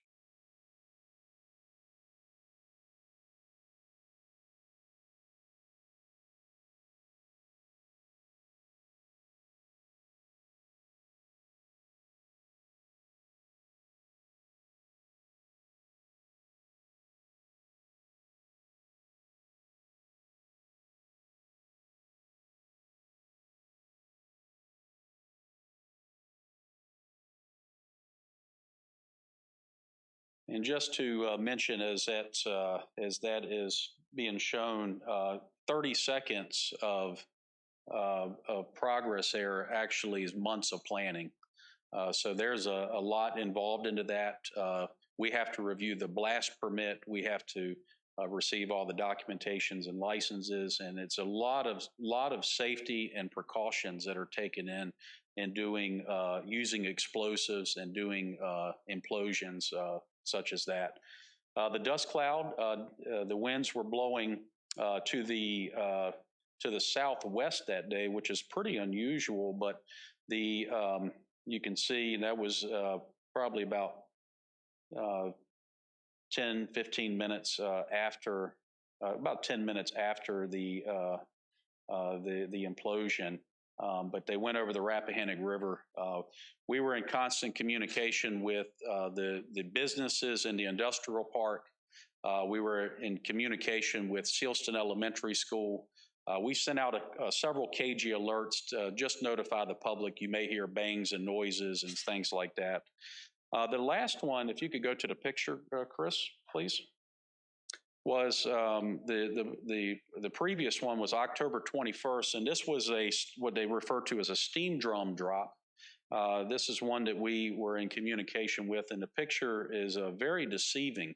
Speaker 18: And just to mention, as that is being shown, 30 seconds of progress there actually is months of planning. So there's a lot involved into that. We have to review the blast permit. We have to receive all the documentations and licenses, and it's a lot of safety and precautions that are taken in doing using explosives and doing implosions such as that. The dust cloud, the winds were blowing to the southwest that day, which is pretty unusual, but you can see that was probably about 10, 15 minutes after, about 10 minutes after the implosion. But they went over the Rappahannock River. We were in constant communication with the businesses in the industrial park. We were in communication with Sealston Elementary School. We sent out several KG alerts to just notify the public. You may hear bangs and noises and things like that. The last one, if you could go to the picture, Chris, please, was the previous one was October 21st, and this was what they refer to as a steam drum drop. This is one that we were in communication with, and the picture is very deceiving.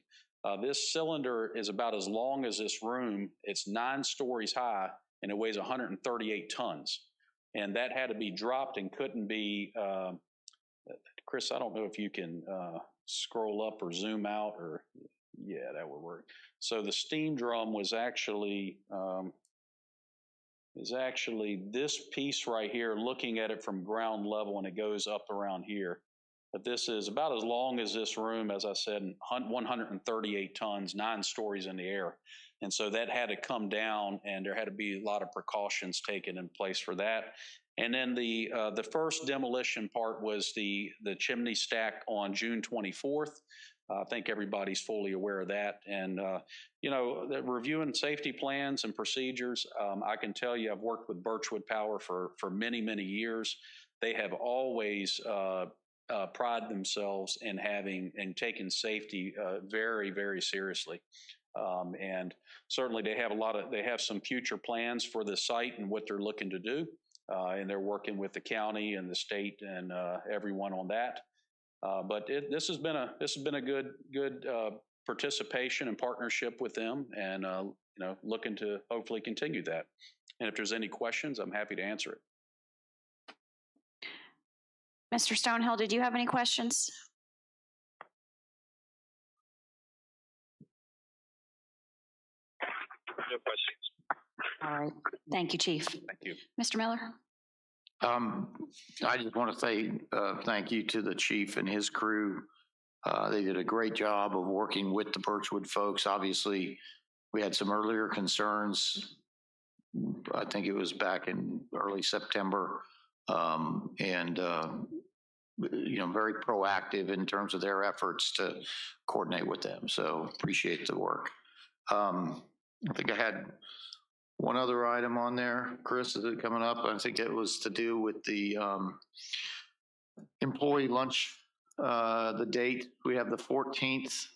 Speaker 18: This cylinder is about as long as this room. It's 9 stories high, and it weighs 138 tons. And that had to be dropped and couldn't be, Chris, I don't know if you can scroll up or zoom out, or, yeah, that would work. So the steam drum was actually, this piece right here, looking at it from ground level, and it goes up around here. But this is about as long as this room, as I said, 138 tons, 9 stories in the air. And so that had to come down, and there had to be a lot of precautions taken in place for that. And then the first demolition part was the chimney stack on June 24th. I think everybody's fully aware of that. And, you know, reviewing safety plans and procedures, I can tell you I've worked with Birchwood Power for many, many years. They have always pride themselves in having and taking safety very, very seriously. And certainly they have some future plans for the site and what they're looking to do. And they're working with the county and the state and everyone on that. But this has been a good participation and partnership with them, and you know, looking to hopefully continue that. And if there's any questions, I'm happy to answer it.
Speaker 1: Mr. Stonehill, did you have any questions?
Speaker 5: No questions.
Speaker 1: All right. Thank you, Chief.
Speaker 18: Thank you.
Speaker 1: Mr. Miller?
Speaker 2: I just want to say thank you to the chief and his crew. They did a great job of working with the Birchwood folks. Obviously, we had some earlier concerns. I think it was back in early September, and you know, very proactive in terms of their efforts to coordinate with them. So appreciate the work. I think I had one other item on there. Chris, is it coming up? I think it was to do with the employee lunch, the date. We have the 14th,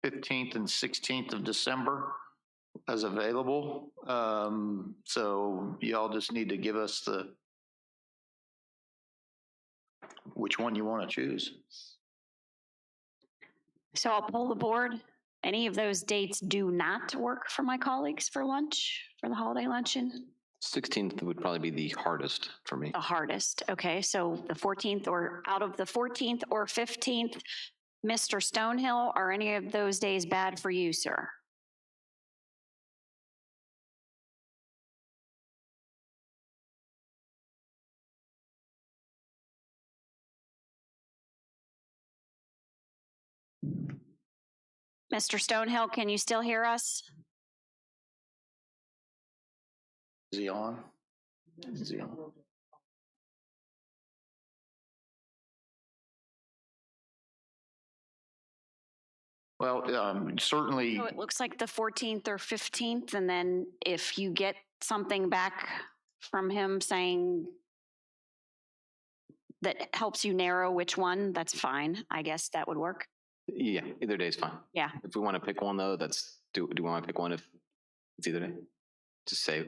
Speaker 2: 15th, and 16th of December as available. So y'all just need to give us which one you want to choose.
Speaker 1: So I'll poll the board. Any of those dates do not work for my colleagues for lunch, for the holiday luncheon?
Speaker 8: 16th would probably be the hardest for me.
Speaker 1: The hardest. Okay, so the 14th, or out of the 14th or 15th, Mr. Stonehill, are any of those days bad for you, sir? Mr. Stonehill, can you still hear us?
Speaker 2: Is he on? Is he on? Well, certainly.
Speaker 1: So it looks like the 14th or 15th, and then if you get something back from him saying that helps you narrow which one, that's fine. I guess that would work.
Speaker 8: Yeah, either day is fine.
Speaker 1: Yeah.
Speaker 8: If we want to pick one though, do we want to pick one if it's either day? Just say.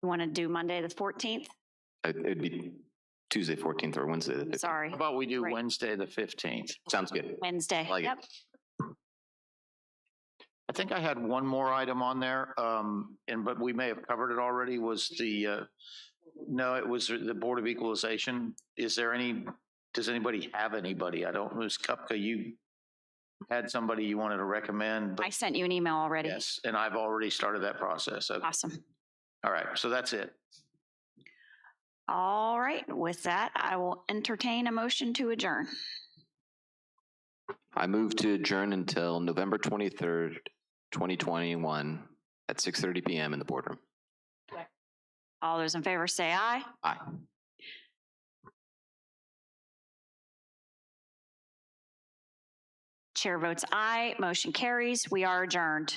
Speaker 1: You want to do Monday the 14th?
Speaker 8: It'd be Tuesday 14th or Wednesday the 15th.
Speaker 1: Sorry.
Speaker 2: How about we do Wednesday the 15th?
Speaker 8: Sounds good.
Speaker 1: Wednesday.
Speaker 8: I like it.
Speaker 2: I think I had one more item on there, but we may have covered it already, was no, it was the Board of Equalization. Does anybody have anybody? I don't, Ms. Kupka, you had somebody you wanted to recommend. But
Speaker 1: I sent you an email already.
Speaker 2: Yes, and I've already started that process. Okay.
Speaker 1: Awesome.
Speaker 2: All right, so that's it.
Speaker 1: All right, with that, I will entertain a motion to adjourn.
Speaker 8: I move to adjourn until November 23rd, 2021 at 6:30 p.m. in the boardroom.
Speaker 1: All those in favor say aye.
Speaker 8: Aye.
Speaker 1: Chair votes aye. Motion carries. We are adjourned.